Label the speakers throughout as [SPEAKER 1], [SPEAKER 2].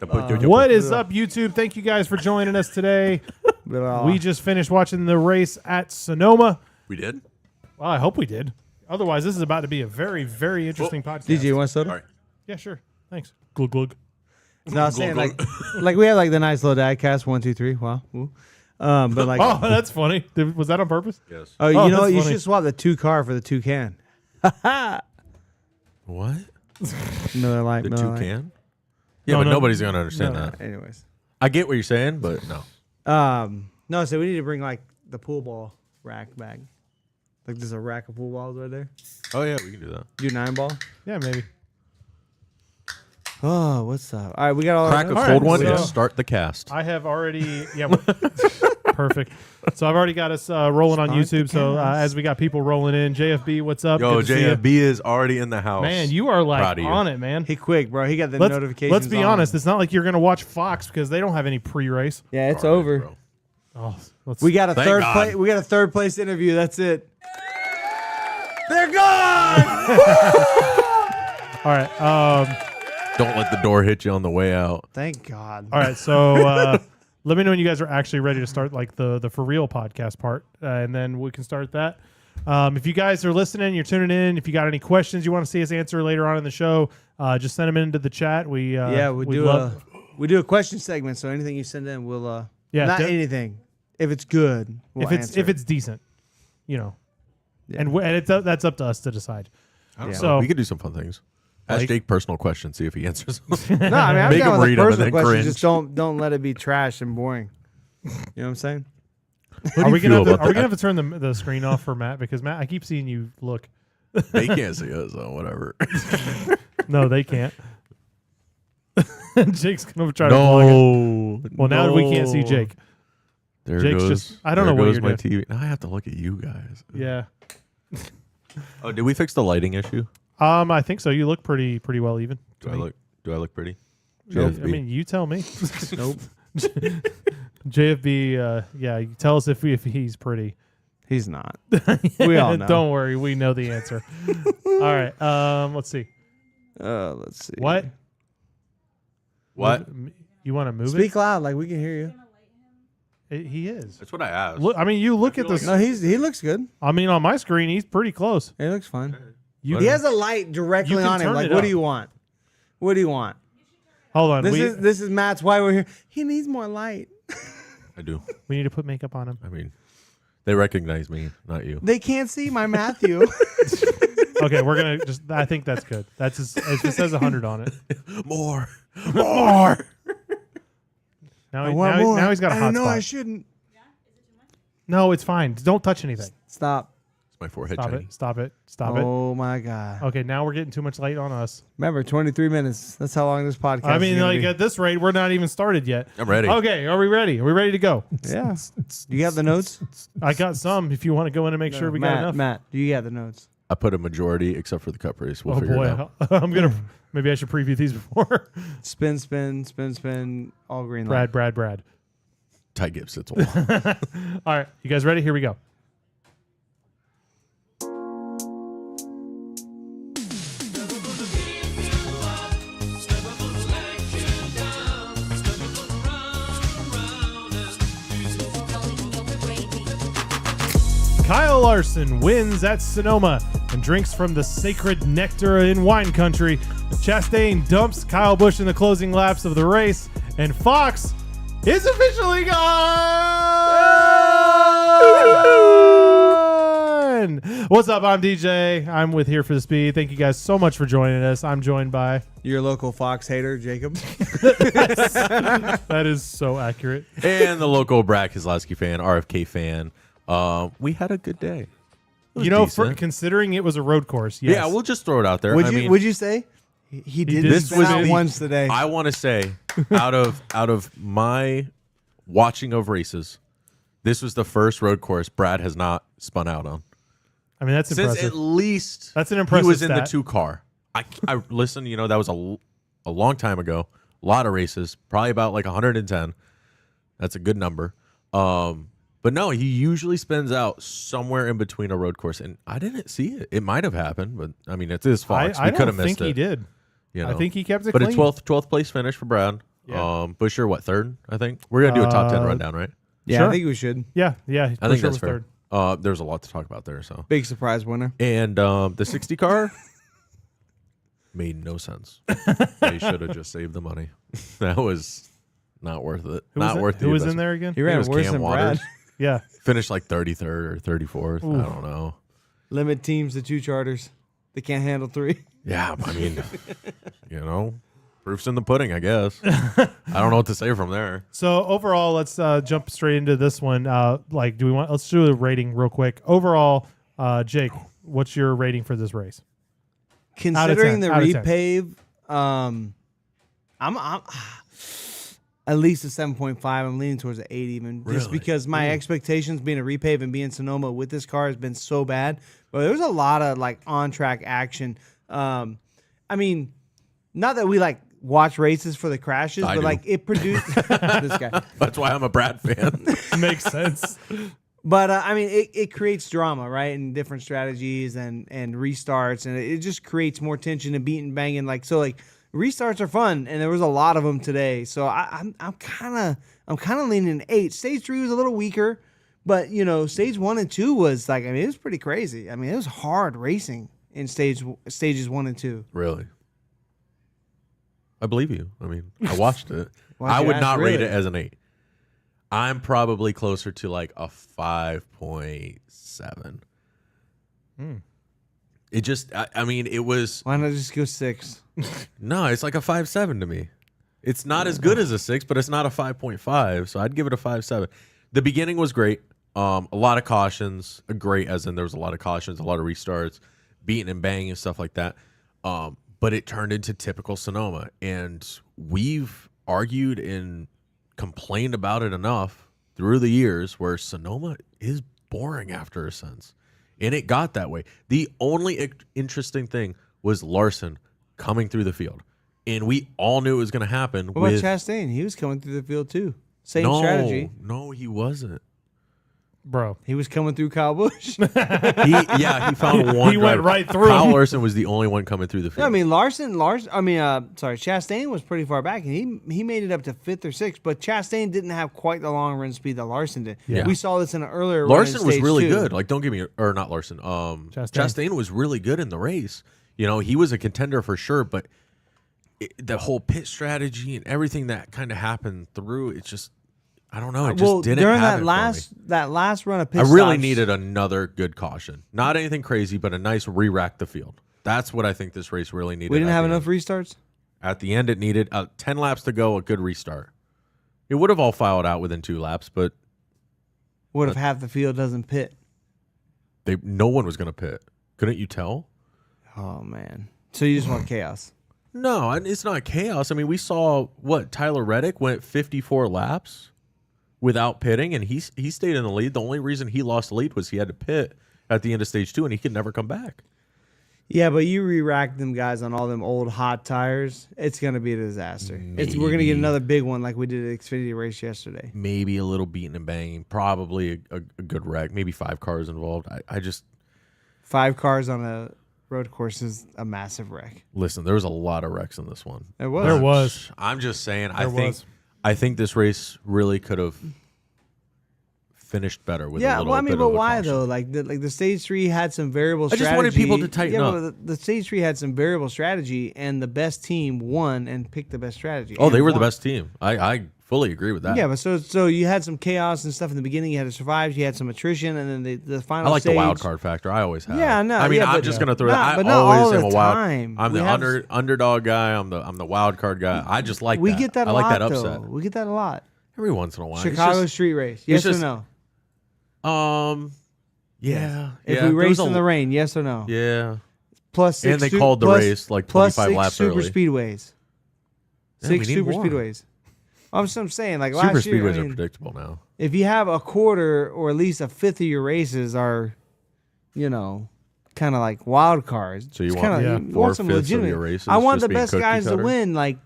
[SPEAKER 1] What is up, YouTube? Thank you guys for joining us today. We just finished watching the race at Sonoma.
[SPEAKER 2] We did?
[SPEAKER 1] Well, I hope we did. Otherwise, this is about to be a very, very interesting podcast.
[SPEAKER 3] DJ, you want soda?
[SPEAKER 2] All right.
[SPEAKER 1] Yeah, sure. Thanks. Glug glug.
[SPEAKER 3] No, I was saying like we have like the nice little dad cast 1, 2, 3. Wow. Ooh. But like,
[SPEAKER 1] Oh, that's funny. Was that on purpose?
[SPEAKER 2] Yes.
[SPEAKER 3] oh, you know
[SPEAKER 1] that's
[SPEAKER 3] what? You
[SPEAKER 1] funny.
[SPEAKER 3] should swap the 2 car for the 2 can.
[SPEAKER 2] What?
[SPEAKER 3] Miller Lite.
[SPEAKER 2] The
[SPEAKER 3] Miller Lite.
[SPEAKER 2] toucan? Yeah,
[SPEAKER 1] No,
[SPEAKER 2] but
[SPEAKER 1] no.
[SPEAKER 2] nobody's going to understand
[SPEAKER 1] No.
[SPEAKER 2] that.
[SPEAKER 3] Anyways,
[SPEAKER 2] I get what you're saying, but no.
[SPEAKER 3] no. So we need to bring like the pool ball rack back. Like there's a rack of pool balls right there.
[SPEAKER 2] Oh, yeah, we can do that.
[SPEAKER 3] Do 9 ball.
[SPEAKER 1] Yeah, maybe.
[SPEAKER 3] Oh, what's up? All right, we got all.
[SPEAKER 2] Crack a
[SPEAKER 3] our
[SPEAKER 2] cold
[SPEAKER 3] notes.
[SPEAKER 2] one
[SPEAKER 1] so-
[SPEAKER 2] and start the cast.
[SPEAKER 1] I have already. Yeah. Perfect. So I've already got us rolling on
[SPEAKER 3] Start the
[SPEAKER 1] YouTube. So
[SPEAKER 3] cast.
[SPEAKER 1] as we got people rolling in, JFB, what's up?
[SPEAKER 2] Yo,
[SPEAKER 1] Good to see ya.
[SPEAKER 2] JFB is already in the house.
[SPEAKER 1] Man, you are like
[SPEAKER 2] Proud of you.
[SPEAKER 1] on it, man.
[SPEAKER 3] He quick, bro. He got the
[SPEAKER 1] Let's
[SPEAKER 3] notifications.
[SPEAKER 1] be
[SPEAKER 3] on.
[SPEAKER 1] honest. It's not like you're going to watch Fox because they don't have any pre-race.
[SPEAKER 3] Yeah, it's
[SPEAKER 2] All right,
[SPEAKER 3] over.
[SPEAKER 2] bro.
[SPEAKER 1] Oh, let's.
[SPEAKER 3] We got a
[SPEAKER 2] Thank
[SPEAKER 3] third
[SPEAKER 2] God.
[SPEAKER 3] place. We got a third place interview. That's it. They're gone.
[SPEAKER 1] All right.
[SPEAKER 2] Don't let the door hit you on the way out.
[SPEAKER 3] Thank God.
[SPEAKER 1] All right. So let me know when you guys are actually ready to start like the for real podcast part, and then we can start that. If you guys are listening, you're tuning in. If you got any questions you want to see us answer later on in the show, just send them into the chat. We
[SPEAKER 3] do a question segment. So anything you send in, we'll
[SPEAKER 1] Yeah,
[SPEAKER 3] not
[SPEAKER 1] de-
[SPEAKER 3] anything. If it's good, we'll answer
[SPEAKER 1] if
[SPEAKER 3] it.
[SPEAKER 1] it's decent, you know,
[SPEAKER 3] Yeah.
[SPEAKER 1] and that's up to us to decide.
[SPEAKER 2] I don't
[SPEAKER 3] Yeah.
[SPEAKER 2] know.
[SPEAKER 1] So-
[SPEAKER 2] we could do some fun things. Ask
[SPEAKER 1] Like-
[SPEAKER 2] Jake personal questions, see if he answers them.
[SPEAKER 3] No, I mean I'm
[SPEAKER 2] Make
[SPEAKER 3] down
[SPEAKER 2] him
[SPEAKER 3] with
[SPEAKER 2] read
[SPEAKER 3] the
[SPEAKER 2] 'em and
[SPEAKER 3] personal
[SPEAKER 2] then
[SPEAKER 3] questions.
[SPEAKER 2] cringe.
[SPEAKER 3] Just don't let it be trash and boring. You know what I'm saying?
[SPEAKER 1] Are we gonna
[SPEAKER 2] feel
[SPEAKER 1] have to
[SPEAKER 2] about
[SPEAKER 1] have to turn the screen off for Matt because Matt, I keep seeing you look.
[SPEAKER 2] They can't see us, so whatever.
[SPEAKER 1] No, they can't. Jake's gonna try to plug it.
[SPEAKER 2] No.
[SPEAKER 1] Well, now we can't see Jake.
[SPEAKER 2] There
[SPEAKER 1] Jake's
[SPEAKER 2] goes.
[SPEAKER 1] just- I don't
[SPEAKER 2] there
[SPEAKER 1] know what
[SPEAKER 2] goes
[SPEAKER 1] you're
[SPEAKER 2] my
[SPEAKER 1] doing.
[SPEAKER 2] TV. Now I have to look at you guys.
[SPEAKER 1] Yeah.
[SPEAKER 2] Oh, did we fix the lighting issue?
[SPEAKER 1] I think so. You look pretty well even.
[SPEAKER 2] Do I look pretty?
[SPEAKER 1] I
[SPEAKER 2] JFB?
[SPEAKER 1] mean, you tell me.
[SPEAKER 3] Nope.
[SPEAKER 1] JFB, yeah, you tell us if he's pretty.
[SPEAKER 3] He's not. We all know.
[SPEAKER 1] Don't worry, we know the answer. All right, let's see.
[SPEAKER 3] Let's see.
[SPEAKER 1] What?
[SPEAKER 2] What?
[SPEAKER 1] You want to move
[SPEAKER 3] Speak loud, like we can hear you.
[SPEAKER 1] it? He is.
[SPEAKER 2] That's what I asked.
[SPEAKER 1] Look, I mean, you look
[SPEAKER 2] I
[SPEAKER 1] at
[SPEAKER 2] feel
[SPEAKER 1] this.
[SPEAKER 3] No, he looks good.
[SPEAKER 1] I mean, on my screen, he's pretty close.
[SPEAKER 3] He looks fine.
[SPEAKER 1] You
[SPEAKER 3] He has a light directly
[SPEAKER 1] You can
[SPEAKER 3] on him.
[SPEAKER 1] turn
[SPEAKER 3] Like,
[SPEAKER 1] it
[SPEAKER 3] what
[SPEAKER 1] up.
[SPEAKER 3] do you want? What do you want?
[SPEAKER 1] hold on.
[SPEAKER 3] This is Matt's why we're here. He needs more light.
[SPEAKER 2] I do.
[SPEAKER 1] We need to put makeup on him.
[SPEAKER 2] I mean, they recognize me, not you.
[SPEAKER 3] They can't see my Matthew.
[SPEAKER 1] Okay, we're gonna just. I think that's good. That's just, it says 100 on it.
[SPEAKER 2] More.
[SPEAKER 1] Now,
[SPEAKER 3] I want more.
[SPEAKER 1] now he's got a
[SPEAKER 3] I
[SPEAKER 1] hot
[SPEAKER 3] know
[SPEAKER 1] spot.
[SPEAKER 3] I shouldn't.
[SPEAKER 1] No, it's fine. Don't touch anything.
[SPEAKER 3] Stop.
[SPEAKER 2] It's my forehead.
[SPEAKER 1] Stop
[SPEAKER 2] Jenny.
[SPEAKER 1] it. Stop it. Stop it.
[SPEAKER 3] Oh my God.
[SPEAKER 1] Okay, now we're getting too much light on us.
[SPEAKER 3] Remember, 23 minutes. That's how long this podcast
[SPEAKER 1] I
[SPEAKER 3] is
[SPEAKER 1] mean,
[SPEAKER 3] gonna
[SPEAKER 1] like
[SPEAKER 3] be.
[SPEAKER 1] at this rate, we're not even started yet.
[SPEAKER 2] I'm ready.
[SPEAKER 1] Okay, are we ready? Are we ready to go?
[SPEAKER 3] Yeah. You got the notes?
[SPEAKER 1] I got some. If you want to go in and make sure we got
[SPEAKER 3] Matt,
[SPEAKER 1] enough.
[SPEAKER 3] Matt, do you got the notes?
[SPEAKER 2] I put a majority except for the cup race. We'll
[SPEAKER 1] Oh
[SPEAKER 2] figure it
[SPEAKER 1] boy,
[SPEAKER 2] out.
[SPEAKER 1] I'm gonna. Maybe I should preview these before.
[SPEAKER 3] Spin, spin, spin, spin, all green light.
[SPEAKER 1] Brad.
[SPEAKER 2] Ty Gibbs sits one.
[SPEAKER 1] All right, you guys ready? Here we go. Kyle Larson wins at Sonoma and drinks from the sacred nectar in wine country. Chastain dumps Kyle Busch in the closing laps of the race, and Fox is officially gone! What's up? I'm DJ. I'm with Here for the Speed. Thank you guys so much for joining us. I'm joined by...
[SPEAKER 3] Your local Fox hater, Jacob.
[SPEAKER 1] That is so accurate.
[SPEAKER 2] And the local Brad Keselowski fan, RFK fan. We had a good day. It was
[SPEAKER 1] You know, for,
[SPEAKER 2] decent.
[SPEAKER 1] considering it was a road course, yes.
[SPEAKER 2] Yeah, we'll just throw it out there.
[SPEAKER 3] Would you say he did
[SPEAKER 1] did
[SPEAKER 3] this
[SPEAKER 1] spin
[SPEAKER 3] out
[SPEAKER 1] the-
[SPEAKER 3] once today?
[SPEAKER 2] I want to say, out of my watching of races, this was the first road course Brad has not spun out on.
[SPEAKER 1] I mean, that's
[SPEAKER 2] Since
[SPEAKER 1] impressive.
[SPEAKER 2] at least
[SPEAKER 1] That's an impressive
[SPEAKER 2] he was in the
[SPEAKER 1] stat.
[SPEAKER 2] 2 car. I listen, you know, that was a long time ago. A lot of races, probably about like 110. That's a good number. But no, he usually spins out somewhere in between a road course, and I didn't see it. It might have happened, but I mean, it's his Fox.
[SPEAKER 1] I
[SPEAKER 2] We could
[SPEAKER 1] don't
[SPEAKER 2] have missed
[SPEAKER 1] think
[SPEAKER 2] it.
[SPEAKER 1] he did.
[SPEAKER 2] You know?
[SPEAKER 1] I think he kept it
[SPEAKER 2] But
[SPEAKER 1] clean.
[SPEAKER 2] a 12th place finish for Brad.
[SPEAKER 1] Yeah.
[SPEAKER 2] Busher, what, third? I think we're gonna do a top 10 rundown, right?
[SPEAKER 3] Yeah,
[SPEAKER 1] Sure.
[SPEAKER 3] I think we should.
[SPEAKER 1] Yeah.
[SPEAKER 2] I think
[SPEAKER 1] Busher
[SPEAKER 2] that's
[SPEAKER 1] was
[SPEAKER 2] fair.
[SPEAKER 1] third.
[SPEAKER 2] There's a lot to talk about there. So
[SPEAKER 3] Big surprise winner.
[SPEAKER 2] and the 60 car made no sense. They should have just saved the money. That was not worth it. Not worth the
[SPEAKER 1] Who was in
[SPEAKER 2] investment.
[SPEAKER 1] there again?
[SPEAKER 3] He ran
[SPEAKER 2] was
[SPEAKER 3] worse
[SPEAKER 2] Cam
[SPEAKER 3] than
[SPEAKER 2] Waters.
[SPEAKER 3] Brad.
[SPEAKER 1] Yeah.
[SPEAKER 2] Finished like 33rd or 34th. I don't know.
[SPEAKER 3] Limit teams to 2 charters. They can't handle 3.
[SPEAKER 2] Yeah, I mean, proof's in the pudding, I guess. I don't know what to say from there.
[SPEAKER 1] So overall, let's jump straight into this one. Let's do a rating real quick. Overall, Jake, what's your rating for this race?
[SPEAKER 3] Considering the
[SPEAKER 1] Out of 10.
[SPEAKER 3] repave, I'm at least a 7.5. I'm leaning towards an 8 even. Just
[SPEAKER 2] Really?
[SPEAKER 3] because my expectations being a repave and being Sonoma with this car has been so bad. But there was a lot of like on track action. I mean, not that we like watch races for the crashes,
[SPEAKER 2] I
[SPEAKER 3] but
[SPEAKER 2] do.
[SPEAKER 3] like it produced this guy.
[SPEAKER 2] That's why I'm a Brad fan.
[SPEAKER 1] Makes sense.
[SPEAKER 3] But I mean, it creates drama, right? And different strategies and restarts, and it just creates more tension and beating, banging. Like restarts are fun, and there was a lot of them today. So I'm kind of leaning an 8. Stage 3 was a little weaker, but stage 1 and 2 was like, I mean, it was pretty crazy. I mean, it was hard racing in stages 1 and 2.
[SPEAKER 2] Really? I believe you. I mean, I watched it.
[SPEAKER 3] Why'd
[SPEAKER 2] I
[SPEAKER 3] you
[SPEAKER 2] would
[SPEAKER 3] ask,
[SPEAKER 2] not rate
[SPEAKER 3] really?
[SPEAKER 2] it as an 8. I'm probably closer to like a 5.7. It just, I mean, it was,
[SPEAKER 3] Why not just go 6?
[SPEAKER 2] no, it's like a 5.7 to me. It's not as good as a 6, but it's not a 5.5. So I'd give it a 5.7. The beginning was great. A lot of cautions, great as in there was a lot of cautions, a lot of restarts, beating and banging and stuff like that. But it turned into typical Sonoma. And we've argued and complained about it enough through the years where Sonoma is boring after a sense. And it got that way. The only interesting thing was Larson coming through the field. And we all knew it was going to happen.
[SPEAKER 3] What about Chastain? He was coming through the field too. Same strategy.
[SPEAKER 2] No, he wasn't.
[SPEAKER 1] Bro.
[SPEAKER 3] He was coming through Kyle Busch.
[SPEAKER 2] He found one.
[SPEAKER 1] He went
[SPEAKER 2] driver.
[SPEAKER 1] right through
[SPEAKER 2] Kyle
[SPEAKER 1] him.
[SPEAKER 2] Larson was the only one coming through the field.
[SPEAKER 3] No, I mean Chastain was pretty far back, and he made it up to 5th or 6th. But Chastain didn't have quite the long run speed that Larson did.
[SPEAKER 2] Yeah.
[SPEAKER 3] We saw this in an earlier.
[SPEAKER 2] Larson
[SPEAKER 3] run in
[SPEAKER 2] was
[SPEAKER 3] stage
[SPEAKER 2] really
[SPEAKER 3] 2.
[SPEAKER 2] good. Like, don't get me, or not Larson. Chastain was really good in the race. He was a contender for sure. But the whole pit strategy and everything that kind of happened through, it's just, I don't know. It just didn't
[SPEAKER 3] during
[SPEAKER 2] happen
[SPEAKER 3] that last run of pit
[SPEAKER 2] I really
[SPEAKER 3] stops,
[SPEAKER 2] needed another good caution. Not anything crazy, but a nice re-rack the field. That's what I think this race really needed.
[SPEAKER 3] We didn't
[SPEAKER 2] at
[SPEAKER 3] have
[SPEAKER 2] the
[SPEAKER 3] enough
[SPEAKER 2] end.
[SPEAKER 3] restarts.
[SPEAKER 2] At the end, it needed 10 laps to go, a good restart. It would have all filed out within 2 laps, but
[SPEAKER 3] What if half the field doesn't pit?
[SPEAKER 2] no one was going to pit. Couldn't you tell?
[SPEAKER 3] Oh man! So you just want chaos?
[SPEAKER 2] No, it's not chaos. I mean, we saw Tyler Reddick went 54 laps without pitting, and he stayed in the lead. The only reason he lost the lead was he had to pit at the end of stage 2, and he could never come back.
[SPEAKER 3] Yeah, but you re-rack them guys on all them old hot tires, it's gonna be a disaster. We're gonna get another big one like we did at Xfinity race yesterday.
[SPEAKER 2] Maybe a little beating and banging, probably a good wreck, maybe 5 cars involved. I just
[SPEAKER 3] 5 cars on a road course is a massive wreck.
[SPEAKER 2] listen. There was a lot of wrecks in this one.
[SPEAKER 3] There was.
[SPEAKER 1] There was.
[SPEAKER 2] I'm just saying.
[SPEAKER 1] There
[SPEAKER 2] I think this race really could have finished better with a little bit
[SPEAKER 3] but
[SPEAKER 2] of a
[SPEAKER 3] why
[SPEAKER 2] caution.
[SPEAKER 3] though? Like the stage 3 had some variable
[SPEAKER 2] I
[SPEAKER 3] strategy.
[SPEAKER 2] just wanted people to tighten up.
[SPEAKER 3] But the stage 3 had some variable strategy, and the best team won and picked the best strategy.
[SPEAKER 2] Oh,
[SPEAKER 3] and
[SPEAKER 2] they were the
[SPEAKER 3] won.
[SPEAKER 2] best team. I fully agree with that.
[SPEAKER 3] Yeah, but so you had some chaos and stuff in the beginning. You had to survive. You had some attrition, and then the final.
[SPEAKER 2] I like
[SPEAKER 3] stage,
[SPEAKER 2] the wild card factor. I always have.
[SPEAKER 3] Yeah, no,
[SPEAKER 2] I mean,
[SPEAKER 3] yeah,
[SPEAKER 2] I'm
[SPEAKER 3] but-
[SPEAKER 2] just gonna throw
[SPEAKER 3] Not-
[SPEAKER 2] that.
[SPEAKER 3] but
[SPEAKER 2] I
[SPEAKER 3] not
[SPEAKER 2] always
[SPEAKER 3] all
[SPEAKER 2] am
[SPEAKER 3] the
[SPEAKER 2] a wild.
[SPEAKER 3] time.
[SPEAKER 2] I'm
[SPEAKER 3] We
[SPEAKER 2] the
[SPEAKER 3] have-
[SPEAKER 2] underdog guy. I'm the wild card guy. I just like
[SPEAKER 3] We
[SPEAKER 2] that.
[SPEAKER 3] get that a
[SPEAKER 2] I like
[SPEAKER 3] lot,
[SPEAKER 2] that upset.
[SPEAKER 3] though. We get that a lot.
[SPEAKER 2] Every once in a while. It's
[SPEAKER 3] Chicago
[SPEAKER 2] just-
[SPEAKER 3] street race, yes or
[SPEAKER 2] just-
[SPEAKER 3] no?
[SPEAKER 2] Yeah.
[SPEAKER 3] If
[SPEAKER 2] yeah,
[SPEAKER 3] we
[SPEAKER 2] there
[SPEAKER 3] race
[SPEAKER 2] was
[SPEAKER 3] in the rain, yes or no?
[SPEAKER 2] Yeah.
[SPEAKER 3] Plus 6
[SPEAKER 2] And they called the race like
[SPEAKER 3] plus
[SPEAKER 2] 25
[SPEAKER 3] 6
[SPEAKER 2] laps
[SPEAKER 3] super
[SPEAKER 2] early.
[SPEAKER 3] speedways.
[SPEAKER 2] Yeah, we
[SPEAKER 3] 6
[SPEAKER 2] need
[SPEAKER 3] super
[SPEAKER 2] more.
[SPEAKER 3] speedways. I'm saying, like
[SPEAKER 2] Super
[SPEAKER 3] last year,
[SPEAKER 2] speedways
[SPEAKER 3] I
[SPEAKER 2] are
[SPEAKER 3] mean,
[SPEAKER 2] predictable now.
[SPEAKER 3] if you have a quarter or at least a fifth of your races are, kind of like wild cards.
[SPEAKER 2] So you
[SPEAKER 3] It's
[SPEAKER 2] want
[SPEAKER 3] kinda- you
[SPEAKER 2] 4/5
[SPEAKER 3] some
[SPEAKER 2] of
[SPEAKER 3] legitimate.
[SPEAKER 2] your races
[SPEAKER 3] I want
[SPEAKER 2] just
[SPEAKER 3] the
[SPEAKER 2] being
[SPEAKER 3] best
[SPEAKER 2] cookie
[SPEAKER 3] guys to
[SPEAKER 2] cutter?
[SPEAKER 3] win. Like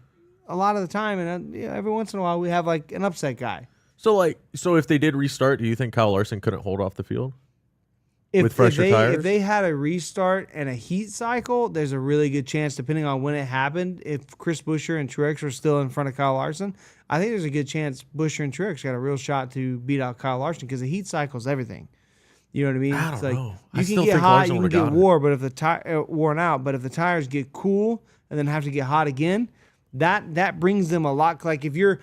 [SPEAKER 3] a lot of the time, and every once in a while we have like an upset guy.
[SPEAKER 2] So if they did restart, do you think Kyle Larson couldn't hold off the field? with fresher tires.
[SPEAKER 3] If they had a restart and a heat cycle, there's a really good chance, depending on when it happened, if Chris Buescher and Truex were still in front of Kyle Larson, I think there's a good chance Buescher and Truex got a real shot to beat out Kyle Larson because the heat cycle is everything. You know what I mean?
[SPEAKER 2] I don't
[SPEAKER 3] It's like
[SPEAKER 2] know. I
[SPEAKER 3] you
[SPEAKER 2] still
[SPEAKER 3] can get
[SPEAKER 2] think
[SPEAKER 3] hot,
[SPEAKER 2] Larson
[SPEAKER 3] you can
[SPEAKER 2] would've
[SPEAKER 3] get
[SPEAKER 2] got it.
[SPEAKER 3] worn out, but if the tires get cool and then have to get hot again, that brings them a lot. Like if you're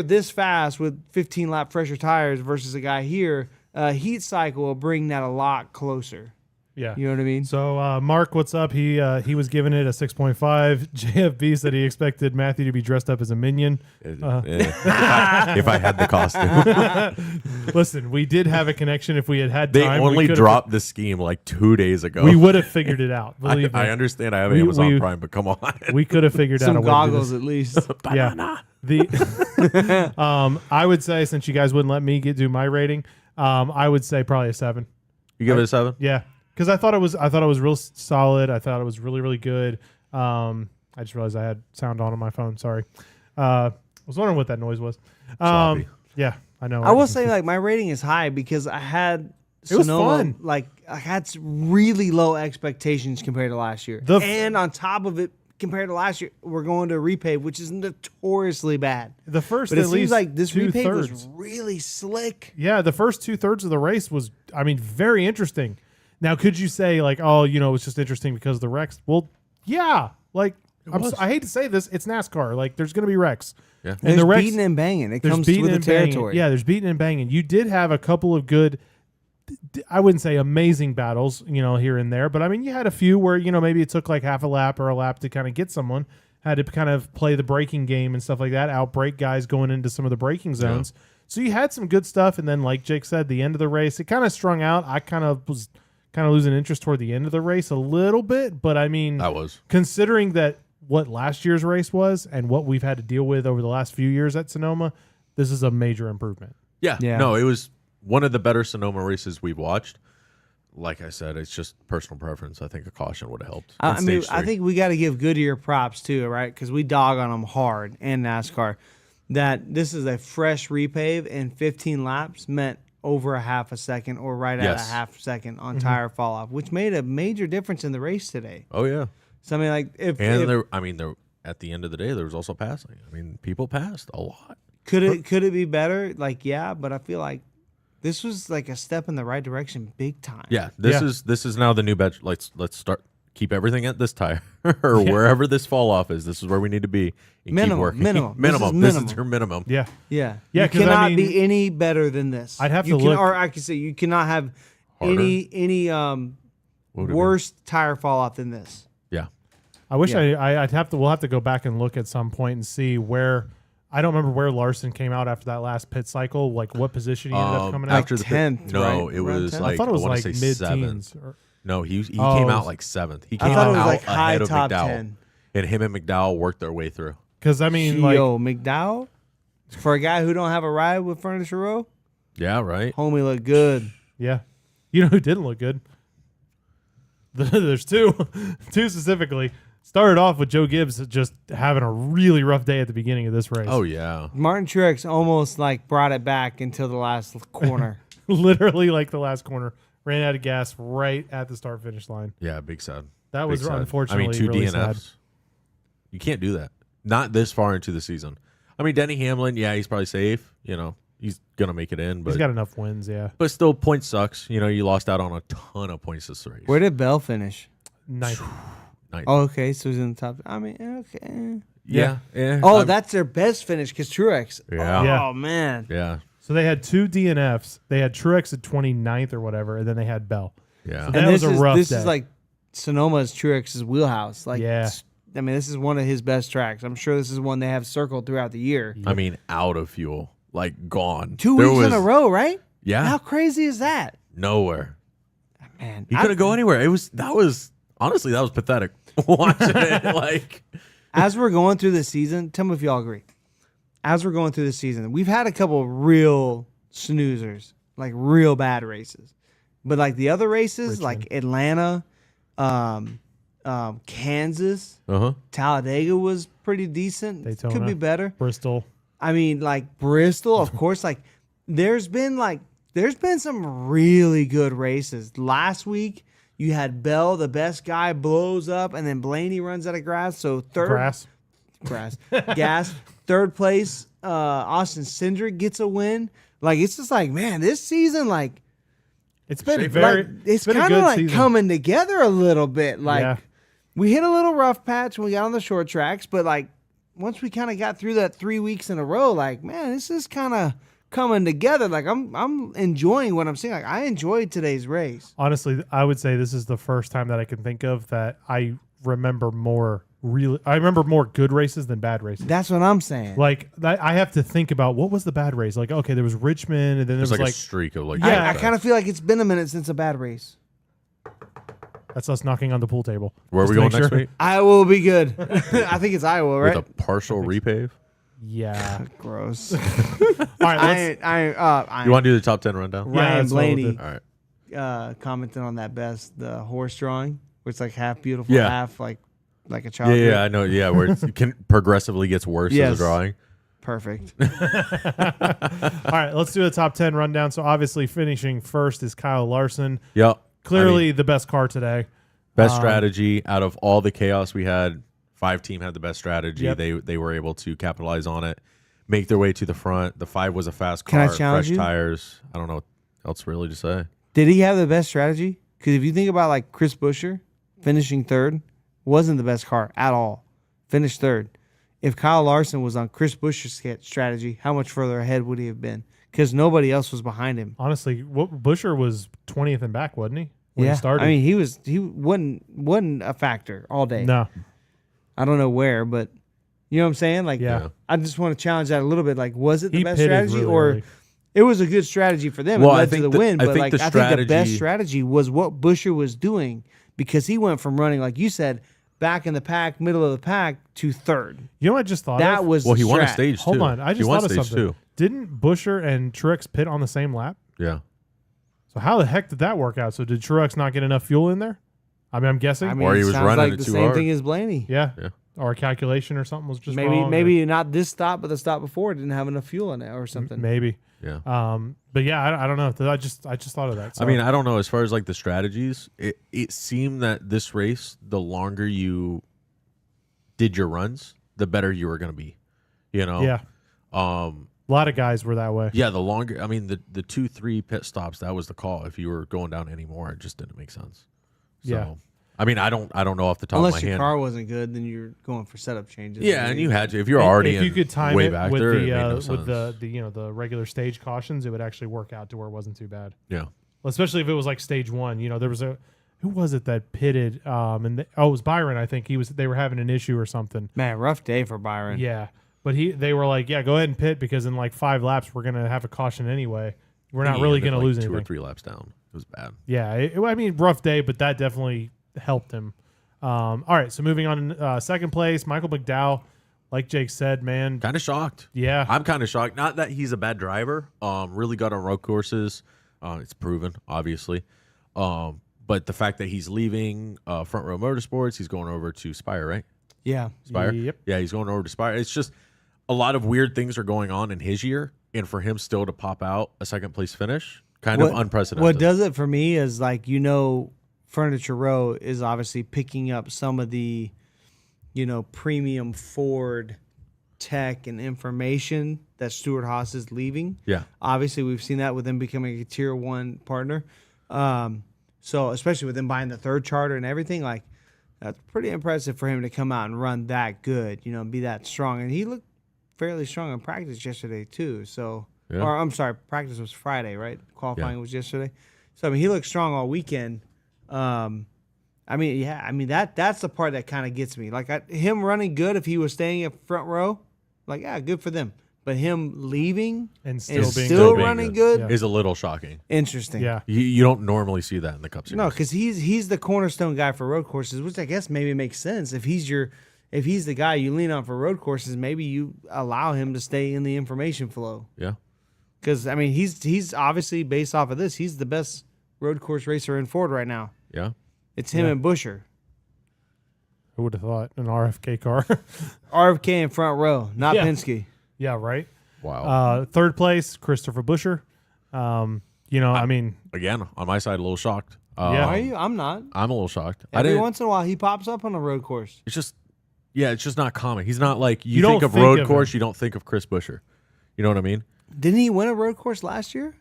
[SPEAKER 3] this fast with 15 lap fresher tires versus a guy here, heat cycle will bring that a lot closer.
[SPEAKER 1] Yeah.
[SPEAKER 3] You know what I mean?
[SPEAKER 1] So Mark, what's up? He was giving it a 6.5. JFB said he expected Matthew to be dressed up as a minion.
[SPEAKER 2] If I had the costume.
[SPEAKER 1] Listen, we did have a connection. If we had
[SPEAKER 2] They
[SPEAKER 1] time, we
[SPEAKER 2] only
[SPEAKER 1] could've-
[SPEAKER 2] dropped the scheme like 2 days ago.
[SPEAKER 1] We would have figured it out. Believe
[SPEAKER 2] I
[SPEAKER 1] me.
[SPEAKER 2] understand I have
[SPEAKER 1] We-
[SPEAKER 2] Amazon
[SPEAKER 1] we-
[SPEAKER 2] Prime, but come on.
[SPEAKER 1] We could have figured out a
[SPEAKER 3] Some
[SPEAKER 1] way to do this.
[SPEAKER 3] goggles at least.
[SPEAKER 1] Yeah. The I would say, since you guys wouldn't let me do my rating, I would say probably a 7.
[SPEAKER 2] You give it a 7?
[SPEAKER 1] Yeah, because I thought it was real solid. I thought it was really, really good. I just realized I had sound on my phone. Sorry. I was wondering what that noise was.
[SPEAKER 2] Sloppy.
[SPEAKER 1] Yeah, I know.
[SPEAKER 3] I will say, like, my rating is high because I had
[SPEAKER 1] It was
[SPEAKER 3] Sonoma,
[SPEAKER 1] fun.
[SPEAKER 3] like, I had really low expectations compared to last year. And on top of it, compared to last year, we're going to repave, which is notoriously bad.
[SPEAKER 1] the first,
[SPEAKER 3] But it
[SPEAKER 1] at
[SPEAKER 3] seems
[SPEAKER 1] least
[SPEAKER 3] like this repave
[SPEAKER 1] two-thirds.
[SPEAKER 3] was really slick.
[SPEAKER 1] Yeah, the first 2/3 of the race was, I mean, very interesting. Now, could you say like, oh, you know, it's just interesting because of the wrecks? Well, yeah. Like, I hate to say this, it's NASCAR. Like, there's going to be wrecks.
[SPEAKER 2] Yeah.
[SPEAKER 1] And the
[SPEAKER 3] There's
[SPEAKER 1] wrecks,
[SPEAKER 3] beating and banging. It
[SPEAKER 1] there's
[SPEAKER 3] comes
[SPEAKER 1] beating
[SPEAKER 3] with the
[SPEAKER 1] and banging.
[SPEAKER 3] territory.
[SPEAKER 1] Yeah, there's beating and banging. You did have a couple of good, I wouldn't say amazing battles, you know, here and there, but I mean, you had a few where, you know, maybe it took like half a lap or a lap to kind of get someone, had to kind of play the braking game and stuff like that, outbrake guys going into some of the braking zones. So you had some good stuff. And then, like Jake said, the end of the race, it kind of strung out. I kind of was losing interest toward the end of the race a little bit, but I mean,
[SPEAKER 2] I was.
[SPEAKER 1] considering that what last year's race was and what we've had to deal with over the last few years at Sonoma, this is a major improvement.
[SPEAKER 2] Yeah.
[SPEAKER 3] Yeah.
[SPEAKER 2] No, it was one of the better Sonoma races we've watched. Like I said, it's just personal preference. I think a caution would have helped.
[SPEAKER 3] I
[SPEAKER 2] in
[SPEAKER 3] mean,
[SPEAKER 2] stage
[SPEAKER 3] I
[SPEAKER 2] 3.
[SPEAKER 3] think we got to give Goodyear props too, right? Because we dog on them hard and NASCAR. That this is a fresh repave and 15 laps meant over a half a second or right at a
[SPEAKER 2] Yes.
[SPEAKER 3] half second on tire fall off, which made a major difference in the race today.
[SPEAKER 2] Oh yeah.
[SPEAKER 3] So I mean, like if
[SPEAKER 2] There at the end of the day, there was also passing. I mean, people passed a lot.
[SPEAKER 3] could it be better? Like, yeah, but I feel like this was like a step in the right direction, big time.
[SPEAKER 2] Yeah, this is now the new bench. Let's start. Keep everything at this tire or wherever this fall off is. This is where we need to be. And
[SPEAKER 3] Minimum,
[SPEAKER 2] keep working.
[SPEAKER 3] minimum.
[SPEAKER 2] minimum.
[SPEAKER 3] This is
[SPEAKER 2] This
[SPEAKER 3] minimum.
[SPEAKER 2] is your minimum.
[SPEAKER 1] Yeah.
[SPEAKER 3] Yeah.
[SPEAKER 1] Yeah,
[SPEAKER 3] You
[SPEAKER 1] 'cause I
[SPEAKER 3] cannot
[SPEAKER 1] mean-
[SPEAKER 3] be any better than this.
[SPEAKER 1] I'd have
[SPEAKER 3] You
[SPEAKER 1] to
[SPEAKER 3] can-
[SPEAKER 1] look-
[SPEAKER 3] or I could say you cannot have
[SPEAKER 2] Harder?
[SPEAKER 3] any
[SPEAKER 2] What would it be?
[SPEAKER 3] worse tire fall off than this.
[SPEAKER 2] Yeah.
[SPEAKER 1] I wish
[SPEAKER 3] Yeah.
[SPEAKER 1] we'll have to go back and look at some point and see where, I don't remember where Larson came out after that last pit cycle, like what position he ended up coming out.
[SPEAKER 2] After the pit-
[SPEAKER 3] 10th,
[SPEAKER 2] no,
[SPEAKER 3] right?
[SPEAKER 2] it
[SPEAKER 3] Around
[SPEAKER 2] was
[SPEAKER 3] 10th?
[SPEAKER 2] like
[SPEAKER 1] I thought it was
[SPEAKER 2] wanna
[SPEAKER 1] like
[SPEAKER 2] say
[SPEAKER 1] mid
[SPEAKER 2] 7th.
[SPEAKER 1] teens.
[SPEAKER 2] No, he
[SPEAKER 1] Oh,
[SPEAKER 2] came
[SPEAKER 1] it
[SPEAKER 2] out
[SPEAKER 1] was-
[SPEAKER 2] like 7th. He
[SPEAKER 3] I
[SPEAKER 2] came
[SPEAKER 3] thought
[SPEAKER 2] out
[SPEAKER 3] it was like high
[SPEAKER 2] ahead of
[SPEAKER 3] top
[SPEAKER 2] McDowell,
[SPEAKER 3] 10.
[SPEAKER 2] and him and McDowell worked their way through.
[SPEAKER 1] Because I mean, like,
[SPEAKER 3] Yo, McDowell, for a guy who don't have a ride with Furniture Row,
[SPEAKER 2] Yeah, right.
[SPEAKER 3] homie look good.
[SPEAKER 1] yeah, you know who didn't look good? There's two specifically. Started off with Joe Gibbs just having a really rough day at the beginning of this race.
[SPEAKER 2] Oh yeah.
[SPEAKER 3] Martin Truex almost like brought it back until the last corner.
[SPEAKER 1] Literally, like the last corner, ran out of gas right at the start finish line.
[SPEAKER 2] Yeah, big sad.
[SPEAKER 1] That
[SPEAKER 2] Big
[SPEAKER 1] was
[SPEAKER 2] sad.
[SPEAKER 1] unfortunately
[SPEAKER 2] I mean, 2
[SPEAKER 1] really
[SPEAKER 2] DNFs.
[SPEAKER 1] sad.
[SPEAKER 2] You can't do that. Not this far into the season. I mean, Denny Hamlin, yeah, he's probably safe. You know, he's gonna make it in,
[SPEAKER 1] He's
[SPEAKER 2] but
[SPEAKER 1] got enough wins, yeah.
[SPEAKER 2] still, points sucks. You know, you lost out on a ton of points this race.
[SPEAKER 3] Where did Bell finish?
[SPEAKER 1] Ninth.
[SPEAKER 2] Ninth.
[SPEAKER 3] Oh, okay, so he's in the top. I mean, okay.
[SPEAKER 2] yeah.
[SPEAKER 3] Oh,
[SPEAKER 2] I'm-
[SPEAKER 3] that's their best finish because Truex.
[SPEAKER 2] Yeah.
[SPEAKER 1] Yeah.
[SPEAKER 3] Oh man.
[SPEAKER 2] yeah,
[SPEAKER 1] So they had 2 DNFs. They had Truex at 29th or whatever, and then they had Bell.
[SPEAKER 2] yeah.
[SPEAKER 1] So that was a rough
[SPEAKER 3] This
[SPEAKER 1] day.
[SPEAKER 3] is like Sonoma's Truex's wheelhouse. Like,
[SPEAKER 1] Yeah.
[SPEAKER 3] I mean, this is one of his best tracks. I'm sure this is one they have circled throughout the year.
[SPEAKER 2] I mean, out of fuel, like gone.
[SPEAKER 3] 2
[SPEAKER 2] There
[SPEAKER 3] weeks in
[SPEAKER 2] was-
[SPEAKER 3] a row, right?
[SPEAKER 2] Yeah,
[SPEAKER 3] How crazy is that,
[SPEAKER 2] nowhere.
[SPEAKER 3] man?
[SPEAKER 2] He couldn't go anywhere. That was honestly pathetic. Watching it, like
[SPEAKER 3] As we're going through the season, tell me if y'all agree. As we're going through the season, we've had a couple real snoozers, like real bad races. But like the other races, like Atlanta, Kansas, Talladega was pretty decent.
[SPEAKER 1] Daytona.
[SPEAKER 3] Could be better.
[SPEAKER 1] Bristol.
[SPEAKER 3] I mean, like Bristol, of course. Like there's been like there's been some really good races. Last week, you had Bell, the best guy, blows up, and then Blaney runs out of grass. So gas. Third place, Austin Cindric gets a win. Like, it's just like, man, this season, like,
[SPEAKER 1] it's been
[SPEAKER 3] it's
[SPEAKER 1] been a
[SPEAKER 3] kind
[SPEAKER 1] good
[SPEAKER 3] of like
[SPEAKER 1] season.
[SPEAKER 3] coming together a little bit. Like,
[SPEAKER 1] Yeah.
[SPEAKER 3] we hit a little rough patch when we got on the short tracks, but like once we kind of got through that 3 weeks in a row, like, man, this is kind of coming together. Like, I'm enjoying what I'm seeing. Like, I enjoyed today's race.
[SPEAKER 1] Honestly, I would say this is the first time that I can think of that I remember more good races than bad races.
[SPEAKER 3] That's what I'm saying.
[SPEAKER 1] Like I have to think about what was the bad race. Like, okay, there was Richmond, and then there
[SPEAKER 2] There's
[SPEAKER 1] was
[SPEAKER 2] like
[SPEAKER 1] like
[SPEAKER 2] a streak of like.
[SPEAKER 1] Yeah.
[SPEAKER 3] I kind of feel like it's been a minute since a bad race.
[SPEAKER 1] that's us knocking on the pool table.
[SPEAKER 2] Where are
[SPEAKER 1] Just
[SPEAKER 2] we
[SPEAKER 1] to
[SPEAKER 2] going
[SPEAKER 1] make
[SPEAKER 2] next
[SPEAKER 1] sure.
[SPEAKER 2] week?
[SPEAKER 3] Iowa will be good. I think it's Iowa, right?
[SPEAKER 2] With a partial repave.
[SPEAKER 1] Yeah.
[SPEAKER 3] Gross.
[SPEAKER 1] All right.
[SPEAKER 2] You want to do the top 10 rundown?
[SPEAKER 1] Yeah,
[SPEAKER 3] Ryan
[SPEAKER 1] that's what we'll
[SPEAKER 3] Blaney
[SPEAKER 1] do.
[SPEAKER 2] All right.
[SPEAKER 3] commented on that best, the horse drawing, where it's like half beautiful,
[SPEAKER 2] Yeah.
[SPEAKER 3] half like a child.
[SPEAKER 2] Yeah, I know. Yeah, where it can progressively gets worse as
[SPEAKER 3] Yes.
[SPEAKER 2] a drawing.
[SPEAKER 3] Perfect.
[SPEAKER 1] All right, let's do a top 10 rundown. So obviously finishing first is Kyle Larson.
[SPEAKER 2] Yep.
[SPEAKER 1] Clearly the best car today.
[SPEAKER 2] Best strategy out of all the chaos we had. 5 team had the best strategy.
[SPEAKER 1] Yep.
[SPEAKER 2] They were able to capitalize on it, make their way to the front. The 5 was a fast
[SPEAKER 3] Can I
[SPEAKER 2] car,
[SPEAKER 3] challenge
[SPEAKER 2] fresh
[SPEAKER 3] you?
[SPEAKER 2] tires. I don't know what else really to say.
[SPEAKER 3] Did he have the best strategy? Because if you think about like Chris Buescher finishing third, wasn't the best car at all. Finished third. If Kyle Larson was on Chris Buescher's strategy, how much further ahead would he have been? Because nobody else was behind him.
[SPEAKER 1] Honestly, Busher was 20th and back, wasn't he? When
[SPEAKER 3] Yeah,
[SPEAKER 1] he started.
[SPEAKER 3] I mean, he wasn't a factor all day.
[SPEAKER 1] No.
[SPEAKER 3] I don't know where, but you know what I'm saying? Like,
[SPEAKER 1] Yeah.
[SPEAKER 3] I just want to challenge that a little bit. Like, was it the
[SPEAKER 1] He
[SPEAKER 3] best
[SPEAKER 1] pitted
[SPEAKER 3] strategy,
[SPEAKER 1] really
[SPEAKER 3] or
[SPEAKER 1] early.
[SPEAKER 3] it was a good strategy for them?
[SPEAKER 2] Well,
[SPEAKER 3] It
[SPEAKER 2] I
[SPEAKER 3] led to
[SPEAKER 2] think
[SPEAKER 3] the
[SPEAKER 2] the-
[SPEAKER 3] win,
[SPEAKER 2] I
[SPEAKER 3] but
[SPEAKER 2] think
[SPEAKER 3] like
[SPEAKER 2] the
[SPEAKER 3] I think the best
[SPEAKER 2] strategy-
[SPEAKER 3] strategy was what Buescher was doing, because he went from running, like you said, back in the pack, middle of the pack, to third.
[SPEAKER 1] You know what I just thought
[SPEAKER 3] That
[SPEAKER 1] of?
[SPEAKER 3] was
[SPEAKER 2] Well, he
[SPEAKER 3] the
[SPEAKER 2] won a
[SPEAKER 3] strat.
[SPEAKER 2] stage
[SPEAKER 1] Hold
[SPEAKER 2] too.
[SPEAKER 1] on. I
[SPEAKER 2] He
[SPEAKER 1] just
[SPEAKER 2] won
[SPEAKER 1] thought of
[SPEAKER 2] stage
[SPEAKER 1] something.
[SPEAKER 2] two.
[SPEAKER 1] Didn't Busher and Truex pit on the same lap?
[SPEAKER 2] Yeah.
[SPEAKER 1] So how the heck did that work out? So did Truex not get enough fuel in there? I mean, I'm guessing.
[SPEAKER 3] I mean,
[SPEAKER 2] Or he
[SPEAKER 3] it
[SPEAKER 2] was
[SPEAKER 3] sounds
[SPEAKER 2] running
[SPEAKER 3] like
[SPEAKER 2] it
[SPEAKER 3] the
[SPEAKER 2] too
[SPEAKER 3] same
[SPEAKER 2] hard.
[SPEAKER 3] thing as Blaney.
[SPEAKER 1] yeah.
[SPEAKER 2] Yeah.
[SPEAKER 1] Or a calculation or something was just
[SPEAKER 3] Maybe
[SPEAKER 1] wrong.
[SPEAKER 3] maybe not this stop, but the stop before didn't have enough fuel in it or something.
[SPEAKER 1] Maybe.
[SPEAKER 2] Yeah.
[SPEAKER 1] But yeah, I don't know. I just thought of that. So.
[SPEAKER 2] I mean, I don't know. As far as like the strategies, it seemed that this race, the longer you did your runs, the better you were going to be. You know?
[SPEAKER 1] yeah,
[SPEAKER 2] A
[SPEAKER 1] lot of guys were that way.
[SPEAKER 2] Yeah, the longer, I mean, the 2-3 pit stops, that was the call. If you were going down anymore, it just didn't make sense. So,
[SPEAKER 1] Yeah.
[SPEAKER 2] I mean, I don't know off the top
[SPEAKER 3] Unless
[SPEAKER 2] of my
[SPEAKER 3] your
[SPEAKER 2] hand.
[SPEAKER 3] car wasn't good, then you're going for setup changes.
[SPEAKER 2] Yeah, and you had to. If you're already
[SPEAKER 1] if you could time
[SPEAKER 2] way
[SPEAKER 1] it
[SPEAKER 2] back
[SPEAKER 1] with
[SPEAKER 2] there,
[SPEAKER 1] the
[SPEAKER 2] it made no
[SPEAKER 1] with
[SPEAKER 2] sense.
[SPEAKER 1] the regular stage cautions, it would actually work out to where it wasn't too bad.
[SPEAKER 2] Yeah.
[SPEAKER 1] Well, especially if it was like stage 1. You know, there was who was it that pitted? It was Byron. I think they were having an issue or something.
[SPEAKER 3] Man, rough day for Byron.
[SPEAKER 1] Yeah, but they were like, yeah, go ahead and pit because in like 5 laps we're gonna have a caution anyway. We're not
[SPEAKER 2] He
[SPEAKER 1] really
[SPEAKER 2] ended,
[SPEAKER 1] gonna
[SPEAKER 2] like,
[SPEAKER 1] lose
[SPEAKER 2] 2
[SPEAKER 1] anything.
[SPEAKER 2] or 3 laps down. It was bad.
[SPEAKER 1] Yeah, I mean, rough day, but that definitely helped him. All right, so moving on, second place, Michael McDowell. Like Jake said, man,
[SPEAKER 2] Kind of shocked.
[SPEAKER 1] yeah,
[SPEAKER 2] I'm kind of shocked. Not that he's a bad driver. Really got on road courses. It's proven, obviously. But the fact that he's leaving Front Row Motorsports, he's going over to Spire, right?
[SPEAKER 3] Yeah.
[SPEAKER 2] Spire.
[SPEAKER 1] Yep.
[SPEAKER 2] Yeah, he's going over to Spire. It's just a lot of weird things are going on in his year, and for him still to pop out a second place finish, kind of unprecedented.
[SPEAKER 3] What does it for me is like, Furniture Row is obviously picking up some of the, premium Ford tech and information that Stuart Haas is leaving.
[SPEAKER 2] Yeah.
[SPEAKER 3] Obviously, we've seen that with them becoming a tier 1 partner. So especially with them buying the third charter and everything, like that's pretty impressive for him to come out and run that good, be that strong. And he looked fairly strong in practice yesterday too. So,
[SPEAKER 2] Yeah.
[SPEAKER 3] or I'm sorry, practice was Friday, right? Qualifying was yesterday. So I mean, he looked strong all weekend. That's the part that kind of gets me. Like him running good, if he was staying at front row, like good for them. But him leaving
[SPEAKER 1] and
[SPEAKER 3] and
[SPEAKER 1] still being
[SPEAKER 3] still
[SPEAKER 1] good.
[SPEAKER 3] running good,
[SPEAKER 1] Yeah.
[SPEAKER 2] Is a little shocking.
[SPEAKER 3] interesting.
[SPEAKER 1] Yeah,
[SPEAKER 2] You don't normally see that in the Cup Series.
[SPEAKER 3] No, because he's the cornerstone guy for road courses, which I guess maybe makes sense. If he's the guy you lean on for road courses, maybe you allow him to stay in the information flow.
[SPEAKER 2] Yeah.
[SPEAKER 3] Because I mean, he's obviously based off of this, he's the best road course racer in Ford right now.
[SPEAKER 2] Yeah.
[SPEAKER 3] It's him
[SPEAKER 1] Yeah.
[SPEAKER 3] and Buescher.
[SPEAKER 1] who would have thought an RFK car?
[SPEAKER 3] RFK in front row, not
[SPEAKER 1] Yeah.
[SPEAKER 3] Penske.
[SPEAKER 1] Yeah, right.
[SPEAKER 2] Wow.
[SPEAKER 1] Third place, Christopher Buescher. You know, I mean,
[SPEAKER 2] Again, on my side, a little shocked.
[SPEAKER 1] Yeah.
[SPEAKER 3] Are you? I'm not.
[SPEAKER 2] I'm a little shocked.
[SPEAKER 3] Every once in a while, he pops up on a road course.
[SPEAKER 2] It's just, yeah, it's just not common. He's not like
[SPEAKER 1] You
[SPEAKER 2] think
[SPEAKER 1] don't
[SPEAKER 2] of
[SPEAKER 1] think
[SPEAKER 2] road
[SPEAKER 1] of
[SPEAKER 2] course,
[SPEAKER 1] him.
[SPEAKER 2] you don't think of Chris Buescher. You know what I mean?
[SPEAKER 3] Didn't he win a road course last year?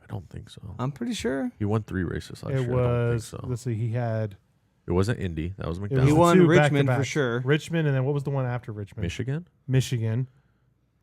[SPEAKER 2] I don't think so.
[SPEAKER 3] I'm pretty sure.
[SPEAKER 2] He won 3 races last
[SPEAKER 1] it
[SPEAKER 2] year. I don't think
[SPEAKER 1] was.
[SPEAKER 2] so.
[SPEAKER 1] Let's see, he had.
[SPEAKER 2] It wasn't Indy. That was
[SPEAKER 1] It
[SPEAKER 2] McDowell.
[SPEAKER 3] He
[SPEAKER 1] was
[SPEAKER 3] won
[SPEAKER 1] two
[SPEAKER 3] Richmond for
[SPEAKER 1] back-to-backs.
[SPEAKER 3] sure.
[SPEAKER 1] Richmond, and then what was the one after Richmond?
[SPEAKER 2] Michigan.
[SPEAKER 1] Michigan.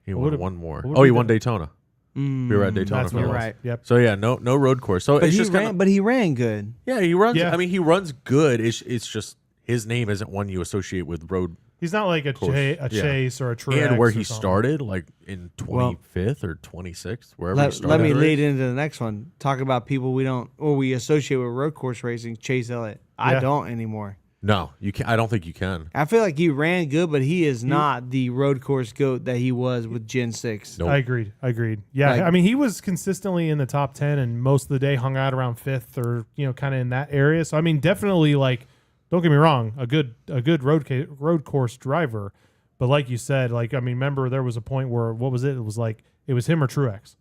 [SPEAKER 2] He
[SPEAKER 1] What
[SPEAKER 2] won
[SPEAKER 1] would-
[SPEAKER 2] one more.
[SPEAKER 1] what would
[SPEAKER 2] Oh, he
[SPEAKER 1] be
[SPEAKER 2] won
[SPEAKER 1] the-
[SPEAKER 2] Daytona.
[SPEAKER 3] Mm,
[SPEAKER 2] We were at Daytona
[SPEAKER 1] That's
[SPEAKER 2] for
[SPEAKER 1] what it
[SPEAKER 2] the
[SPEAKER 1] was.
[SPEAKER 2] race.
[SPEAKER 1] Yep.
[SPEAKER 2] So yeah, no road course. So
[SPEAKER 3] But
[SPEAKER 2] it's
[SPEAKER 3] he
[SPEAKER 2] just
[SPEAKER 3] ran.
[SPEAKER 2] kind of,
[SPEAKER 3] But he ran good.
[SPEAKER 2] yeah, he runs.
[SPEAKER 1] Yeah.
[SPEAKER 2] I mean, he runs good. It's just his name isn't one you associate with road.
[SPEAKER 1] He's not like a
[SPEAKER 2] course. Yeah.
[SPEAKER 1] Chase or a Truex.
[SPEAKER 2] And where
[SPEAKER 1] or
[SPEAKER 2] he
[SPEAKER 1] something.
[SPEAKER 2] started, like in 25th or 26th, wherever he
[SPEAKER 3] Let
[SPEAKER 2] started.
[SPEAKER 3] me
[SPEAKER 2] the
[SPEAKER 3] lead
[SPEAKER 2] race.
[SPEAKER 3] into the next one. Talk about people we associate with road course racing. Chase Elliott. I
[SPEAKER 1] Yeah.
[SPEAKER 3] don't anymore.
[SPEAKER 2] No, you can. I don't think you can.
[SPEAKER 3] I feel like he ran good, but he is not the road course goat that he was with Gen 6.
[SPEAKER 2] Nope.
[SPEAKER 1] I agreed. Yeah,
[SPEAKER 3] Like-
[SPEAKER 1] I mean, he was consistently in the top 10 and most of the day hung out around 5th or, you know, kind of in that area. So, I mean, definitely, like, don't get me wrong, a good road course driver. But like you said, like, I mean, remember there was a point where, what was it? It was like, it was him or Truex.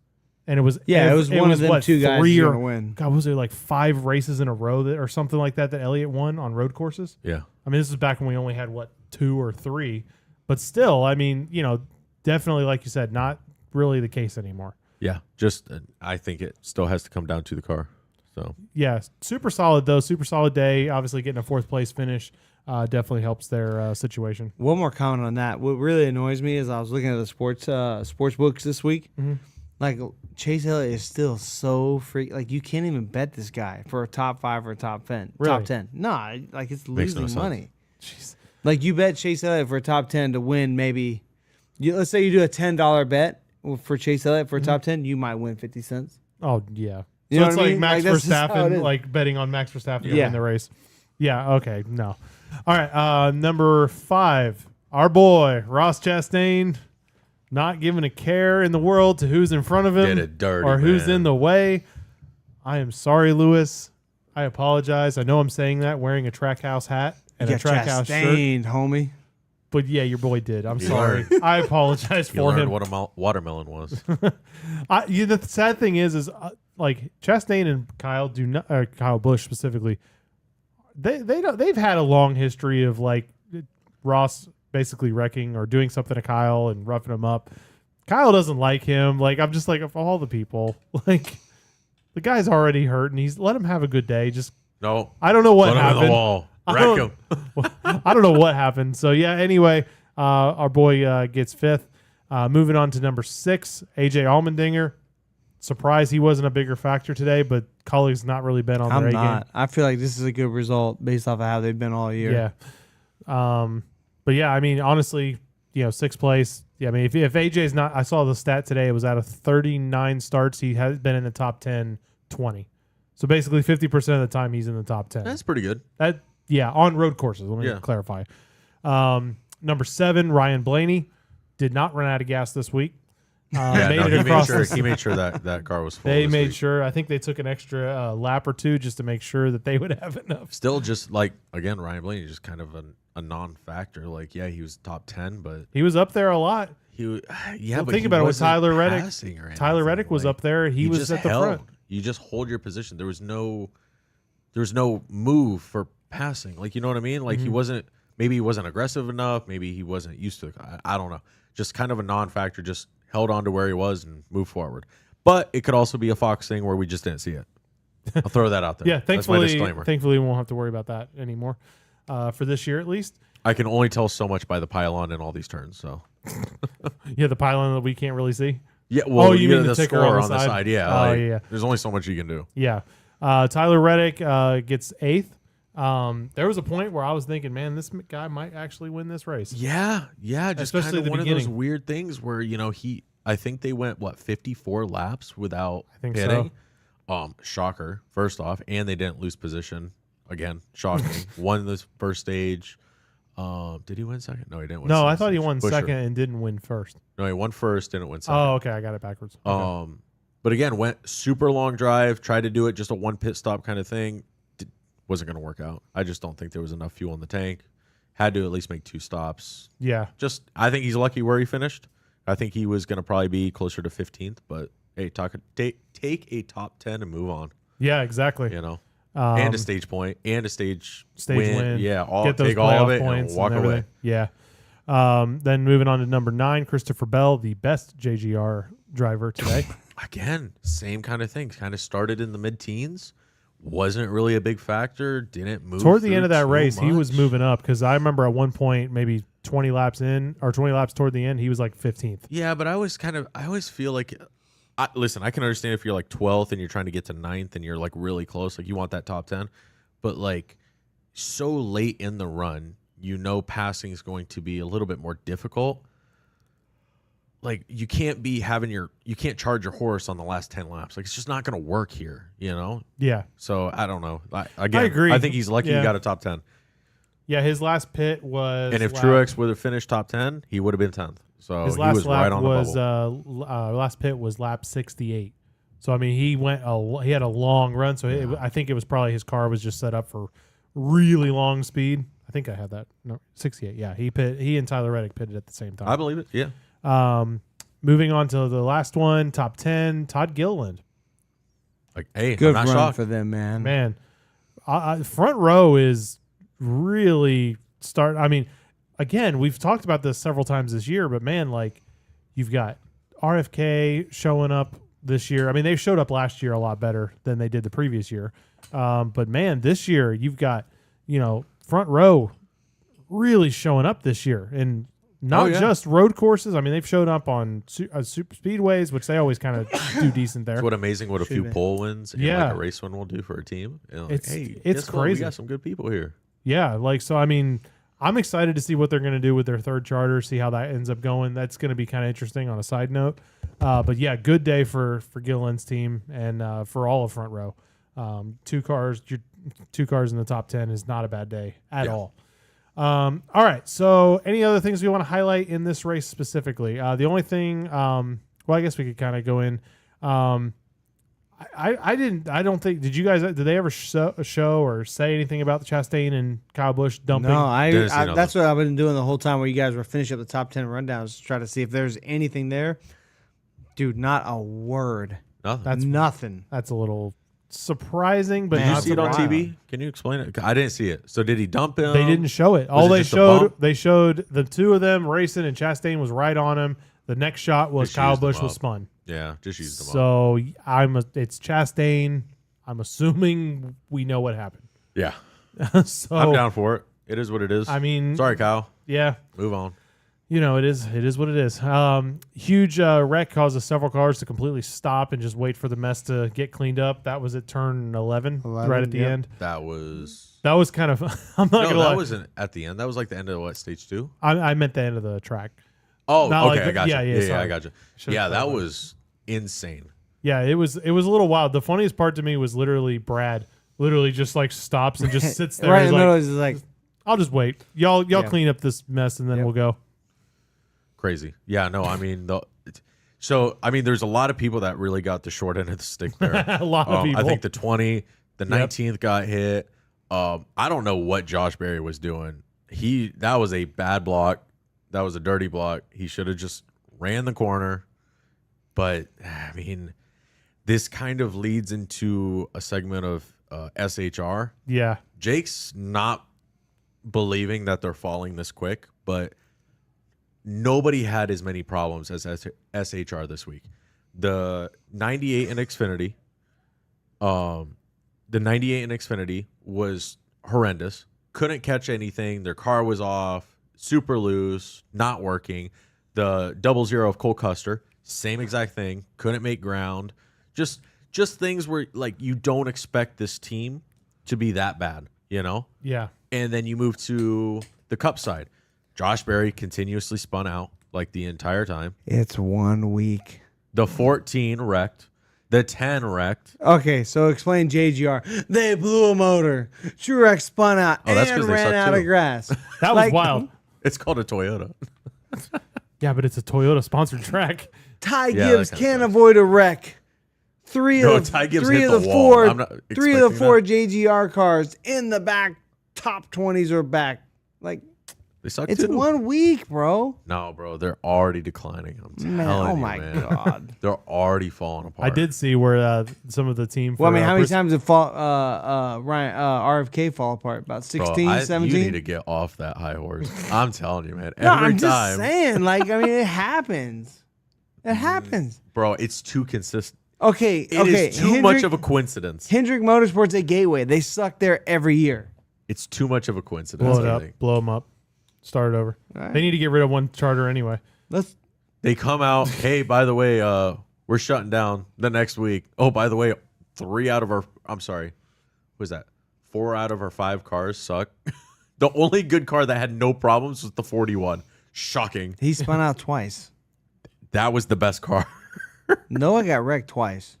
[SPEAKER 1] And it was,
[SPEAKER 3] Yeah, it was one of them
[SPEAKER 1] what,
[SPEAKER 3] two guys
[SPEAKER 1] 3
[SPEAKER 3] who's
[SPEAKER 1] or,
[SPEAKER 3] gonna win.
[SPEAKER 1] God, was it like 5 races in a row or something like that Elliott won on road courses?
[SPEAKER 2] Yeah.
[SPEAKER 1] I mean, this is back when we only had, 2 or 3. But still, I mean, you know, definitely, like you said, not really the case anymore.
[SPEAKER 2] Yeah. Just, I think it still has to come down to the car. So
[SPEAKER 1] Yeah, super solid, though. Super solid day. Obviously, getting a 4th place finish definitely helps their situation.
[SPEAKER 3] One more comment on that. What really annoys me is I was looking at the sports books this week.
[SPEAKER 1] Mhm.
[SPEAKER 3] Like Chase Elliott is still so freak. Like you can't even bet this guy for a top 5 or a top 10.
[SPEAKER 1] Really?
[SPEAKER 3] Top 10. Nah, like it's
[SPEAKER 2] Makes no
[SPEAKER 3] losing
[SPEAKER 2] sense.
[SPEAKER 3] money.
[SPEAKER 1] Jeez.
[SPEAKER 3] Like you bet Chase Elliott for a top 10 to win maybe. Let's say you do a $10 bet for Chase Elliott for a top 10, you might win 50 cents.
[SPEAKER 1] Oh, yeah.
[SPEAKER 3] You
[SPEAKER 1] So
[SPEAKER 3] know
[SPEAKER 1] it's
[SPEAKER 3] what I
[SPEAKER 1] like
[SPEAKER 3] mean?
[SPEAKER 1] Max
[SPEAKER 3] Like, that's just how it
[SPEAKER 1] Verstappen,
[SPEAKER 3] is.
[SPEAKER 1] like betting on Max Verstappen to
[SPEAKER 3] Yeah.
[SPEAKER 1] win the race. Yeah, okay, no. All right, number 5, our boy, Ross Chastain, not giving a care in the world to who's in front of him
[SPEAKER 2] Did it dirty,
[SPEAKER 1] or who's
[SPEAKER 2] man.
[SPEAKER 1] in the way. I am sorry, Lewis. I apologize. I know I'm saying that wearing a Trackhouse hat and
[SPEAKER 3] You
[SPEAKER 1] a
[SPEAKER 3] got
[SPEAKER 1] Trackhouse shirt.
[SPEAKER 3] Chastained, homie.
[SPEAKER 1] But yeah, your boy did. I'm
[SPEAKER 2] You
[SPEAKER 1] sorry.
[SPEAKER 2] learned.
[SPEAKER 1] I apologize
[SPEAKER 2] you
[SPEAKER 1] for
[SPEAKER 2] learned
[SPEAKER 1] him.
[SPEAKER 2] what a watermelon was.
[SPEAKER 1] The sad thing is like Chastain and Kyle do not, or Kyle Busch specifically. They've had a long history of like Ross basically wrecking or doing something to Kyle and roughing him up. Kyle doesn't like him. Like I'm just like of all the people, like the guy's already hurt and he's let him have a good day. Just
[SPEAKER 2] No.
[SPEAKER 1] I don't know what
[SPEAKER 2] Put him in
[SPEAKER 1] happened.
[SPEAKER 2] the wall.
[SPEAKER 1] I
[SPEAKER 2] Wreck
[SPEAKER 1] don't-
[SPEAKER 2] him.
[SPEAKER 1] I don't know what happened. So yeah. Anyway, our boy gets 5th. Moving on to number 6, AJ Allmendinger. Surprised he wasn't a bigger factor today, but Cully's not really been on
[SPEAKER 3] I'm
[SPEAKER 1] their A
[SPEAKER 3] not. I feel like this is a good result based off of how they've been all year.
[SPEAKER 1] game. Yeah. But yeah, I mean, honestly, you know, 6th place. Yeah, I mean, if AJ's not, I saw the stat today. It was out of 39 starts, he has been in the top 10, 20. So basically, 50% of the time he's in the top 10.
[SPEAKER 2] That's pretty good.
[SPEAKER 1] That yeah, on road courses. Let me
[SPEAKER 2] Yeah.
[SPEAKER 1] clarify. Number 7, Ryan Blaney did not run out of gas this week.
[SPEAKER 2] Yeah,
[SPEAKER 1] made
[SPEAKER 2] no,
[SPEAKER 1] it
[SPEAKER 2] he
[SPEAKER 1] across.
[SPEAKER 2] he made sure that car was full.
[SPEAKER 1] They
[SPEAKER 2] this
[SPEAKER 1] made
[SPEAKER 2] week.
[SPEAKER 1] sure. I think they took an extra lap or 2 just to make sure that they would have enough.
[SPEAKER 2] Still, just like again, Ryan Blaney just kind of a non-factor. Like, yeah, he was top 10, but
[SPEAKER 1] He was up there a lot.
[SPEAKER 2] he, yeah,
[SPEAKER 1] Well,
[SPEAKER 2] but
[SPEAKER 1] think
[SPEAKER 2] he
[SPEAKER 1] about it with
[SPEAKER 2] wasn't
[SPEAKER 1] Tyler Reddick.
[SPEAKER 2] passing or
[SPEAKER 1] Tyler
[SPEAKER 2] anything.
[SPEAKER 1] Reddick was
[SPEAKER 2] Like,
[SPEAKER 1] up there. He was
[SPEAKER 2] just
[SPEAKER 1] at the
[SPEAKER 2] held.
[SPEAKER 1] front.
[SPEAKER 2] You just hold your position. There was no move for passing. Like, you know what I mean? Like
[SPEAKER 1] Mm-hmm.
[SPEAKER 2] he wasn't. Maybe he wasn't aggressive enough. Maybe he wasn't used to it. I don't know. Just kind of a non-factor. Just held on to where he was and moved forward. But it could also be a Fox thing where we just didn't see it. I'll throw that out there.
[SPEAKER 1] Yeah,
[SPEAKER 2] That's my
[SPEAKER 1] thankfully,
[SPEAKER 2] disclaimer.
[SPEAKER 1] we won't have to worry about that anymore for this year at least.
[SPEAKER 2] I can only tell so much by the pylon in all these turns. So
[SPEAKER 1] Yeah, the pylon that we can't really see.
[SPEAKER 2] yeah, well,
[SPEAKER 1] you mean the
[SPEAKER 2] the
[SPEAKER 1] ticker
[SPEAKER 2] score
[SPEAKER 1] on the side?
[SPEAKER 2] Yeah,
[SPEAKER 1] Oh,
[SPEAKER 2] like,
[SPEAKER 1] yeah.
[SPEAKER 2] There's only so much you can do.
[SPEAKER 1] Yeah. Tyler Reddick gets 8th. There was a point where I was thinking, man, this guy might actually win this race.
[SPEAKER 2] Yeah, just
[SPEAKER 1] Especially
[SPEAKER 2] kind of
[SPEAKER 1] the
[SPEAKER 2] one of those
[SPEAKER 1] beginning.
[SPEAKER 2] weird things where I think they went 54 laps without
[SPEAKER 1] think
[SPEAKER 2] pitting. Shocker, first off, and they didn't lose position again. Shocking. Won this first stage. Did he win second? No, he didn't win.
[SPEAKER 1] No,
[SPEAKER 2] second
[SPEAKER 1] I thought he
[SPEAKER 2] stage.
[SPEAKER 1] won
[SPEAKER 2] Buescher.
[SPEAKER 1] second and didn't win first.
[SPEAKER 2] No, he won first, didn't win second.
[SPEAKER 1] Oh, okay. I got it backwards. Okay.
[SPEAKER 2] But again, went super long drive. Tried to do it just a one pit stop kind of thing. Wasn't going to work out. I just don't think there was enough fuel in the tank. Had to at least make 2 stops.
[SPEAKER 1] Yeah.
[SPEAKER 2] I think he's lucky where he finished. I think he was going to probably be closer to 15th, but hey, take a top 10 and move on.
[SPEAKER 1] Yeah, exactly.
[SPEAKER 2] You know, and a stage point and a stage win. Yeah,
[SPEAKER 1] get those
[SPEAKER 2] take all of
[SPEAKER 1] playoff
[SPEAKER 2] it
[SPEAKER 1] points
[SPEAKER 2] and walk
[SPEAKER 1] and
[SPEAKER 2] away.
[SPEAKER 1] Yeah. Then moving on to number 9, Christopher Bell, the best JGR driver today.
[SPEAKER 2] Again, same kind of thing. Kind of started in the mid-teens. Wasn't really a big factor. Didn't move
[SPEAKER 1] Toward the end of that
[SPEAKER 2] too
[SPEAKER 1] race, he was
[SPEAKER 2] much.
[SPEAKER 1] moving up because I remember at one point, maybe 20 laps in or 20 laps toward the end, he was like 15th.
[SPEAKER 2] Yeah, but I always feel like, listen, I can understand if you're like 12th and you're trying to get to 9th and you're like really close, like you want that top 10, but like so late in the run, you know, passing is going to be a little bit more difficult. Like you can't charge your horse on the last 10 laps. Like it's just not going to work here, you know?
[SPEAKER 1] Yeah.
[SPEAKER 2] So I don't know. I
[SPEAKER 1] agree.
[SPEAKER 2] I think he's lucky
[SPEAKER 1] Yeah.
[SPEAKER 2] he got a top 10.
[SPEAKER 1] Yeah, his last pit was.
[SPEAKER 2] And if
[SPEAKER 1] lap-
[SPEAKER 2] Truex would have finished top 10, he would have been 10th. So
[SPEAKER 1] his
[SPEAKER 2] he
[SPEAKER 1] last
[SPEAKER 2] was
[SPEAKER 1] lap
[SPEAKER 2] right on the
[SPEAKER 1] was
[SPEAKER 2] bubble.
[SPEAKER 1] last pit was lap 68. So I mean, he had a long run. So I think it was probably his car was just set up for really long speed. I think I had that. No, 68. Yeah, he and Tyler Reddick pitted at the same time.
[SPEAKER 2] I believe it. Yeah.
[SPEAKER 1] Moving on to the last one, top 10, Todd Gilliland.
[SPEAKER 2] Like, hey,
[SPEAKER 3] Good
[SPEAKER 2] I'm
[SPEAKER 3] run
[SPEAKER 2] not shocked.
[SPEAKER 3] for them, man.
[SPEAKER 1] Man, front row is really I mean, again, we've talked about this several times this year, but man, like you've got RFK showing up this year. I mean, they showed up last year a lot better than they did the previous year. But man, this year you've got, front row really showing up this year, and not just road courses. I mean, they've showed up on super speedways, which they always kind of do decent there.
[SPEAKER 2] It's amazing what a few pole wins and
[SPEAKER 1] Yeah.
[SPEAKER 2] like a race win will do for a team. You know,
[SPEAKER 1] It's-
[SPEAKER 2] hey,
[SPEAKER 1] it's
[SPEAKER 2] guess what?
[SPEAKER 1] crazy.
[SPEAKER 2] We got some good people here.
[SPEAKER 1] Yeah, so I mean, I'm excited to see what they're going to do with their third charter, see how that ends up going. That's going to be kind of interesting on a side note. But yeah, good day for Gilliland's team and for all of front row. Two cars in the top 10 is not a bad day at all. All right. So any other things we want to highlight in this race specifically? The only thing, I guess we could kind of go in. I don't think, did they ever show or say anything about the Chastain and Kyle Busch dumping?
[SPEAKER 3] No,
[SPEAKER 2] Didn't see
[SPEAKER 3] that's what I've been doing the whole time where you guys were finishing up the top 10 rundowns to try to see if there's anything there. Dude, not a word.
[SPEAKER 2] Nothing.
[SPEAKER 3] Nothing.
[SPEAKER 1] That's a little surprising, but
[SPEAKER 3] Man,
[SPEAKER 2] Did you
[SPEAKER 1] not
[SPEAKER 2] see it on
[SPEAKER 1] surprising.
[SPEAKER 2] TV? Can you explain it? I didn't see it. So did he dump him?
[SPEAKER 1] They didn't show it.
[SPEAKER 2] Was
[SPEAKER 1] All
[SPEAKER 2] it
[SPEAKER 1] they
[SPEAKER 2] just a bump?
[SPEAKER 1] showed the two of them racing, and Chastain was right on him. The next shot was
[SPEAKER 2] Just
[SPEAKER 1] Kyle
[SPEAKER 2] used them
[SPEAKER 1] Busch was
[SPEAKER 2] up.
[SPEAKER 1] spun.
[SPEAKER 2] Yeah, just use them up.
[SPEAKER 1] So it's Chastain. I'm assuming we know what happened.
[SPEAKER 2] Yeah,
[SPEAKER 1] So
[SPEAKER 2] I'm down for it. It is what it is.
[SPEAKER 1] I mean,
[SPEAKER 2] sorry, Kyle.
[SPEAKER 1] yeah,
[SPEAKER 2] Move on.
[SPEAKER 1] it is what it is. Huge wreck causes several cars to completely stop and just wait for the mess to get cleaned up. That was at turn 11 right at the
[SPEAKER 3] yep.
[SPEAKER 1] end.
[SPEAKER 2] That was.
[SPEAKER 1] That was kind of. I'm not
[SPEAKER 2] No,
[SPEAKER 1] gonna lie.
[SPEAKER 2] that wasn't at the end. That was like the end of what, stage 2?
[SPEAKER 1] I meant the end of the track.
[SPEAKER 2] Oh,
[SPEAKER 1] Not
[SPEAKER 2] okay,
[SPEAKER 1] like
[SPEAKER 2] I got you.
[SPEAKER 1] yeah,
[SPEAKER 2] Yeah,
[SPEAKER 1] sorry.
[SPEAKER 2] I got you.
[SPEAKER 1] Should've
[SPEAKER 2] Yeah, that
[SPEAKER 1] clarified.
[SPEAKER 2] was insane.
[SPEAKER 1] Yeah, it was a little wild. The funniest part to me was literally Brad literally just like stops and just sits there.
[SPEAKER 3] Right
[SPEAKER 1] He's
[SPEAKER 3] in the middle
[SPEAKER 1] like,
[SPEAKER 3] is like,
[SPEAKER 1] I'll just wait. Y'all
[SPEAKER 3] Yeah.
[SPEAKER 1] clean up this mess and then we'll go.
[SPEAKER 2] Crazy. Yeah, no, I mean, there's a lot of people that really got the short end of the stick there.
[SPEAKER 1] A lot of people.
[SPEAKER 2] I think the 20, the 19th got hit. I don't know what Josh Berry was doing. That was a bad block. That was a dirty block. He should have just ran the corner. But, I mean, this kind of leads into a segment of SHR.
[SPEAKER 1] Yeah.
[SPEAKER 2] Jake's not believing that they're falling this quick, but nobody had as many problems as SHR this week. The 98 in Xfinity, was horrendous. Couldn't catch anything. Their car was off, super loose, not working. The 00 of Cole Custer, same exact thing. Couldn't make ground. Just things where like you don't expect this team to be that bad, you know?
[SPEAKER 1] Yeah.
[SPEAKER 2] And then you move to the Cup side. Josh Berry continuously spun out like the entire time.
[SPEAKER 3] it's 1 week.
[SPEAKER 2] The 14 wrecked. The 10 wrecked.
[SPEAKER 3] Okay, so explain JGR. They blew a motor. Truex spun out
[SPEAKER 2] Oh, that's
[SPEAKER 3] and
[SPEAKER 2] 'cause they
[SPEAKER 3] ran
[SPEAKER 2] suck
[SPEAKER 3] out
[SPEAKER 2] too.
[SPEAKER 3] of grass.
[SPEAKER 1] That was wild.
[SPEAKER 2] It's called a Toyota.
[SPEAKER 1] Yeah, but it's a Toyota sponsored track.
[SPEAKER 3] Ty
[SPEAKER 2] Yeah,
[SPEAKER 3] Gibbs
[SPEAKER 2] that kinda
[SPEAKER 3] can't
[SPEAKER 2] sucks.
[SPEAKER 3] avoid a wreck.
[SPEAKER 2] Ty Gibbs
[SPEAKER 3] three
[SPEAKER 2] hit
[SPEAKER 3] of
[SPEAKER 2] the
[SPEAKER 3] the
[SPEAKER 2] wall.
[SPEAKER 3] four,
[SPEAKER 2] I'm not
[SPEAKER 3] three of the
[SPEAKER 2] expecting
[SPEAKER 3] four
[SPEAKER 2] that.
[SPEAKER 3] JGR cars in the back, top 20s are back. Like,
[SPEAKER 2] They suck
[SPEAKER 3] It's
[SPEAKER 2] too.
[SPEAKER 3] 1 week, bro.
[SPEAKER 2] No, bro, they're already declining. I'm telling
[SPEAKER 3] Man, oh
[SPEAKER 2] you,
[SPEAKER 3] my
[SPEAKER 2] man.
[SPEAKER 3] God.
[SPEAKER 2] They're already falling apart.
[SPEAKER 1] I did see where some of the team.
[SPEAKER 3] Well, I mean, how many
[SPEAKER 1] Bris-
[SPEAKER 3] times did RFK fall apart? About 16,
[SPEAKER 2] Bro,
[SPEAKER 3] 17?
[SPEAKER 2] You need to get off that high horse. I'm telling you, man.
[SPEAKER 3] No,
[SPEAKER 2] Every
[SPEAKER 3] I'm just
[SPEAKER 2] time,
[SPEAKER 3] saying. Like, I mean, it happens. It happens.
[SPEAKER 2] bro, it's too consistent.
[SPEAKER 3] Okay,
[SPEAKER 2] It is too much of a coincidence.
[SPEAKER 3] Hendrick Motorsports at Gateway. They suck there every year.
[SPEAKER 2] It's too much of a coincidence.
[SPEAKER 1] blow it
[SPEAKER 2] I
[SPEAKER 1] up,
[SPEAKER 2] think.
[SPEAKER 1] blow them up, start it over.
[SPEAKER 3] All right.
[SPEAKER 1] They need to get rid of one charter anyway.
[SPEAKER 2] They come out, hey, by the way, we're shutting down the next week. Oh, by the way, 4 out of our 5 cars suck. The only good car that had no problems was the 41. Shocking.
[SPEAKER 3] He spun out twice.
[SPEAKER 2] That was the best car.
[SPEAKER 3] Noah got wrecked twice.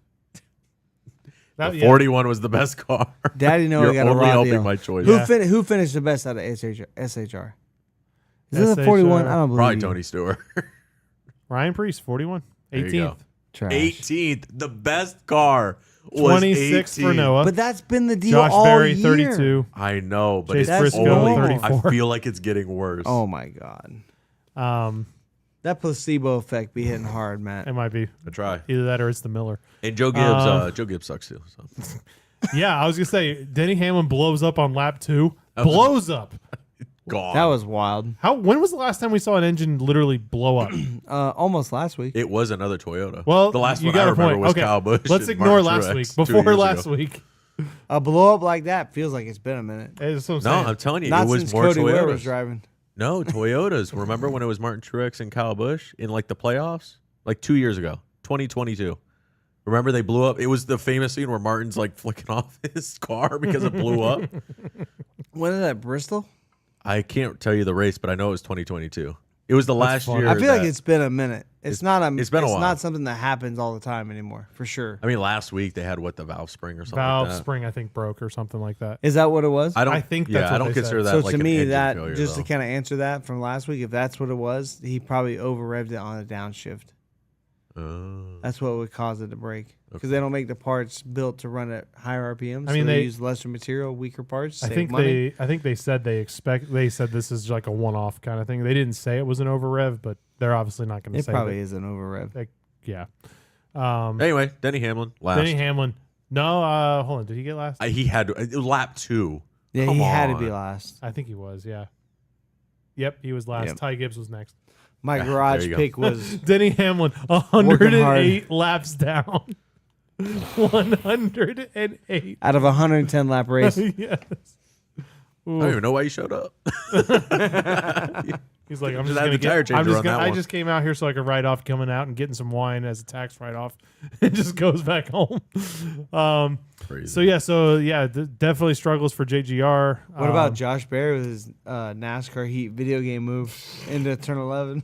[SPEAKER 2] The 41 was the best car.
[SPEAKER 3] Daddy Noah
[SPEAKER 2] You're
[SPEAKER 3] got a
[SPEAKER 2] only
[SPEAKER 3] raw
[SPEAKER 2] helping
[SPEAKER 3] deal.
[SPEAKER 2] my choice.
[SPEAKER 3] Who finished the best out of SHR? Is it the 41? I don't believe
[SPEAKER 2] Probably
[SPEAKER 3] you.
[SPEAKER 2] Tony Stewart.
[SPEAKER 1] Ryan Priest, 41,
[SPEAKER 2] There you go.
[SPEAKER 1] 18th,
[SPEAKER 3] Trash.
[SPEAKER 2] 18th. The best car was
[SPEAKER 1] 26 for
[SPEAKER 2] 18.
[SPEAKER 1] Noah.
[SPEAKER 3] But that's been the deal
[SPEAKER 1] Josh
[SPEAKER 3] all
[SPEAKER 1] Berry,
[SPEAKER 3] year.
[SPEAKER 1] 32.
[SPEAKER 2] I know, but
[SPEAKER 1] Chase
[SPEAKER 2] it's
[SPEAKER 3] Briscoe,
[SPEAKER 2] only,
[SPEAKER 1] 34.
[SPEAKER 2] I feel like it's getting worse.
[SPEAKER 3] Oh my God.
[SPEAKER 1] Um,
[SPEAKER 3] That placebo effect be hitting hard, Matt.
[SPEAKER 1] it might be
[SPEAKER 2] I try.
[SPEAKER 1] either that or it's the Miller.
[SPEAKER 2] And Joe Gibbs, Joe Gibbs sucks too. So.
[SPEAKER 1] Yeah, I was gonna say Denny Hamlin blows up on lap 2. Blows up.
[SPEAKER 2] Gone.
[SPEAKER 3] That was wild.
[SPEAKER 1] When was the last time we saw an engine literally blow up?
[SPEAKER 3] Almost last week.
[SPEAKER 2] It was another Toyota.
[SPEAKER 1] Well,
[SPEAKER 2] the last
[SPEAKER 1] you
[SPEAKER 2] one I
[SPEAKER 1] got a
[SPEAKER 2] remember
[SPEAKER 1] point.
[SPEAKER 2] was
[SPEAKER 1] Okay,
[SPEAKER 2] Kyle Busch.
[SPEAKER 1] let's
[SPEAKER 2] and
[SPEAKER 1] ignore
[SPEAKER 2] Martin
[SPEAKER 1] last
[SPEAKER 2] Truex
[SPEAKER 1] week.
[SPEAKER 2] 2
[SPEAKER 1] Before
[SPEAKER 2] years
[SPEAKER 1] last
[SPEAKER 2] ago.
[SPEAKER 1] week,
[SPEAKER 3] A blow up like that feels like it's been a minute.
[SPEAKER 1] that's what I'm
[SPEAKER 2] No,
[SPEAKER 1] saying.
[SPEAKER 2] I'm telling you,
[SPEAKER 3] Not
[SPEAKER 2] it was
[SPEAKER 3] since
[SPEAKER 2] more
[SPEAKER 3] Cody Ware was
[SPEAKER 2] Toyotas.
[SPEAKER 3] driving.
[SPEAKER 2] No, Toyotas. Remember when it was Martin Truex and Kyle Busch in like the playoffs? Like 2 years ago, 2022. Remember they blew up? It was the famous scene where Martin's like flicking off his car because it blew up.
[SPEAKER 3] When is that, Bristol?
[SPEAKER 2] I can't tell you the race, but I know it was 2022. It was the last
[SPEAKER 1] funny.
[SPEAKER 2] year.
[SPEAKER 3] I feel like
[SPEAKER 2] that-
[SPEAKER 3] it's been a minute. It's not a.
[SPEAKER 2] it's been a while.
[SPEAKER 3] not something that happens all the time anymore, for sure.
[SPEAKER 2] I mean, last week they had the valve spring or something.
[SPEAKER 1] Valve
[SPEAKER 2] like that.
[SPEAKER 1] spring, I think, broke or something like that.
[SPEAKER 3] Is that what it was?
[SPEAKER 2] I don't.
[SPEAKER 1] I think
[SPEAKER 2] Yeah,
[SPEAKER 1] that's
[SPEAKER 2] I
[SPEAKER 1] what
[SPEAKER 2] don't
[SPEAKER 1] they
[SPEAKER 2] consider
[SPEAKER 1] said.
[SPEAKER 2] that
[SPEAKER 3] So
[SPEAKER 2] like
[SPEAKER 3] to
[SPEAKER 2] an
[SPEAKER 3] me,
[SPEAKER 2] engine
[SPEAKER 3] that
[SPEAKER 2] failure,
[SPEAKER 3] just
[SPEAKER 2] though.
[SPEAKER 3] to kind of answer that from last week, if that's what it was, he probably over revved it on a downshift. That's what would cause it to break because they don't make the parts built to run at higher RPMs.
[SPEAKER 1] I mean,
[SPEAKER 3] so they
[SPEAKER 1] they-
[SPEAKER 3] use lesser material, weaker parts.
[SPEAKER 1] I
[SPEAKER 3] Save
[SPEAKER 1] think
[SPEAKER 3] money.
[SPEAKER 1] they said they said this is like a one-off kind of thing. They didn't say it was an over rev, but they're obviously not going to
[SPEAKER 3] It
[SPEAKER 1] say
[SPEAKER 3] probably
[SPEAKER 1] that.
[SPEAKER 3] is an over rev.
[SPEAKER 1] Like, yeah.
[SPEAKER 2] Anyway, Denny Hamlin last.
[SPEAKER 1] Denny Hamlin. No, hold on. Did he get last?
[SPEAKER 2] He had it was lap 2.
[SPEAKER 3] Yeah,
[SPEAKER 2] Come
[SPEAKER 3] he had to
[SPEAKER 2] on.
[SPEAKER 3] be last.
[SPEAKER 1] I think he was. Yeah. Yep, he was last.
[SPEAKER 3] Yep.
[SPEAKER 1] Ty Gibbs was next.
[SPEAKER 3] My
[SPEAKER 2] There
[SPEAKER 3] garage
[SPEAKER 2] you go.
[SPEAKER 3] pick was
[SPEAKER 1] Denny Hamlin, 108 laps down. 108.
[SPEAKER 3] out of a 110 lap race.
[SPEAKER 1] Yes.
[SPEAKER 2] I don't even know why you showed up.
[SPEAKER 1] He's like, I'm
[SPEAKER 2] Just
[SPEAKER 1] just
[SPEAKER 2] had
[SPEAKER 1] gonna
[SPEAKER 2] the tire
[SPEAKER 1] get. I'm
[SPEAKER 2] changer
[SPEAKER 1] just
[SPEAKER 2] on
[SPEAKER 1] gonna.
[SPEAKER 2] that
[SPEAKER 1] I
[SPEAKER 2] one.
[SPEAKER 1] just came out here so I could write off coming out and getting some wine as a tax write off. It just goes back home.
[SPEAKER 2] Crazy.
[SPEAKER 1] So yeah, definitely struggles for JGR.
[SPEAKER 3] What about Josh Berry with his NASCAR Heat video game move into turn 11?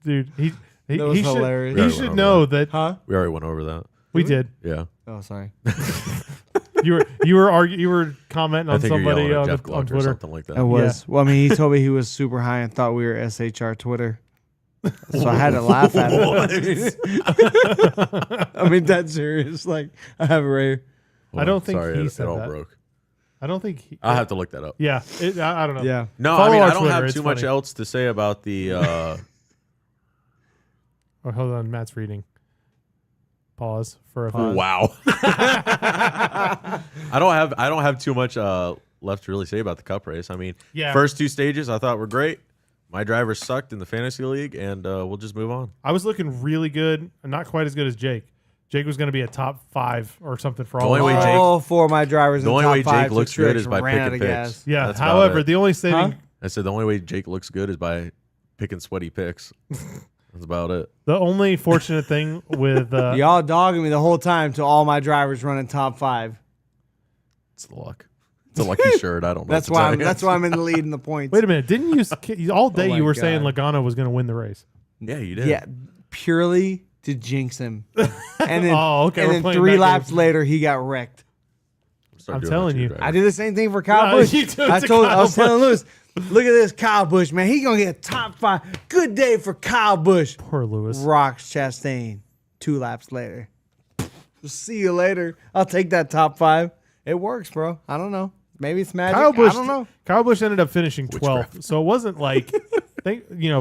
[SPEAKER 1] dude? He
[SPEAKER 3] That was
[SPEAKER 1] should
[SPEAKER 3] hilarious.
[SPEAKER 1] he
[SPEAKER 2] Yeah,
[SPEAKER 1] should
[SPEAKER 2] whatever.
[SPEAKER 1] know that
[SPEAKER 3] Huh?
[SPEAKER 2] We already went over that.
[SPEAKER 1] we did.
[SPEAKER 2] Yeah.
[SPEAKER 3] Oh, sorry.
[SPEAKER 1] You were commenting
[SPEAKER 2] I
[SPEAKER 1] on
[SPEAKER 2] think you're
[SPEAKER 1] somebody
[SPEAKER 2] yelling at
[SPEAKER 1] on,
[SPEAKER 2] Jeff
[SPEAKER 1] on
[SPEAKER 2] Gluck or
[SPEAKER 1] Twitter.
[SPEAKER 2] something like that.
[SPEAKER 3] I was. Well, I mean, he told me he was super high and thought we were SHR Twitter. So I had to laugh at it. I mean, that's serious. Like, I have it right here.
[SPEAKER 1] I don't think
[SPEAKER 2] Sorry,
[SPEAKER 1] he
[SPEAKER 2] it
[SPEAKER 1] said
[SPEAKER 2] all
[SPEAKER 1] that.
[SPEAKER 2] broke.
[SPEAKER 1] I don't think.
[SPEAKER 2] I'll have to look that up.
[SPEAKER 1] Yeah, I don't know.
[SPEAKER 3] Yeah.
[SPEAKER 2] No,
[SPEAKER 1] Follow
[SPEAKER 2] I mean
[SPEAKER 1] our
[SPEAKER 2] I don't
[SPEAKER 1] Twitter,
[SPEAKER 2] have
[SPEAKER 1] it's
[SPEAKER 2] too much
[SPEAKER 1] funny.
[SPEAKER 2] else to say about the.
[SPEAKER 1] Oh, hold on, Matt's reading. Pause for a fact.
[SPEAKER 2] Wow. I don't have too much left to really say about the Cup race. I mean,
[SPEAKER 1] Yeah.
[SPEAKER 2] first 2 stages I thought were great. My drivers sucked in the fantasy league, and we'll just move on.
[SPEAKER 1] I was looking really good, not quite as good as Jake. Jake was going to be a top 5 or something for
[SPEAKER 2] The
[SPEAKER 1] all.
[SPEAKER 2] only way
[SPEAKER 1] of us.
[SPEAKER 2] Jake-
[SPEAKER 3] All 4 of my drivers
[SPEAKER 2] The
[SPEAKER 3] in
[SPEAKER 2] only
[SPEAKER 3] top
[SPEAKER 2] way
[SPEAKER 3] 5
[SPEAKER 2] Jake
[SPEAKER 3] took
[SPEAKER 2] looks good
[SPEAKER 3] tricks
[SPEAKER 2] is by
[SPEAKER 3] and ran out
[SPEAKER 2] picking
[SPEAKER 3] of
[SPEAKER 2] picks.
[SPEAKER 3] gas.
[SPEAKER 1] Yeah.
[SPEAKER 2] That's about
[SPEAKER 1] However,
[SPEAKER 2] it.
[SPEAKER 1] the only saving
[SPEAKER 3] Huh?
[SPEAKER 2] I said the only way Jake looks good is by picking sweaty picks. That's about it.
[SPEAKER 1] the only fortunate thing with
[SPEAKER 3] Y'all dogging me the whole time till all my drivers running top 5.
[SPEAKER 2] It's the luck. It's a lucky shirt. I don't know.
[SPEAKER 3] That's
[SPEAKER 2] what to
[SPEAKER 3] why
[SPEAKER 2] tell
[SPEAKER 3] I'm
[SPEAKER 2] you.
[SPEAKER 3] that's why I'm in the lead in the points.
[SPEAKER 1] wait a minute, didn't you all day
[SPEAKER 3] Oh my
[SPEAKER 1] you were saying
[SPEAKER 3] God.
[SPEAKER 1] Logano was going to win the race?
[SPEAKER 2] Yeah, you did.
[SPEAKER 3] Yeah, purely to jinx him. And then,
[SPEAKER 1] Oh, okay,
[SPEAKER 3] and
[SPEAKER 1] we're
[SPEAKER 3] then
[SPEAKER 1] playing
[SPEAKER 3] 3
[SPEAKER 1] that
[SPEAKER 3] laps
[SPEAKER 1] game.
[SPEAKER 3] later, he got wrecked.
[SPEAKER 2] Start
[SPEAKER 1] I'm
[SPEAKER 2] doing
[SPEAKER 1] telling
[SPEAKER 2] that to
[SPEAKER 1] you.
[SPEAKER 2] your
[SPEAKER 3] I
[SPEAKER 2] driver.
[SPEAKER 3] did the same thing for Kyle
[SPEAKER 1] No,
[SPEAKER 3] Busch.
[SPEAKER 1] you do it
[SPEAKER 3] I
[SPEAKER 1] to
[SPEAKER 3] was
[SPEAKER 1] Kyle
[SPEAKER 3] telling Lewis, look at this Kyle Busch, man. He gonna get a top 5. Good day for Kyle Busch.
[SPEAKER 1] Poor Lewis.
[SPEAKER 3] Rocks Chastain. 2 laps later. See you later. I'll take that top 5. It works, bro. I don't know. Maybe it's magic.
[SPEAKER 1] Kyle Busch,
[SPEAKER 3] I don't know.
[SPEAKER 1] Kyle Busch ended up finishing 12th, so it wasn't like,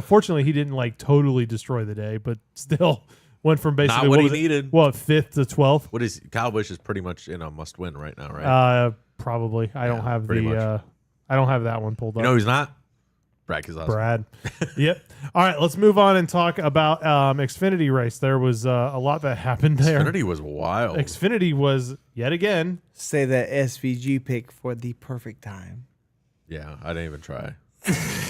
[SPEAKER 1] fortunately he didn't like totally destroy the day, but still went from basically
[SPEAKER 2] Not what he
[SPEAKER 1] was it?
[SPEAKER 2] needed.
[SPEAKER 1] What, 5th to 12th?
[SPEAKER 2] What is Kyle Busch is pretty much in a must win right now, right?
[SPEAKER 1] Probably. I don't have
[SPEAKER 2] pretty much.
[SPEAKER 1] I don't have that one pulled up.
[SPEAKER 2] You know who's not? Brad Keselowski.
[SPEAKER 1] Brad. Yep. All right, let's move on and talk about Xfinity race. There was a lot that happened there.
[SPEAKER 2] Xfinity was wild.
[SPEAKER 1] Xfinity was yet again.
[SPEAKER 3] Say that SVG pick for the perfect time.
[SPEAKER 2] Yeah, I didn't even try.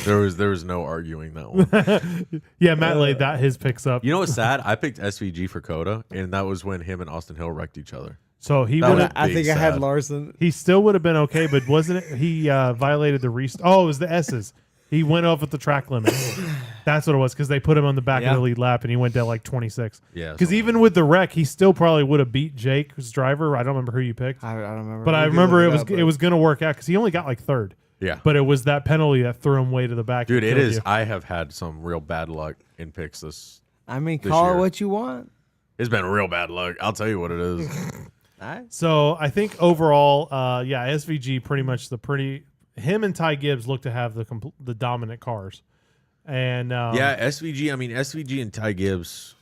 [SPEAKER 2] there was no arguing that one.
[SPEAKER 1] Yeah, Matt laid that his picks up.
[SPEAKER 2] You know what's sad? I picked SVG for Coda, and that was when him and Austin Hill wrecked each other.
[SPEAKER 1] So he
[SPEAKER 2] That
[SPEAKER 1] would
[SPEAKER 2] was-
[SPEAKER 1] have.
[SPEAKER 3] I think I had
[SPEAKER 2] sad.
[SPEAKER 3] Larson.
[SPEAKER 1] He still would have been okay, but wasn't it? He violated the restart. Oh, it was the S's. He went off at the track limits. That's what it was because they put him on the back of
[SPEAKER 3] Yeah.
[SPEAKER 1] the lead lap and he went down like 26.
[SPEAKER 2] Yeah,
[SPEAKER 1] Because even with the wreck, he still probably would have beat Jake's driver. I don't remember who you picked,
[SPEAKER 3] I don't remember.
[SPEAKER 1] but I
[SPEAKER 3] We could
[SPEAKER 1] remember
[SPEAKER 3] look
[SPEAKER 1] it
[SPEAKER 3] up,
[SPEAKER 1] was going to work out because he only got like third.
[SPEAKER 2] Yeah.
[SPEAKER 1] But it was that penalty that threw him way to the back.
[SPEAKER 2] Dude,
[SPEAKER 1] and
[SPEAKER 2] it
[SPEAKER 1] killed
[SPEAKER 2] is.
[SPEAKER 1] you.
[SPEAKER 2] I have had some real bad luck in picks this.
[SPEAKER 3] I mean,
[SPEAKER 2] this
[SPEAKER 3] call
[SPEAKER 2] year.
[SPEAKER 3] it what you want.
[SPEAKER 2] It's been real bad luck. I'll tell you what it is.
[SPEAKER 3] All right.
[SPEAKER 1] So I think overall, SVG pretty much him and Ty Gibbs look to have the dominant cars. And
[SPEAKER 2] Yeah, SVG. I mean, SVG and Ty Gibbs.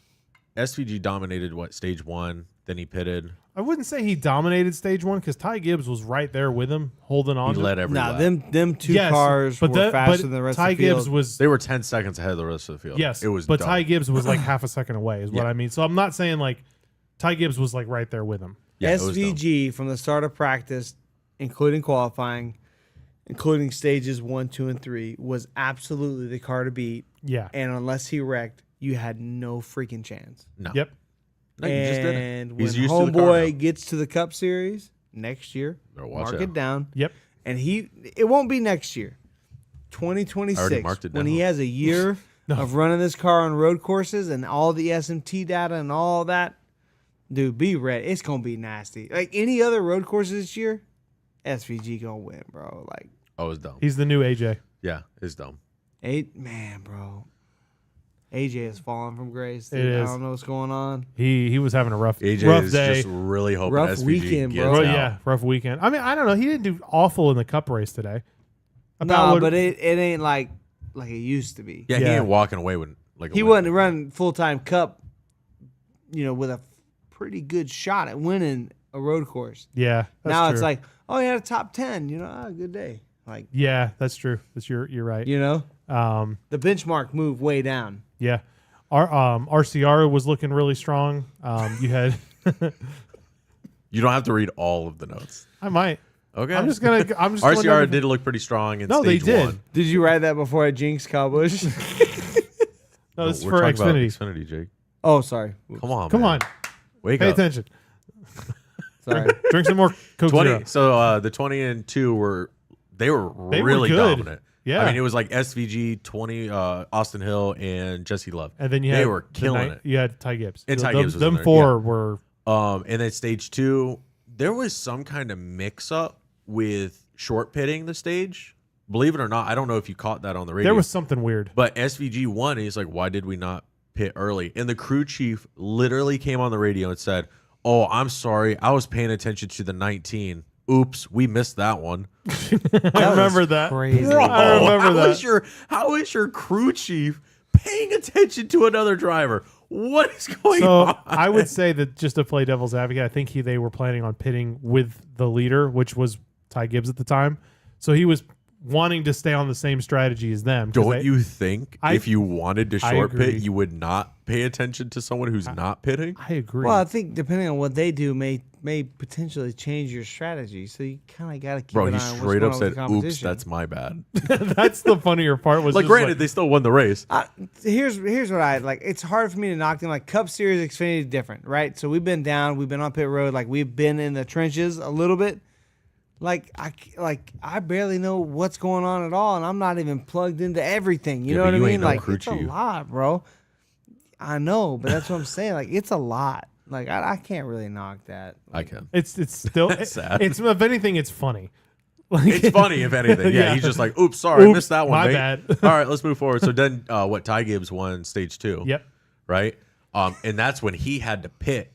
[SPEAKER 2] SVG dominated stage 1. Then he pitted.
[SPEAKER 1] I wouldn't say he dominated stage 1 because Ty Gibbs was right there with him, holding on.
[SPEAKER 2] He
[SPEAKER 1] to
[SPEAKER 2] led every
[SPEAKER 3] Nah,
[SPEAKER 2] lap.
[SPEAKER 3] them two cars were faster than the rest
[SPEAKER 1] Ty
[SPEAKER 3] of the field.
[SPEAKER 1] Gibbs was
[SPEAKER 2] They were 10 seconds ahead of the rest of the field.
[SPEAKER 1] yes,
[SPEAKER 2] it was.
[SPEAKER 1] but
[SPEAKER 2] dumb.
[SPEAKER 1] Ty Gibbs was like half a second away, is what
[SPEAKER 2] Yeah.
[SPEAKER 1] I mean. So I'm not saying like Ty Gibbs was like right there with him.
[SPEAKER 2] Yeah, it was dumb.
[SPEAKER 3] SVG from the start of practice, including qualifying, including stages 1, 2, and 3, was absolutely the car to beat.
[SPEAKER 1] Yeah.
[SPEAKER 3] And unless he wrecked, you had no freaking chance.
[SPEAKER 2] No.
[SPEAKER 1] Yep.
[SPEAKER 2] No, you just didn't.
[SPEAKER 3] And when
[SPEAKER 2] He's used to the car
[SPEAKER 3] Homeboy
[SPEAKER 2] now.
[SPEAKER 3] gets to the Cup Series next year,
[SPEAKER 2] Better watch
[SPEAKER 3] mark
[SPEAKER 2] out.
[SPEAKER 3] it down.
[SPEAKER 1] Yep.
[SPEAKER 3] And it won't be next year. 2026,
[SPEAKER 2] marked it
[SPEAKER 3] when he
[SPEAKER 2] down.
[SPEAKER 3] has a year of running this car on road courses and all the SMT data and all that, dude, be ready. It's gonna be nasty. Like any other road courses this year, SVG gonna win, bro. Like
[SPEAKER 2] Oh, it's dumb.
[SPEAKER 1] He's the new AJ.
[SPEAKER 2] Yeah, it's dumb.
[SPEAKER 3] man, bro. AJ has fallen from grace.
[SPEAKER 1] It
[SPEAKER 3] Dude. I
[SPEAKER 1] is.
[SPEAKER 3] don't know what's going on.
[SPEAKER 1] He was having a rough
[SPEAKER 2] AJ
[SPEAKER 1] rough
[SPEAKER 2] is
[SPEAKER 1] day.
[SPEAKER 2] just really hoping
[SPEAKER 3] Rough
[SPEAKER 2] SVG
[SPEAKER 3] weekend,
[SPEAKER 2] gets
[SPEAKER 3] bro.
[SPEAKER 1] Well,
[SPEAKER 2] out.
[SPEAKER 1] yeah, rough weekend. I mean, I don't know. He didn't do awful in the Cup race today.
[SPEAKER 3] No, but it ain't like it used to be.
[SPEAKER 2] Yeah, he
[SPEAKER 1] Yeah.
[SPEAKER 2] ain't walking away with like a
[SPEAKER 3] He
[SPEAKER 2] win.
[SPEAKER 3] wasn't running full time Cup, with a pretty good shot at winning a road course.
[SPEAKER 1] Yeah. That's
[SPEAKER 3] Now
[SPEAKER 1] true.
[SPEAKER 3] it's like, oh, he had a top 10. Good day. Like,
[SPEAKER 1] yeah, that's true. You're right.
[SPEAKER 3] the benchmark moved way down.
[SPEAKER 1] Yeah. Our RCR was looking really strong. You had
[SPEAKER 2] You don't have to read all of the notes.
[SPEAKER 1] I might.
[SPEAKER 2] Okay.
[SPEAKER 1] I'm just going to
[SPEAKER 2] RCR did look pretty strong in
[SPEAKER 1] No, they
[SPEAKER 2] stage
[SPEAKER 1] did.
[SPEAKER 2] 1.
[SPEAKER 3] Did you write that before I jinxed Kyle Busch?
[SPEAKER 1] No, this is
[SPEAKER 2] we're
[SPEAKER 1] for
[SPEAKER 2] talking about
[SPEAKER 1] Xfinity.
[SPEAKER 2] Xfinity, Jake.
[SPEAKER 3] Oh, sorry.
[SPEAKER 2] Come on,
[SPEAKER 1] Come
[SPEAKER 2] man.
[SPEAKER 1] on.
[SPEAKER 2] Wake
[SPEAKER 1] Pay
[SPEAKER 2] up.
[SPEAKER 1] attention.
[SPEAKER 3] Sorry.
[SPEAKER 1] Drink some more Coke
[SPEAKER 2] 20.
[SPEAKER 1] Zero.
[SPEAKER 2] So the 20 and 2 were
[SPEAKER 1] were
[SPEAKER 2] really
[SPEAKER 1] good.
[SPEAKER 2] dominant.
[SPEAKER 1] Yeah.
[SPEAKER 2] I mean, it was like SVG, 20, Austin Hill, and Jesse Love.
[SPEAKER 1] And then you had
[SPEAKER 2] they were killing it.
[SPEAKER 1] You had Ty Gibbs.
[SPEAKER 2] And Ty
[SPEAKER 1] Them-
[SPEAKER 2] Gibbs was
[SPEAKER 1] them
[SPEAKER 2] in there,
[SPEAKER 1] four
[SPEAKER 2] yeah.
[SPEAKER 1] were
[SPEAKER 2] And then stage 2, there was some kind of mix up with short pitting the stage. Believe it or not, I don't know if you caught that on the radio.
[SPEAKER 1] there was something weird.
[SPEAKER 2] But SVG won, and he's like, why did we not pit early? And the crew chief literally came on the radio and said, oh, I'm sorry. I was paying attention to the 19. Oops, we missed that one.
[SPEAKER 1] I remember that.
[SPEAKER 3] Crazy.
[SPEAKER 2] Bro,
[SPEAKER 1] I remember
[SPEAKER 2] how
[SPEAKER 1] that.
[SPEAKER 2] is your crew chief paying attention to another driver? What is going
[SPEAKER 1] So
[SPEAKER 2] on?
[SPEAKER 1] I would say that just to play devil's advocate, I think they were planning on pitting with the leader, which was Ty Gibbs at the time. So he was wanting to stay on the same strategy as them. 'cause
[SPEAKER 2] Don't you think if you wanted to
[SPEAKER 1] I
[SPEAKER 2] short pit,
[SPEAKER 1] agree.
[SPEAKER 2] you would not pay attention to someone who's not pitting?
[SPEAKER 1] I agree.
[SPEAKER 3] Well, I think depending on what they do may potentially change your strategy. So you kind of got to keep
[SPEAKER 2] Bro,
[SPEAKER 3] an
[SPEAKER 2] he
[SPEAKER 3] eye on what's
[SPEAKER 2] straight
[SPEAKER 3] going
[SPEAKER 2] up
[SPEAKER 3] on with
[SPEAKER 2] said,
[SPEAKER 3] the
[SPEAKER 2] oops,
[SPEAKER 3] competition.
[SPEAKER 2] that's my bad.
[SPEAKER 1] That's the funnier part. Was
[SPEAKER 2] Like,
[SPEAKER 1] just
[SPEAKER 2] granted, they still won the race.
[SPEAKER 3] Here's what I like. It's hard for me to knock them. Like Cup Series, Xfinity is different, right? So we've been down, we've been on pit road, like we've been in the trenches a little bit. Like I barely know what's going on at all, and I'm not even plugged into everything. You
[SPEAKER 2] Yeah,
[SPEAKER 3] know
[SPEAKER 2] but
[SPEAKER 3] what I
[SPEAKER 2] you
[SPEAKER 3] mean?
[SPEAKER 2] ain't no
[SPEAKER 3] Like
[SPEAKER 2] crew
[SPEAKER 3] it's a
[SPEAKER 2] chief.
[SPEAKER 3] lot, bro. I know, but that's what I'm saying. Like it's a lot. Like I can't really knock that.
[SPEAKER 2] I can.
[SPEAKER 1] It's still
[SPEAKER 2] That's sad.
[SPEAKER 1] It's if anything, it's funny. Like,
[SPEAKER 2] It's funny, if anything. Yeah,
[SPEAKER 1] Yeah.
[SPEAKER 2] he's just like, oops, sorry, I
[SPEAKER 1] Oops,
[SPEAKER 2] missed that one,
[SPEAKER 1] my
[SPEAKER 2] mate.
[SPEAKER 1] bad.
[SPEAKER 2] All right, let's move forward. So then Ty Gibbs won stage 2.
[SPEAKER 1] Yep.
[SPEAKER 2] Right? And that's when he had to pit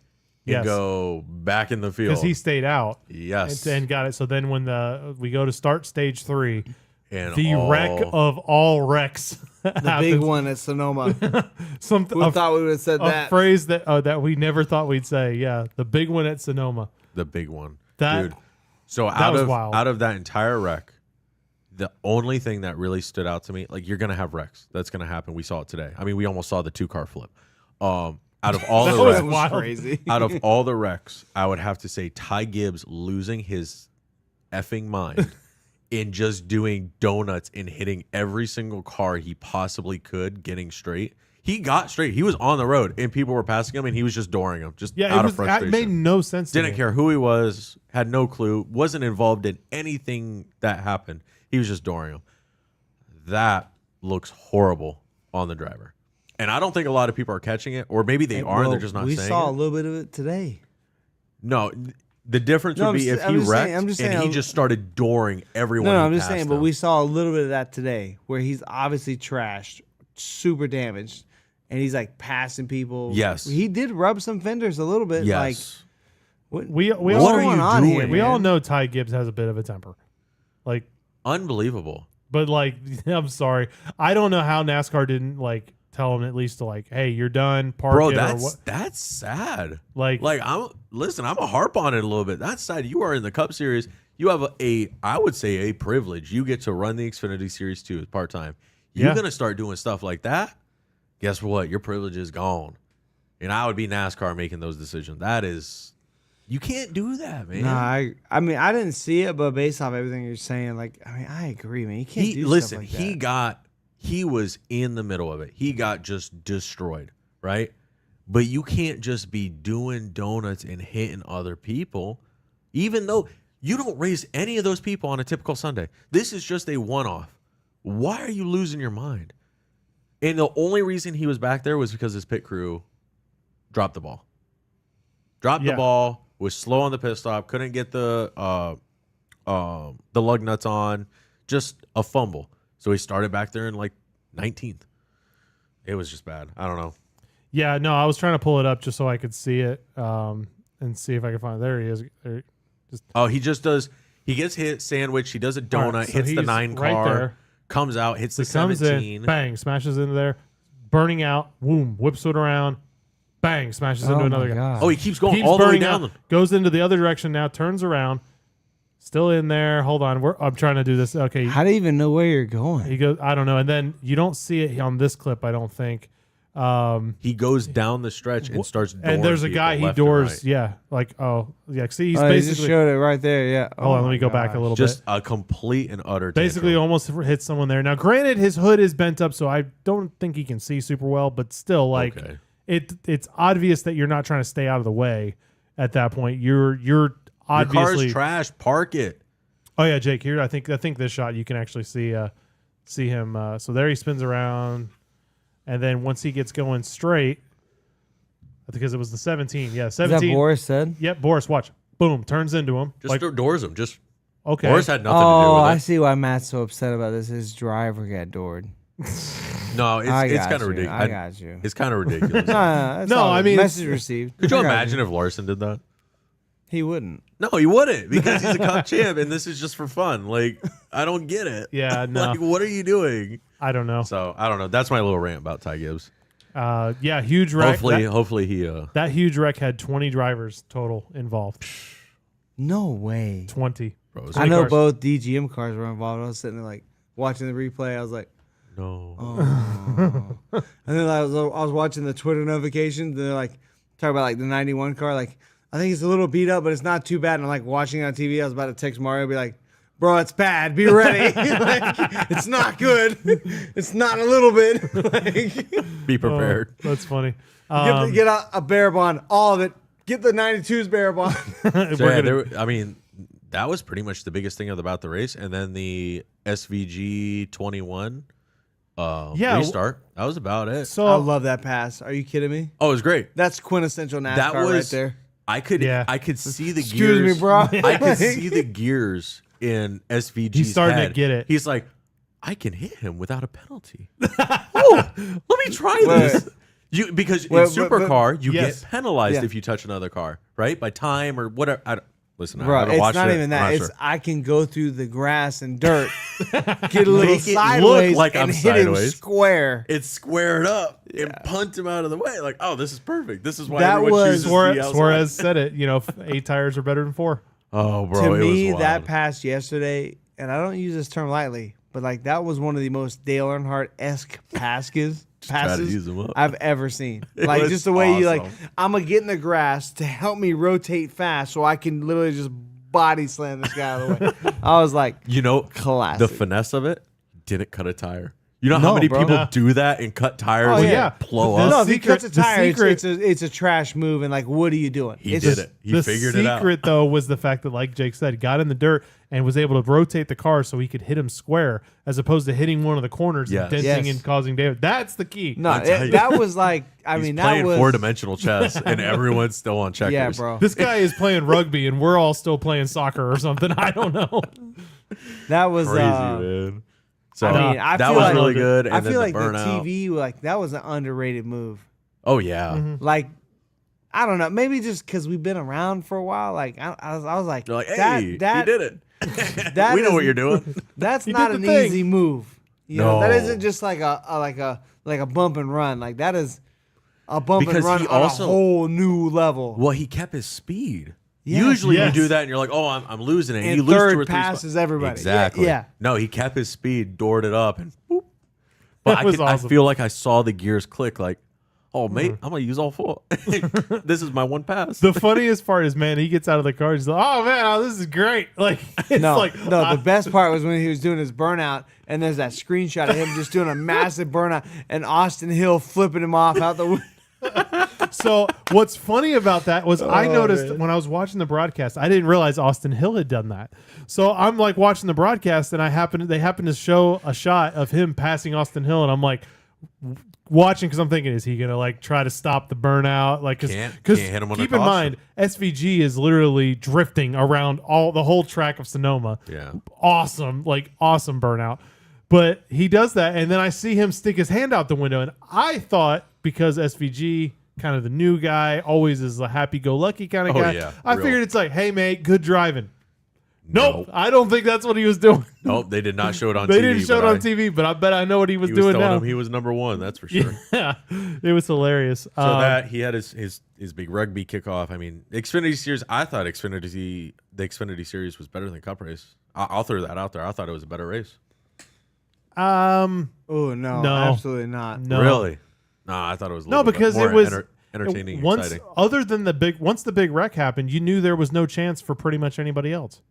[SPEAKER 1] Yes.
[SPEAKER 2] go back in the field.
[SPEAKER 1] Because he stayed out.
[SPEAKER 2] Yes.
[SPEAKER 1] And got it. So then when we go to start stage 3,
[SPEAKER 2] And
[SPEAKER 1] the wreck of all wrecks.
[SPEAKER 3] The big one at Sonoma.
[SPEAKER 1] Something
[SPEAKER 3] We thought we would have said
[SPEAKER 1] a
[SPEAKER 3] that.
[SPEAKER 1] phrase that we never thought we'd say. Yeah, the big one at Sonoma.
[SPEAKER 2] the big one.
[SPEAKER 1] That-
[SPEAKER 2] Dude. So
[SPEAKER 1] was wild.
[SPEAKER 2] out of that entire wreck, the only thing that really stood out to me, like you're gonna have wrecks. That's gonna happen. We saw it today. I mean, we almost saw the 2-car flip. Out of all the
[SPEAKER 1] was
[SPEAKER 2] wrecks,
[SPEAKER 1] wild.
[SPEAKER 3] Crazy.
[SPEAKER 2] out of all the wrecks, I would have to say Ty Gibbs losing his effing mind in just doing donuts and hitting every single car he possibly could, getting straight. He got straight. He was on the road, and people were passing him, and he was just dooring them, just
[SPEAKER 1] Yeah,
[SPEAKER 2] out
[SPEAKER 1] it
[SPEAKER 2] of frustration.
[SPEAKER 1] made no sense to
[SPEAKER 2] Didn't
[SPEAKER 1] me.
[SPEAKER 2] care who he was, had no clue, wasn't involved in anything that happened. He was just dooring him. That looks horrible on the driver. And I don't think a lot of people are catching it, or maybe they are, and they're just not
[SPEAKER 3] We
[SPEAKER 2] saying
[SPEAKER 3] saw a
[SPEAKER 2] it.
[SPEAKER 3] little bit of it today.
[SPEAKER 2] No, the difference
[SPEAKER 3] No,
[SPEAKER 2] would be
[SPEAKER 3] I'm
[SPEAKER 2] if
[SPEAKER 3] just- I'm
[SPEAKER 2] he
[SPEAKER 3] just saying-
[SPEAKER 2] wrecked
[SPEAKER 3] I'm just
[SPEAKER 2] and
[SPEAKER 3] saying-
[SPEAKER 2] he just started dooring everyone.
[SPEAKER 3] No,
[SPEAKER 2] who
[SPEAKER 3] I'm just
[SPEAKER 2] passed
[SPEAKER 3] saying, but
[SPEAKER 2] him.
[SPEAKER 3] we saw a little bit of that today where he's obviously trashed, super damaged, and he's like passing people.
[SPEAKER 2] Yes.
[SPEAKER 3] He did rub some fenders a little bit. Like,
[SPEAKER 2] Yes.
[SPEAKER 3] what,
[SPEAKER 1] We
[SPEAKER 3] what's
[SPEAKER 1] all
[SPEAKER 2] are
[SPEAKER 3] going
[SPEAKER 2] you
[SPEAKER 3] on
[SPEAKER 2] doing?
[SPEAKER 3] here,
[SPEAKER 1] we all
[SPEAKER 3] man?
[SPEAKER 1] know Ty Gibbs has a bit of a temper. Like,
[SPEAKER 2] Unbelievable.
[SPEAKER 1] but like, I'm sorry. I don't know how NASCAR didn't like tell him at least to like, hey, you're done, park
[SPEAKER 2] Bro,
[SPEAKER 1] it or what.
[SPEAKER 2] that's sad.
[SPEAKER 1] Like,
[SPEAKER 2] I'm a harp on it a little bit. That's sad. You are in the Cup Series. You have I would say a privilege. You get to run the Xfinity Series 2 part time. You're
[SPEAKER 1] Yeah.
[SPEAKER 2] gonna start doing stuff like that. Guess what? Your privilege is gone. And I would be NASCAR making those decisions. That is, you can't do that, man.
[SPEAKER 3] Nah, I mean, I didn't see it, but based off everything you're saying, like, I mean, I agree, man. You can't do
[SPEAKER 2] Listen,
[SPEAKER 3] stuff like that.
[SPEAKER 2] he was in the middle of it. He got just destroyed, right? But you can't just be doing donuts and hitting other people, even though you don't race any of those people on a typical Sunday. This is just a one-off. Why are you losing your mind? And the only reason he was back there was because his pit crew dropped the ball. Dropped the
[SPEAKER 1] Yeah.
[SPEAKER 2] ball, was slow on the pit stop, couldn't get the lug nuts on, just a fumble. So he started back there in like 19th. It was just bad. I don't know.
[SPEAKER 1] yeah, no, I was trying to pull it up just so I could see it and see if I could find it. There he is. There,
[SPEAKER 2] Oh, he just does. He gets hit, sandwich. He does a donut,
[SPEAKER 1] All right, so
[SPEAKER 2] hits the
[SPEAKER 1] he's
[SPEAKER 2] 9
[SPEAKER 1] right
[SPEAKER 2] car,
[SPEAKER 1] there.
[SPEAKER 2] comes out, hits the
[SPEAKER 1] He comes
[SPEAKER 2] 17.
[SPEAKER 1] in, bang, smashes into there, burning out, boom, whips it around, bang, smashes into
[SPEAKER 3] Oh
[SPEAKER 1] another
[SPEAKER 3] my
[SPEAKER 1] guy.
[SPEAKER 3] God.
[SPEAKER 2] Oh, he keeps going
[SPEAKER 1] Keeps
[SPEAKER 2] all the way
[SPEAKER 1] burning
[SPEAKER 2] down.
[SPEAKER 1] out, goes into the other direction now, turns around, still in there. Hold on, I'm trying to do this. Okay,
[SPEAKER 3] How do you even know where you're going?
[SPEAKER 1] he goes. I don't know, and then you don't see it on this clip. I don't think.
[SPEAKER 2] He goes down the stretch and starts dooring
[SPEAKER 1] And there's a
[SPEAKER 2] people
[SPEAKER 1] guy he
[SPEAKER 2] left and
[SPEAKER 1] doors.
[SPEAKER 2] right.
[SPEAKER 1] Yeah, like yeah. See, he's
[SPEAKER 3] Oh, he just
[SPEAKER 1] basically.
[SPEAKER 3] showed it right there. Yeah.
[SPEAKER 1] Hold on,
[SPEAKER 3] Oh
[SPEAKER 1] let me
[SPEAKER 3] my
[SPEAKER 1] go back a
[SPEAKER 3] gosh.
[SPEAKER 1] little
[SPEAKER 2] Just
[SPEAKER 1] bit.
[SPEAKER 2] a complete and utter
[SPEAKER 1] Basically,
[SPEAKER 2] tantrum.
[SPEAKER 1] almost hit someone there. Now, granted, his hood is bent up, so I don't think he can see super well. But still, like
[SPEAKER 2] Okay.
[SPEAKER 1] it's obvious that you're not trying to stay out of the way. At that point, you're
[SPEAKER 2] Your
[SPEAKER 1] obviously.
[SPEAKER 2] car's trash. Park it.
[SPEAKER 1] Oh yeah, Jake. Here, I think this shot you can actually see him. So there he spins around, and then once he gets going straight, because it was the 17. Yeah,
[SPEAKER 3] Is that
[SPEAKER 1] 17.
[SPEAKER 3] Boris said?
[SPEAKER 1] Yep, Boris. Watch. Boom. Turns into him.
[SPEAKER 2] Just
[SPEAKER 1] Like,
[SPEAKER 2] doors him. Just
[SPEAKER 1] okay.
[SPEAKER 2] Boris had nothing
[SPEAKER 3] Oh,
[SPEAKER 2] to do
[SPEAKER 3] I
[SPEAKER 2] with it.
[SPEAKER 3] see why Matt's so upset about this. His driver got doored.
[SPEAKER 2] No,
[SPEAKER 3] I
[SPEAKER 2] it's
[SPEAKER 3] got
[SPEAKER 2] kind of
[SPEAKER 3] you.
[SPEAKER 2] ridiculous.
[SPEAKER 3] I got you.
[SPEAKER 2] It's kind of ridiculous.
[SPEAKER 3] That's
[SPEAKER 1] No,
[SPEAKER 3] all
[SPEAKER 1] I
[SPEAKER 3] good.
[SPEAKER 1] mean,
[SPEAKER 3] message received.
[SPEAKER 2] Could you
[SPEAKER 3] I got
[SPEAKER 2] imagine if Larson did that?
[SPEAKER 3] He wouldn't.
[SPEAKER 2] No, he wouldn't, because he's a Cup champ, and this is just for fun. Like, I don't get it.
[SPEAKER 1] Yeah, no.
[SPEAKER 2] Like, what are you doing?
[SPEAKER 1] I don't know.
[SPEAKER 2] So I don't know. That's my little rant about Ty Gibbs.
[SPEAKER 1] Yeah, huge wreck.
[SPEAKER 2] Hopefully he.
[SPEAKER 1] That huge wreck had 20 drivers total involved.
[SPEAKER 3] No way.
[SPEAKER 1] 20.
[SPEAKER 2] Bro,
[SPEAKER 3] I know
[SPEAKER 1] cars.
[SPEAKER 3] both DGM cars were involved. I was sitting there like watching the replay. I was like,
[SPEAKER 2] no.
[SPEAKER 3] oh. And then I was watching the Twitter notifications. They're like talking about like the 91 car. Like, I think it's a little beat up, but it's not too bad. And I'm like watching it on TV. I was about to text Mario, be like, bro, it's bad. Be ready. Like, it's not good. It's not a little bit. Like,
[SPEAKER 2] Be prepared.
[SPEAKER 1] Oh, that's funny.
[SPEAKER 3] get a bear bond, all of it. Get the 92's bear bond.
[SPEAKER 2] So yeah, I mean, that was pretty much the biggest thing about the race, and then the SVG 21 restart. That was about it.
[SPEAKER 1] So
[SPEAKER 3] I love that pass. Are you kidding me?
[SPEAKER 2] Oh, it was great.
[SPEAKER 3] That's quintessential NASCAR
[SPEAKER 2] That was
[SPEAKER 3] right there.
[SPEAKER 2] I could see the
[SPEAKER 3] Excuse
[SPEAKER 2] gears.
[SPEAKER 3] me, bro.
[SPEAKER 2] I could see the gears in SVG's
[SPEAKER 1] He's starting to
[SPEAKER 2] head.
[SPEAKER 1] get it.
[SPEAKER 2] He's like, I can hit him without a penalty. Oh, let me try this. Because
[SPEAKER 3] Well,
[SPEAKER 2] in supercar, you
[SPEAKER 1] yes.
[SPEAKER 2] get penalized
[SPEAKER 3] Yeah.
[SPEAKER 2] if you touch another car, right? By time or whatever. Listen, I
[SPEAKER 3] Bro,
[SPEAKER 2] haven't
[SPEAKER 3] it's
[SPEAKER 2] watched
[SPEAKER 3] not
[SPEAKER 2] it.
[SPEAKER 3] even
[SPEAKER 2] I'm
[SPEAKER 3] that.
[SPEAKER 2] not
[SPEAKER 3] It's
[SPEAKER 2] sure.
[SPEAKER 3] I can go through the grass and dirt, get a little
[SPEAKER 2] Make it look
[SPEAKER 3] sideways,
[SPEAKER 2] like
[SPEAKER 3] and
[SPEAKER 2] I'm
[SPEAKER 3] hit him
[SPEAKER 2] sideways.
[SPEAKER 3] square.
[SPEAKER 2] It's squared up and punt him out of the way. Like, oh, this is perfect. This is why
[SPEAKER 3] That
[SPEAKER 2] everyone
[SPEAKER 3] was-
[SPEAKER 2] chooses the outside.
[SPEAKER 1] Suarez said it. 8 tires are better than 4.
[SPEAKER 2] Oh, bro,
[SPEAKER 3] To
[SPEAKER 2] it
[SPEAKER 3] me,
[SPEAKER 2] was
[SPEAKER 3] that
[SPEAKER 2] wild.
[SPEAKER 3] pass yesterday, and I don't use this term lightly, but like that was one of the most Dale Earnhardt-esque passes
[SPEAKER 2] try to use 'em up.
[SPEAKER 3] I've ever seen.
[SPEAKER 2] It
[SPEAKER 3] Like
[SPEAKER 2] was
[SPEAKER 3] just the way you like,
[SPEAKER 2] awesome.
[SPEAKER 3] I'm gonna get in the grass to help me rotate fast, so I can literally just body slam this guy out of the way. I was like, classic.
[SPEAKER 2] The finesse of it, didn't cut a tire. You know
[SPEAKER 3] No,
[SPEAKER 2] how many
[SPEAKER 3] bro.
[SPEAKER 2] people
[SPEAKER 1] Nah.
[SPEAKER 2] do that and cut tires
[SPEAKER 3] Oh,
[SPEAKER 2] and
[SPEAKER 3] yeah.
[SPEAKER 2] blow
[SPEAKER 1] The
[SPEAKER 2] up?
[SPEAKER 3] no, if he
[SPEAKER 1] secret-
[SPEAKER 3] cuts a
[SPEAKER 1] the
[SPEAKER 3] tire,
[SPEAKER 1] secret-
[SPEAKER 3] it's a trash move, and like, what are you doing?
[SPEAKER 2] He
[SPEAKER 3] It's
[SPEAKER 2] did
[SPEAKER 3] just-
[SPEAKER 2] it. He
[SPEAKER 1] The
[SPEAKER 2] figured it out.
[SPEAKER 1] secret, though, was the fact that, like Jake said, got in the dirt and was able to rotate the car so he could hit him square, as opposed to hitting one of the corners
[SPEAKER 2] Yes.
[SPEAKER 1] and denting
[SPEAKER 3] Yes.
[SPEAKER 1] and causing damage. That's the key.
[SPEAKER 3] No,
[SPEAKER 2] That's how you-
[SPEAKER 3] that was like, I
[SPEAKER 2] He's
[SPEAKER 3] mean, that
[SPEAKER 2] playing
[SPEAKER 3] was
[SPEAKER 2] 4-dimensional chess, and everyone's still on checkers.
[SPEAKER 3] yeah, bro.
[SPEAKER 1] This guy is playing rugby, and we're all still playing soccer or something. I don't know.
[SPEAKER 3] That was
[SPEAKER 2] Crazy, man. So
[SPEAKER 3] I mean, I
[SPEAKER 2] that
[SPEAKER 3] feel
[SPEAKER 2] was
[SPEAKER 3] like-
[SPEAKER 2] really good. And
[SPEAKER 3] I
[SPEAKER 2] then
[SPEAKER 3] feel
[SPEAKER 2] the
[SPEAKER 3] like the
[SPEAKER 2] burnout.
[SPEAKER 3] TV, like that was an underrated move.
[SPEAKER 2] Oh yeah,
[SPEAKER 3] Like, I don't know, maybe just because we've been around for a while. Like, I was like,
[SPEAKER 2] you're like, hey,
[SPEAKER 3] that
[SPEAKER 2] he did it.
[SPEAKER 3] that
[SPEAKER 2] we know
[SPEAKER 3] is-
[SPEAKER 2] what you're doing.
[SPEAKER 3] That's
[SPEAKER 1] He
[SPEAKER 3] not
[SPEAKER 1] did
[SPEAKER 3] an
[SPEAKER 1] the thing.
[SPEAKER 3] easy move. You know, that
[SPEAKER 2] No.
[SPEAKER 3] isn't just like a bump and run. Like that is a bump
[SPEAKER 2] Because
[SPEAKER 3] and run
[SPEAKER 2] he
[SPEAKER 3] on
[SPEAKER 2] also-
[SPEAKER 3] a whole new level.
[SPEAKER 2] Well, he kept his speed.
[SPEAKER 3] Yes.
[SPEAKER 2] Usually
[SPEAKER 1] Yes.
[SPEAKER 2] you do that and you're like, oh, I'm losing it.
[SPEAKER 3] And
[SPEAKER 2] you lose
[SPEAKER 3] third
[SPEAKER 2] 2 or 3
[SPEAKER 3] passes
[SPEAKER 2] spots.
[SPEAKER 3] everybody.
[SPEAKER 2] Exactly.
[SPEAKER 3] Yeah.
[SPEAKER 2] No, he kept his speed, doored it up, and boop. But
[SPEAKER 1] That was awesome.
[SPEAKER 2] I feel like I saw the gears click. Like, oh, mate, I'm gonna use all 4. This is my one pass.
[SPEAKER 1] The funniest part is, man, he gets out of the car. He's like, "Oh man, this is great!" Like, it's
[SPEAKER 3] No,
[SPEAKER 1] like,
[SPEAKER 3] the best part was when he was doing his burnout, and there's that screenshot of him just doing a massive burnout, and Austin Hill flipping him off out the window.
[SPEAKER 1] So what's funny about that was I
[SPEAKER 3] Oh,
[SPEAKER 1] noticed
[SPEAKER 3] man.
[SPEAKER 1] when I was watching the broadcast, I didn't realize Austin Hill had done that. So I'm like watching the broadcast, and they happen to show a shot of him passing Austin Hill, and I'm like watching because I'm thinking, is he gonna like try to stop the burnout? Like,
[SPEAKER 2] Can't
[SPEAKER 1] because
[SPEAKER 2] hit him on a
[SPEAKER 1] keep in
[SPEAKER 2] caution.
[SPEAKER 1] mind, SVG is literally drifting around the whole track of Sonoma.
[SPEAKER 2] Yeah.
[SPEAKER 1] Awesome burnout. But he does that, and then I see him stick his hand out the window, and I thought because SVG, kind of the new guy, always is a happy-go-lucky kind of
[SPEAKER 2] Oh,
[SPEAKER 1] guy.
[SPEAKER 2] yeah,
[SPEAKER 1] I
[SPEAKER 2] real.
[SPEAKER 1] figured it's like, hey, mate, good driving. Nope,
[SPEAKER 2] Nope.
[SPEAKER 1] I don't think that's what he was doing.
[SPEAKER 2] Nope, they did not show it on
[SPEAKER 1] They
[SPEAKER 2] TV.
[SPEAKER 1] didn't show it
[SPEAKER 2] but
[SPEAKER 1] on TV, but I bet I know what he was
[SPEAKER 2] He was
[SPEAKER 1] doing
[SPEAKER 2] telling
[SPEAKER 1] now.
[SPEAKER 2] him he was number 1. That's for sure.
[SPEAKER 1] Yeah, it was hilarious.
[SPEAKER 2] So that he had his big rugby kickoff. I mean, Xfinity Series. I thought the Xfinity Series was better than Cup race. I'll throw that out there. I thought it was a better race.
[SPEAKER 3] Oh no,
[SPEAKER 1] No.
[SPEAKER 3] absolutely not.
[SPEAKER 1] No.
[SPEAKER 2] Really? Nah, I thought it was a
[SPEAKER 1] No,
[SPEAKER 2] little bit
[SPEAKER 1] because
[SPEAKER 2] more
[SPEAKER 1] it was
[SPEAKER 2] entertaining,
[SPEAKER 1] once,
[SPEAKER 2] exciting.
[SPEAKER 1] other than once the big wreck happened, you knew there was no chance for pretty much anybody else.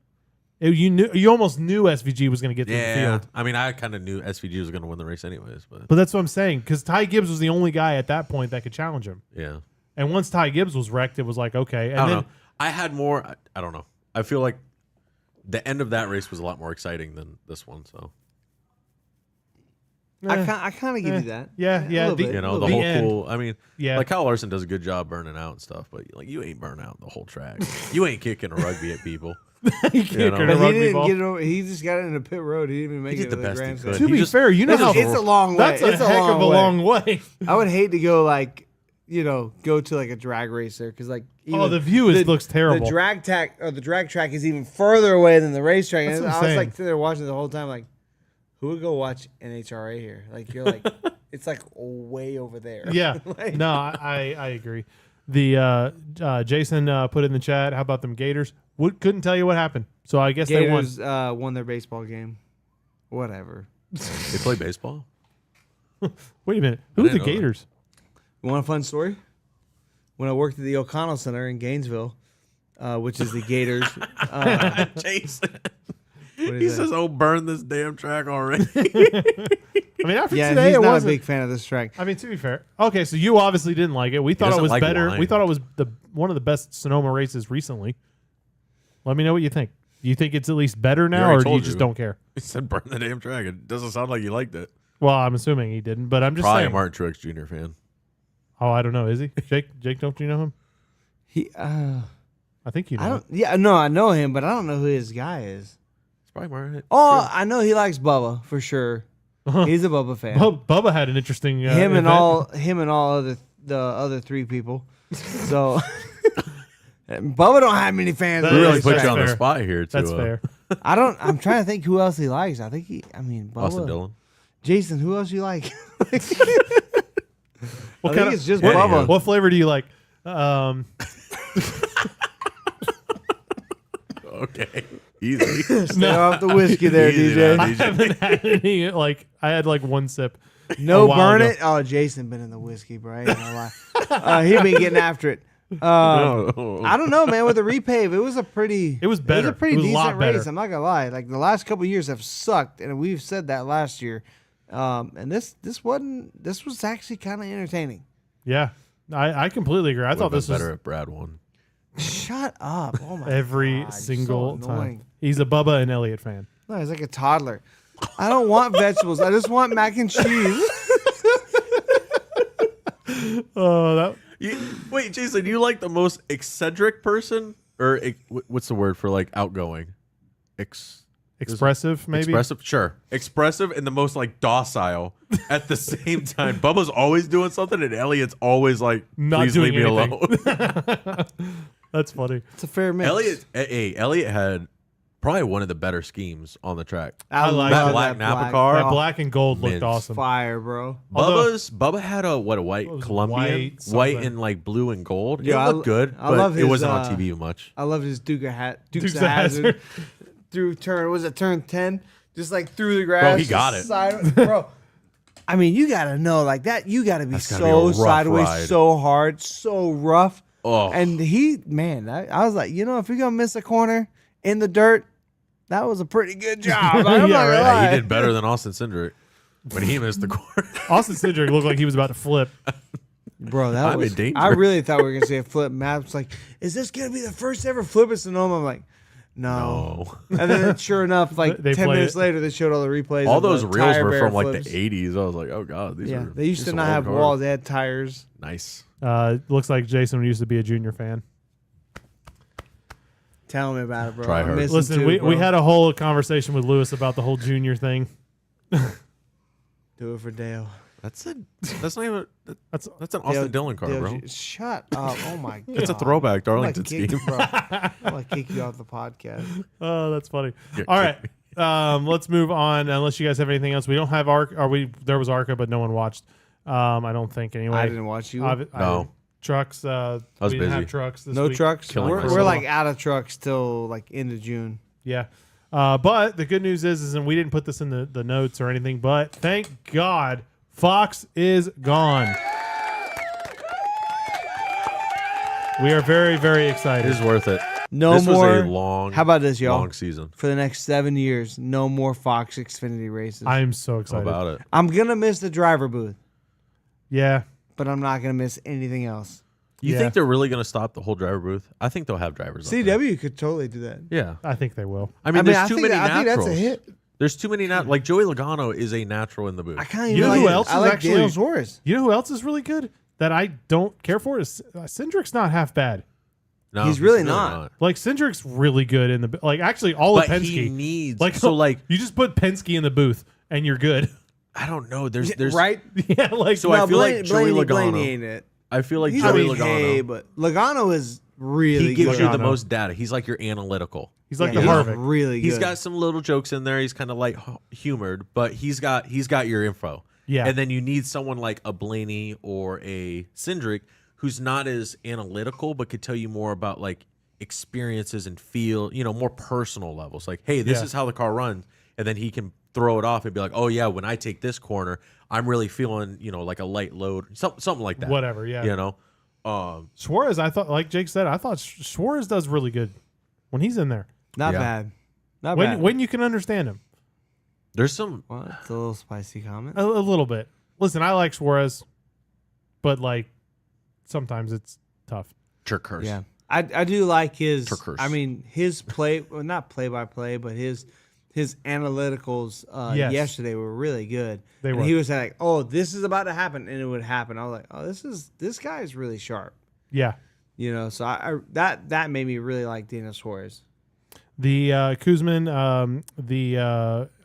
[SPEAKER 1] You almost knew SVG was going to get to the
[SPEAKER 2] Yeah,
[SPEAKER 1] field.
[SPEAKER 2] I mean, I kind of knew SVG was going to win the race anyways, but
[SPEAKER 1] But that's what I'm saying, because Ty Gibbs was the only guy at that point that could challenge him.
[SPEAKER 2] yeah,
[SPEAKER 1] And once Ty Gibbs was wrecked, it was like, okay. And
[SPEAKER 2] I don't
[SPEAKER 1] then
[SPEAKER 2] know. I had more. I don't know. I feel like the end of that race was a lot more exciting than this one. So
[SPEAKER 3] I kind of give you that.
[SPEAKER 1] Yeah,
[SPEAKER 3] A
[SPEAKER 1] yeah,
[SPEAKER 3] little
[SPEAKER 1] the-
[SPEAKER 3] bit,
[SPEAKER 2] you
[SPEAKER 3] a
[SPEAKER 2] know,
[SPEAKER 3] little
[SPEAKER 2] the
[SPEAKER 3] bit.
[SPEAKER 2] whole
[SPEAKER 1] end.
[SPEAKER 2] cool. I mean,
[SPEAKER 1] Yeah.
[SPEAKER 2] like Kyle Larson does a good job burning out and stuff, but like you ain't burning out the whole track. You ain't kicking a rugby at people.
[SPEAKER 1] he can't
[SPEAKER 2] know.
[SPEAKER 1] get a
[SPEAKER 3] But he
[SPEAKER 1] rugby
[SPEAKER 3] didn't
[SPEAKER 1] ball.
[SPEAKER 3] get it over. He just got it in the pit road. He didn't even make
[SPEAKER 2] He
[SPEAKER 3] it
[SPEAKER 2] did
[SPEAKER 3] to
[SPEAKER 2] the
[SPEAKER 3] the
[SPEAKER 2] best he
[SPEAKER 3] grandstand.
[SPEAKER 2] could.
[SPEAKER 1] To
[SPEAKER 2] He
[SPEAKER 1] be
[SPEAKER 2] just-
[SPEAKER 1] fair, you know how
[SPEAKER 3] It's a long way.
[SPEAKER 1] that's a
[SPEAKER 3] It's a
[SPEAKER 1] heck
[SPEAKER 3] long
[SPEAKER 1] of a
[SPEAKER 3] way.
[SPEAKER 1] long way.
[SPEAKER 3] I would hate to go like, go to like a drag race there because like
[SPEAKER 1] Oh, the view looks terrible.
[SPEAKER 3] The drag track is even further away than the racetrack.
[SPEAKER 1] That's
[SPEAKER 3] And
[SPEAKER 1] what
[SPEAKER 3] I
[SPEAKER 1] I'm
[SPEAKER 3] was
[SPEAKER 1] saying.
[SPEAKER 3] like sitting there watching the whole time, like, who would go watch NHRA here? Like you're like, it's like way over there.
[SPEAKER 1] Yeah,
[SPEAKER 3] Like-
[SPEAKER 1] no, I agree. The Jason put in the chat. How about them Gators? Couldn't tell you what happened. So I guess
[SPEAKER 3] Gators won their baseball game. Whatever.
[SPEAKER 2] They play baseball.
[SPEAKER 1] they won. Wait a minute. Who's the
[SPEAKER 2] didn't know that.
[SPEAKER 1] Gators?
[SPEAKER 3] You want a fun story? When I worked at the O'Connell Center in Gainesville, which is the Gators.
[SPEAKER 2] Jason.
[SPEAKER 3] What is
[SPEAKER 2] He
[SPEAKER 3] that?
[SPEAKER 2] says, "Oh, burn this damn track already."
[SPEAKER 1] I mean, after
[SPEAKER 3] Yeah,
[SPEAKER 1] today,
[SPEAKER 3] he's
[SPEAKER 1] it
[SPEAKER 3] not a
[SPEAKER 1] wasn't.
[SPEAKER 3] big fan of this track.
[SPEAKER 1] I mean, to be fair, okay. So you obviously didn't like it. We thought it
[SPEAKER 2] doesn't
[SPEAKER 1] was
[SPEAKER 2] like
[SPEAKER 1] better.
[SPEAKER 2] wine.
[SPEAKER 1] We thought it was one of the best Sonoma races recently. Let me know what you think. Do you think it's at least better now,
[SPEAKER 2] already
[SPEAKER 1] or do you
[SPEAKER 2] told
[SPEAKER 1] just
[SPEAKER 2] you.
[SPEAKER 1] don't care?
[SPEAKER 2] He said, "Burn the damn track." It doesn't sound like you liked it.
[SPEAKER 1] Well, I'm assuming he didn't, but I'm just
[SPEAKER 2] Probably a
[SPEAKER 1] saying.
[SPEAKER 2] Martin Truex Jr. fan.
[SPEAKER 1] Oh, I don't know. Is he Jake? Don't you know him?
[SPEAKER 3] He,
[SPEAKER 1] I think you know.
[SPEAKER 3] I
[SPEAKER 1] him.
[SPEAKER 3] don't. Yeah, no, I know him, but I don't know who his guy is.
[SPEAKER 2] It's probably Martin.
[SPEAKER 3] Oh, I know he likes Bubba for sure. He's a Bubba fan.
[SPEAKER 1] Bubba had an interesting
[SPEAKER 3] him and
[SPEAKER 1] event.
[SPEAKER 3] all other the other 3 people. So and Bubba don't have many fans.
[SPEAKER 1] That
[SPEAKER 2] We
[SPEAKER 1] is-
[SPEAKER 2] really put
[SPEAKER 1] that's
[SPEAKER 2] you on the
[SPEAKER 1] fair.
[SPEAKER 2] spot here, too.
[SPEAKER 1] That's fair.
[SPEAKER 3] I'm trying to think who else he likes. I think Bubba.
[SPEAKER 2] Austin Dillon.
[SPEAKER 3] Jason, who else you like?
[SPEAKER 1] What
[SPEAKER 3] I
[SPEAKER 1] kind
[SPEAKER 3] think it's just
[SPEAKER 2] What-
[SPEAKER 3] Bubba.
[SPEAKER 1] What flavor do you like?
[SPEAKER 2] Okay. Easy.
[SPEAKER 3] Stay off the whiskey there,
[SPEAKER 2] Easy
[SPEAKER 3] DJ.
[SPEAKER 2] now,
[SPEAKER 1] I
[SPEAKER 2] DJ.
[SPEAKER 1] haven't had any. Like I had like one sip.
[SPEAKER 3] No
[SPEAKER 1] a while
[SPEAKER 3] burn
[SPEAKER 1] ago.
[SPEAKER 3] it. Oh, Jason been in the whiskey, bro. I ain't gonna lie. He been getting after it.
[SPEAKER 2] No.
[SPEAKER 3] I don't know, man. With the repave, it was a pretty.
[SPEAKER 1] It was better.
[SPEAKER 3] It was a pretty
[SPEAKER 1] It was a lot
[SPEAKER 3] decent race.
[SPEAKER 1] better.
[SPEAKER 3] I'm not gonna lie. Like the last couple of years have sucked, and we've said that last year. And this wasn't. This was actually kind of entertaining.
[SPEAKER 1] Yeah, I completely agree. I
[SPEAKER 2] Would've
[SPEAKER 1] thought
[SPEAKER 2] been
[SPEAKER 1] this was
[SPEAKER 2] better at Brad one.
[SPEAKER 3] Shut up! Oh my
[SPEAKER 1] every
[SPEAKER 3] God,
[SPEAKER 1] single
[SPEAKER 3] so
[SPEAKER 1] time.
[SPEAKER 3] annoying.
[SPEAKER 1] He's a Bubba and Elliott fan.
[SPEAKER 3] No, he's like a toddler. I don't want vegetables. I just want mac and cheese.
[SPEAKER 1] Oh, that
[SPEAKER 2] Wait, Jason, you like the most eccentric person, or what's the word for like outgoing?
[SPEAKER 1] expressive maybe.
[SPEAKER 2] Expressive, sure. Expressive and the most like docile at the same time. Bubba's always doing something, and Elliot's always like,
[SPEAKER 1] Not
[SPEAKER 2] "Please
[SPEAKER 1] doing
[SPEAKER 2] leave me
[SPEAKER 1] anything."
[SPEAKER 2] alone."
[SPEAKER 1] That's funny.
[SPEAKER 3] It's a fair mix.
[SPEAKER 2] Elliot had probably one of the better schemes on the track.
[SPEAKER 3] I
[SPEAKER 1] like
[SPEAKER 3] love
[SPEAKER 2] that black Napa
[SPEAKER 3] black.
[SPEAKER 2] car.
[SPEAKER 1] That
[SPEAKER 3] Oh,
[SPEAKER 1] black and gold looked
[SPEAKER 2] mint.
[SPEAKER 1] awesome.
[SPEAKER 3] fire, bro.
[SPEAKER 1] Although-
[SPEAKER 2] Bubba had a white
[SPEAKER 1] It was
[SPEAKER 2] Colombian,
[SPEAKER 1] white
[SPEAKER 2] white
[SPEAKER 1] something.
[SPEAKER 2] and like blue and gold.
[SPEAKER 3] Yeah,
[SPEAKER 2] it looked good,
[SPEAKER 3] I
[SPEAKER 2] but
[SPEAKER 3] love
[SPEAKER 2] it
[SPEAKER 3] his,
[SPEAKER 2] wasn't on TV much.
[SPEAKER 3] I love his Dukes
[SPEAKER 1] Dukes
[SPEAKER 3] of
[SPEAKER 1] of
[SPEAKER 3] Hazzard
[SPEAKER 1] Hazzard.
[SPEAKER 3] through turn. Was it turn 10? Just like through the grass.
[SPEAKER 2] he got
[SPEAKER 3] just
[SPEAKER 2] it.
[SPEAKER 3] bro. I mean, you gotta know like that. You gotta be
[SPEAKER 2] That's gotta
[SPEAKER 3] so
[SPEAKER 2] be a rough
[SPEAKER 3] sideways,
[SPEAKER 2] ride.
[SPEAKER 3] so hard, so rough.
[SPEAKER 2] Oh,
[SPEAKER 3] And I was like, if you're gonna miss a corner in the dirt, that was a pretty good job. I'm
[SPEAKER 1] Yeah,
[SPEAKER 3] not gonna
[SPEAKER 1] right.
[SPEAKER 3] lie.
[SPEAKER 2] he did better than Austin Cindric when he missed the corner.
[SPEAKER 1] Austin Cindric looked like he was about to flip.
[SPEAKER 3] Bro, that
[SPEAKER 2] I'm
[SPEAKER 3] was.
[SPEAKER 2] in danger.
[SPEAKER 3] I really thought we were gonna say a flip. Matt's like, is this gonna be the first ever flip at Sonoma? I'm like, no.
[SPEAKER 2] No.
[SPEAKER 3] And then sure enough, like
[SPEAKER 1] They
[SPEAKER 3] 10
[SPEAKER 1] played
[SPEAKER 3] minutes
[SPEAKER 1] it.
[SPEAKER 3] later, they showed all the replays.
[SPEAKER 2] All
[SPEAKER 3] of the
[SPEAKER 2] those reels
[SPEAKER 3] tire
[SPEAKER 2] were
[SPEAKER 3] bear
[SPEAKER 2] from like
[SPEAKER 3] flips.
[SPEAKER 2] the 80s. I was like, oh god, these
[SPEAKER 3] Yeah,
[SPEAKER 2] are.
[SPEAKER 3] they used
[SPEAKER 2] these
[SPEAKER 3] to
[SPEAKER 2] are
[SPEAKER 3] not
[SPEAKER 2] old
[SPEAKER 3] have
[SPEAKER 2] cars.
[SPEAKER 3] walls; they had tires.
[SPEAKER 2] Nice.
[SPEAKER 1] Looks like Jason used to be a junior fan.
[SPEAKER 3] Tell me about it, bro.
[SPEAKER 2] Try
[SPEAKER 3] I'm
[SPEAKER 2] hard.
[SPEAKER 3] missing
[SPEAKER 1] Listen,
[SPEAKER 3] too,
[SPEAKER 1] we
[SPEAKER 3] bro.
[SPEAKER 1] had a whole conversation with Lewis about the whole junior thing.
[SPEAKER 3] do it for Dale.
[SPEAKER 2] That's not even.
[SPEAKER 1] That's
[SPEAKER 2] That's an Austin Dillon car,
[SPEAKER 3] Dale,
[SPEAKER 2] bro.
[SPEAKER 3] Shut up! Oh my god,
[SPEAKER 2] It's a throwback
[SPEAKER 3] I'm like
[SPEAKER 2] Darlington
[SPEAKER 3] kick,
[SPEAKER 2] scheme.
[SPEAKER 3] bro. I'm gonna kick you off the podcast.
[SPEAKER 1] oh, that's funny.
[SPEAKER 2] Yeah,
[SPEAKER 1] All right, let's move on. Unless you guys have anything else, we don't have ARC. Or there was ARCA, but no one watched. I don't think anyway.
[SPEAKER 3] I didn't watch you.
[SPEAKER 2] No.
[SPEAKER 1] Trucks.
[SPEAKER 2] was
[SPEAKER 1] we didn't have
[SPEAKER 2] busy.
[SPEAKER 1] trucks this
[SPEAKER 3] No
[SPEAKER 1] week.
[SPEAKER 3] trucks.
[SPEAKER 2] Killing
[SPEAKER 3] We're
[SPEAKER 2] myself.
[SPEAKER 3] like out of trucks till like end of June.
[SPEAKER 1] Yeah. But the good news is, and we didn't put this in the notes or anything, but thank God Fox is gone. We are very, very
[SPEAKER 2] It
[SPEAKER 1] excited.
[SPEAKER 2] is worth it.
[SPEAKER 3] No
[SPEAKER 2] this
[SPEAKER 3] more.
[SPEAKER 2] was a long.
[SPEAKER 3] How about this, y'all?
[SPEAKER 2] long season?
[SPEAKER 3] For the next 7 years, no more Fox Xfinity races.
[SPEAKER 1] I'm so
[SPEAKER 2] How
[SPEAKER 1] excited.
[SPEAKER 2] about it?
[SPEAKER 3] I'm gonna miss the driver booth,
[SPEAKER 1] Yeah.
[SPEAKER 3] but I'm not gonna miss anything else.
[SPEAKER 2] You
[SPEAKER 1] Yeah.
[SPEAKER 2] think they're really going to stop the whole driver booth? I think they'll have drivers. up there.
[SPEAKER 3] CW could totally do that.
[SPEAKER 2] Yeah.
[SPEAKER 1] I think they will.
[SPEAKER 2] I mean, there's
[SPEAKER 3] I
[SPEAKER 2] too
[SPEAKER 3] think,
[SPEAKER 2] many
[SPEAKER 3] I think
[SPEAKER 2] naturals.
[SPEAKER 3] that's a hit.
[SPEAKER 2] There's too many like Joey Logano is a natural in the booth.
[SPEAKER 3] I kind of
[SPEAKER 1] You know
[SPEAKER 3] like
[SPEAKER 1] who
[SPEAKER 3] it.
[SPEAKER 1] else
[SPEAKER 3] I
[SPEAKER 1] is
[SPEAKER 3] like
[SPEAKER 1] actually-
[SPEAKER 3] Daniel Suarez.
[SPEAKER 1] You know who else is really good that I don't care for is Cindric's not half bad.
[SPEAKER 2] No,
[SPEAKER 3] He's really not.
[SPEAKER 1] Like Cindric's really good in the like actually all of
[SPEAKER 2] But
[SPEAKER 1] Penske.
[SPEAKER 2] he needs
[SPEAKER 1] like
[SPEAKER 2] so like
[SPEAKER 1] you just put Penske in the booth and you're good.
[SPEAKER 2] I don't know. There's
[SPEAKER 3] right?
[SPEAKER 1] yeah, like
[SPEAKER 2] So I feel like Joey
[SPEAKER 3] Blaney
[SPEAKER 2] Logano.
[SPEAKER 3] ain't it.
[SPEAKER 2] I feel like
[SPEAKER 3] He's
[SPEAKER 2] Joey
[SPEAKER 3] okay,
[SPEAKER 2] Logano.
[SPEAKER 3] but Logano is really
[SPEAKER 2] He gives
[SPEAKER 3] good.
[SPEAKER 2] you the
[SPEAKER 1] Logano.
[SPEAKER 2] most data. He's like your analytical.
[SPEAKER 1] he's like
[SPEAKER 3] Yeah,
[SPEAKER 1] the
[SPEAKER 3] he's
[SPEAKER 1] Harvick.
[SPEAKER 3] really good.
[SPEAKER 2] He's got some little jokes in there. He's kind of like humored, but he's got your info.
[SPEAKER 1] Yeah.
[SPEAKER 2] And then you need someone like a Blaney or a Cindric who's not as analytical, but could tell you more about like experiences and feel, more personal levels. Like, hey, this
[SPEAKER 1] Yeah.
[SPEAKER 2] is how the car runs, and then he can throw it off and be like, oh yeah, when I take this corner, I'm really feeling, like a light load, something like that.
[SPEAKER 1] Whatever, yeah. Suarez, I thought, like Jake said, I thought Suarez does really good when he's in there.
[SPEAKER 3] not
[SPEAKER 2] Yeah.
[SPEAKER 3] bad. Not bad.
[SPEAKER 1] When you can understand him
[SPEAKER 2] There's some.
[SPEAKER 3] Well, that's a little spicy comment.
[SPEAKER 1] a little bit. Listen, I like Suarez, but like sometimes it's tough.
[SPEAKER 2] Curse.
[SPEAKER 3] Yeah, I do like his.
[SPEAKER 2] Turkers.
[SPEAKER 3] I mean, his not play by play, but his analyticals
[SPEAKER 1] Yes.
[SPEAKER 3] yesterday were really good.
[SPEAKER 1] They
[SPEAKER 3] and
[SPEAKER 1] were.
[SPEAKER 3] he was like, "Oh, this is about to happen," and it would happen. I was like, "Oh, this guy is really sharp."
[SPEAKER 1] Yeah.
[SPEAKER 3] So I that made me really like Daniel Suarez.
[SPEAKER 1] The Kuzman, the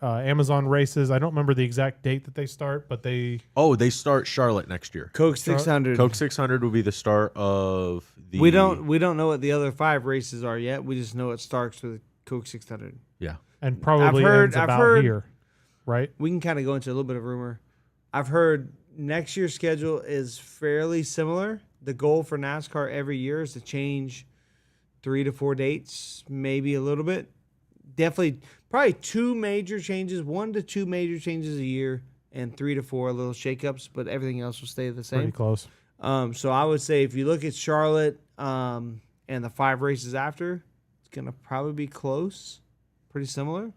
[SPEAKER 1] Amazon races. I don't remember the exact date that they start, but they
[SPEAKER 2] They start Charlotte next year.
[SPEAKER 3] Coke 600.
[SPEAKER 2] Coke 600 will be the start of the.
[SPEAKER 3] We don't know what the other 5 races are yet. We just know it starts with Coke 600.
[SPEAKER 2] Yeah.
[SPEAKER 1] and probably ends about here, right?
[SPEAKER 3] We can kind of go into a little bit of rumor. I've heard next year's schedule is fairly similar. The goal for NASCAR every year is to change 3 to 4 dates, maybe a little bit. Definitely, probably 2 major changes, 1 to 2 major changes a year, and 3 to 4 little shakeups, but everything else will stay the same.
[SPEAKER 1] Pretty close.
[SPEAKER 3] So I would say if you look at Charlotte and the 5 races after, it's going to probably be close, pretty similar.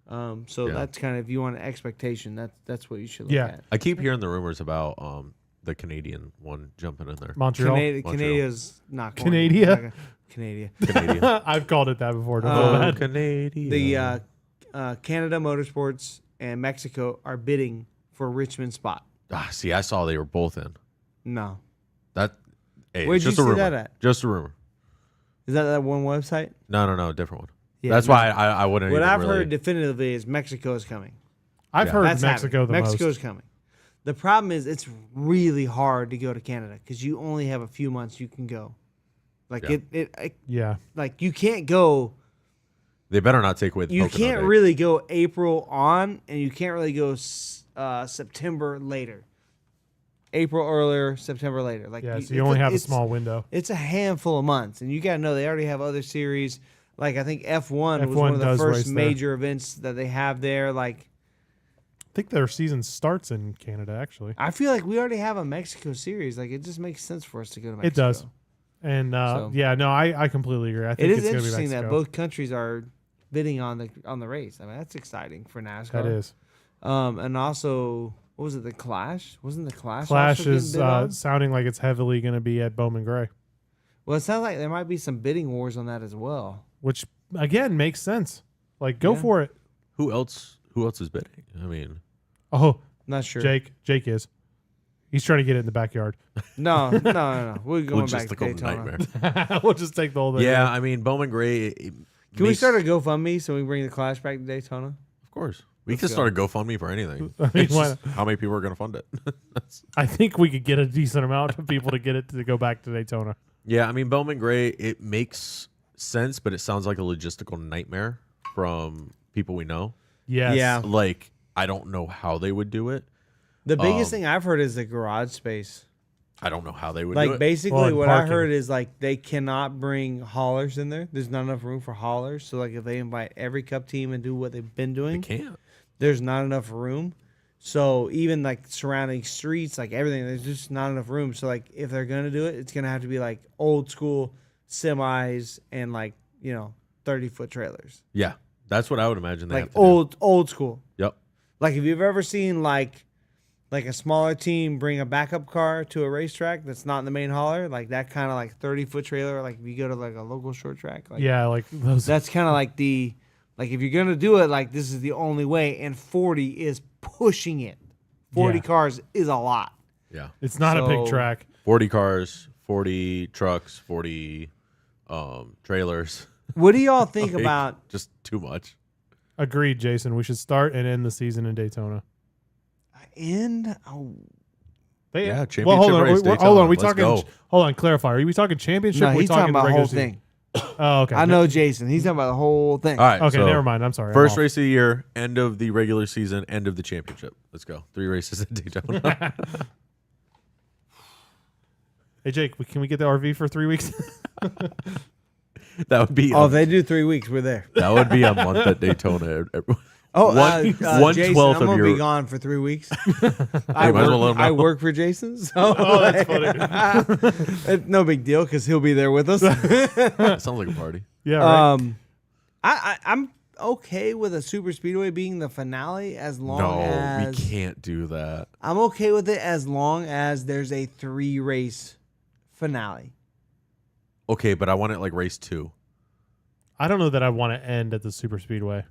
[SPEAKER 3] That's kind of, if you want an expectation, that's what you should look at.
[SPEAKER 2] I keep hearing the rumors about the Canadian one jumping in there.
[SPEAKER 1] Montreal.
[SPEAKER 3] Canadia's not going.
[SPEAKER 1] Canada.
[SPEAKER 3] Canada.
[SPEAKER 1] I've called it that before. Don't feel bad.
[SPEAKER 2] Canadian.
[SPEAKER 3] The Canada Motorsports and Mexico are bidding for Richmond spot.
[SPEAKER 2] See, I saw they were both in.
[SPEAKER 3] No.
[SPEAKER 2] Hey,
[SPEAKER 3] Where'd
[SPEAKER 2] it's just
[SPEAKER 3] you
[SPEAKER 2] a
[SPEAKER 3] see
[SPEAKER 2] rumor.
[SPEAKER 3] that at?
[SPEAKER 2] Just a rumor.
[SPEAKER 3] Is that one website?
[SPEAKER 2] No, different one.
[SPEAKER 3] Yeah,
[SPEAKER 2] That's why I wouldn't.
[SPEAKER 3] What
[SPEAKER 2] even
[SPEAKER 3] I've
[SPEAKER 2] really...
[SPEAKER 3] heard definitively is Mexico is coming.
[SPEAKER 1] I've heard
[SPEAKER 3] That's
[SPEAKER 1] Mexico
[SPEAKER 3] happening.
[SPEAKER 1] the
[SPEAKER 3] Mexico's
[SPEAKER 1] most.
[SPEAKER 3] coming. The problem is it's really hard to go to Canada because you only have a few months you can go. Like
[SPEAKER 1] Yeah.
[SPEAKER 3] like you can't go.
[SPEAKER 2] They better not take away the
[SPEAKER 3] You
[SPEAKER 2] Pocono
[SPEAKER 3] can't
[SPEAKER 2] Day.
[SPEAKER 3] really go April on, and you can't really go September later. April earlier, September later. Like
[SPEAKER 1] Yeah, so you only have a small window.
[SPEAKER 3] It's a handful of months, and you got to know they already have other series. Like I think F1 was
[SPEAKER 1] F1
[SPEAKER 3] one of the
[SPEAKER 1] does
[SPEAKER 3] first
[SPEAKER 1] race there.
[SPEAKER 3] major events that they have there. Like
[SPEAKER 1] I think their season starts in Canada, actually.
[SPEAKER 3] I feel like we already have a Mexico series. Like it just makes sense for us to go to Mexico.
[SPEAKER 1] It does. And I completely agree. I think
[SPEAKER 3] It is
[SPEAKER 1] it's gonna be
[SPEAKER 3] interesting that
[SPEAKER 1] Mexico.
[SPEAKER 3] both countries are bidding on the race. I mean, that's exciting for NASCAR.
[SPEAKER 1] That is.
[SPEAKER 3] And also, what was it? The Clash? Wasn't the Clash?
[SPEAKER 1] Clash
[SPEAKER 3] also getting
[SPEAKER 1] is
[SPEAKER 3] bid on?
[SPEAKER 1] sounding like it's heavily going to be at Bowman Gray,
[SPEAKER 3] Well, it sounds like there might be some bidding wars on that as well.
[SPEAKER 1] which again makes sense. Like, go
[SPEAKER 3] Yeah.
[SPEAKER 1] for it.
[SPEAKER 2] Who else is bidding? I mean,
[SPEAKER 1] Oh,
[SPEAKER 3] Not sure.
[SPEAKER 1] Jake is. He's trying to get it in the backyard.
[SPEAKER 3] No. We're going back to
[SPEAKER 2] logistical
[SPEAKER 3] Daytona.
[SPEAKER 2] nightmare.
[SPEAKER 1] We'll just take the whole thing.
[SPEAKER 2] Yeah, I mean Bowman Gray.
[SPEAKER 3] Can we start a GoFundMe so we can bring the Clash back to Daytona?
[SPEAKER 2] Of course, we
[SPEAKER 3] Let's
[SPEAKER 2] can
[SPEAKER 3] go.
[SPEAKER 2] start a GoFundMe for anything.
[SPEAKER 1] I mean,
[SPEAKER 2] It's
[SPEAKER 1] why
[SPEAKER 2] just how many people are going to fund it?
[SPEAKER 1] I think we could get a decent amount of people to get it to go back to Daytona.
[SPEAKER 2] Yeah, I mean Bowman Gray. It makes sense, but it sounds like a logistical nightmare from people we know.
[SPEAKER 1] Yes.
[SPEAKER 3] Yeah.
[SPEAKER 2] Like I don't know how they would do it.
[SPEAKER 3] The biggest thing I've heard is the garage space.
[SPEAKER 2] I don't know how they would do
[SPEAKER 3] Like
[SPEAKER 2] it.
[SPEAKER 3] basically,
[SPEAKER 1] Well, and
[SPEAKER 3] what I
[SPEAKER 1] parking.
[SPEAKER 3] heard is like they cannot bring haulers in there. There's not enough room for haulers. So like if they invite every Cup team and do what they've been
[SPEAKER 2] They
[SPEAKER 3] doing,
[SPEAKER 2] can't.
[SPEAKER 3] there's not enough room. So even like surrounding streets, like everything, there's just not enough room. So like if they're gonna do it, it's gonna have to be like old school semis and like 30-foot trailers,
[SPEAKER 2] Yeah, that's what I would imagine. They
[SPEAKER 3] like
[SPEAKER 2] have to do.
[SPEAKER 3] old school.
[SPEAKER 2] Yep.
[SPEAKER 3] Like if you've ever seen like a smaller team bring a backup car to a racetrack that's not in the main hauler, like that kind of like 30-foot trailer, like if you go to like a local short track, like
[SPEAKER 1] Yeah, like those.
[SPEAKER 3] that's kind of like if you're gonna do it, like this is the only way, and 40 is pushing it. 40
[SPEAKER 1] Yeah.
[SPEAKER 3] cars is a lot.
[SPEAKER 2] Yeah.
[SPEAKER 1] It's not a big
[SPEAKER 3] So-
[SPEAKER 1] track.
[SPEAKER 2] 40 cars, 40 trucks, 40 trailers.
[SPEAKER 3] What do y'all think
[SPEAKER 2] Like,
[SPEAKER 3] about?
[SPEAKER 2] just too much.
[SPEAKER 1] Agreed, Jason. We should start and end the season in Daytona.
[SPEAKER 2] Yeah,
[SPEAKER 1] Well, hold on.
[SPEAKER 2] championship race,
[SPEAKER 1] Hold
[SPEAKER 2] Daytona.
[SPEAKER 1] on. We
[SPEAKER 2] Let's
[SPEAKER 1] talking?
[SPEAKER 2] go.
[SPEAKER 1] Hold on. Clarify. Are we talking championship?
[SPEAKER 3] No,
[SPEAKER 1] or we
[SPEAKER 3] he's talking about the
[SPEAKER 1] regular
[SPEAKER 3] whole
[SPEAKER 1] season?
[SPEAKER 3] thing.
[SPEAKER 1] Oh, okay.
[SPEAKER 3] I know Jason. He's talking about the whole thing.
[SPEAKER 2] All right.
[SPEAKER 1] Okay,
[SPEAKER 2] so
[SPEAKER 1] never mind. I'm sorry. I'm
[SPEAKER 2] First
[SPEAKER 1] off.
[SPEAKER 2] race of the year, end of the regular season, end of the championship. Let's go. 3 races at Daytona.
[SPEAKER 1] Hey, Jake, can we get the RV for 3 weeks?
[SPEAKER 2] that would be.
[SPEAKER 3] Oh, if they do 3 weeks, we're there.
[SPEAKER 2] that would be a month at Daytona.
[SPEAKER 3] Oh,
[SPEAKER 2] One
[SPEAKER 3] Jason,
[SPEAKER 2] 12th
[SPEAKER 3] I'm
[SPEAKER 2] of
[SPEAKER 3] gonna
[SPEAKER 2] your-
[SPEAKER 3] be gone for 3 weeks.
[SPEAKER 2] might as well let him
[SPEAKER 3] I
[SPEAKER 2] know.
[SPEAKER 3] work for Jason, so
[SPEAKER 1] Oh, that's funny.
[SPEAKER 3] it's no big deal because he'll be there with us.
[SPEAKER 2] Sounds like a party.
[SPEAKER 1] Yeah, right.
[SPEAKER 3] I'm okay with a super speedway being the finale as long
[SPEAKER 2] No,
[SPEAKER 3] as
[SPEAKER 2] we can't do that.
[SPEAKER 3] I'm okay with it as long as there's a 3 race finale.
[SPEAKER 2] Okay, but I want it like race 2.
[SPEAKER 1] I don't know that I want to end at the super speedway.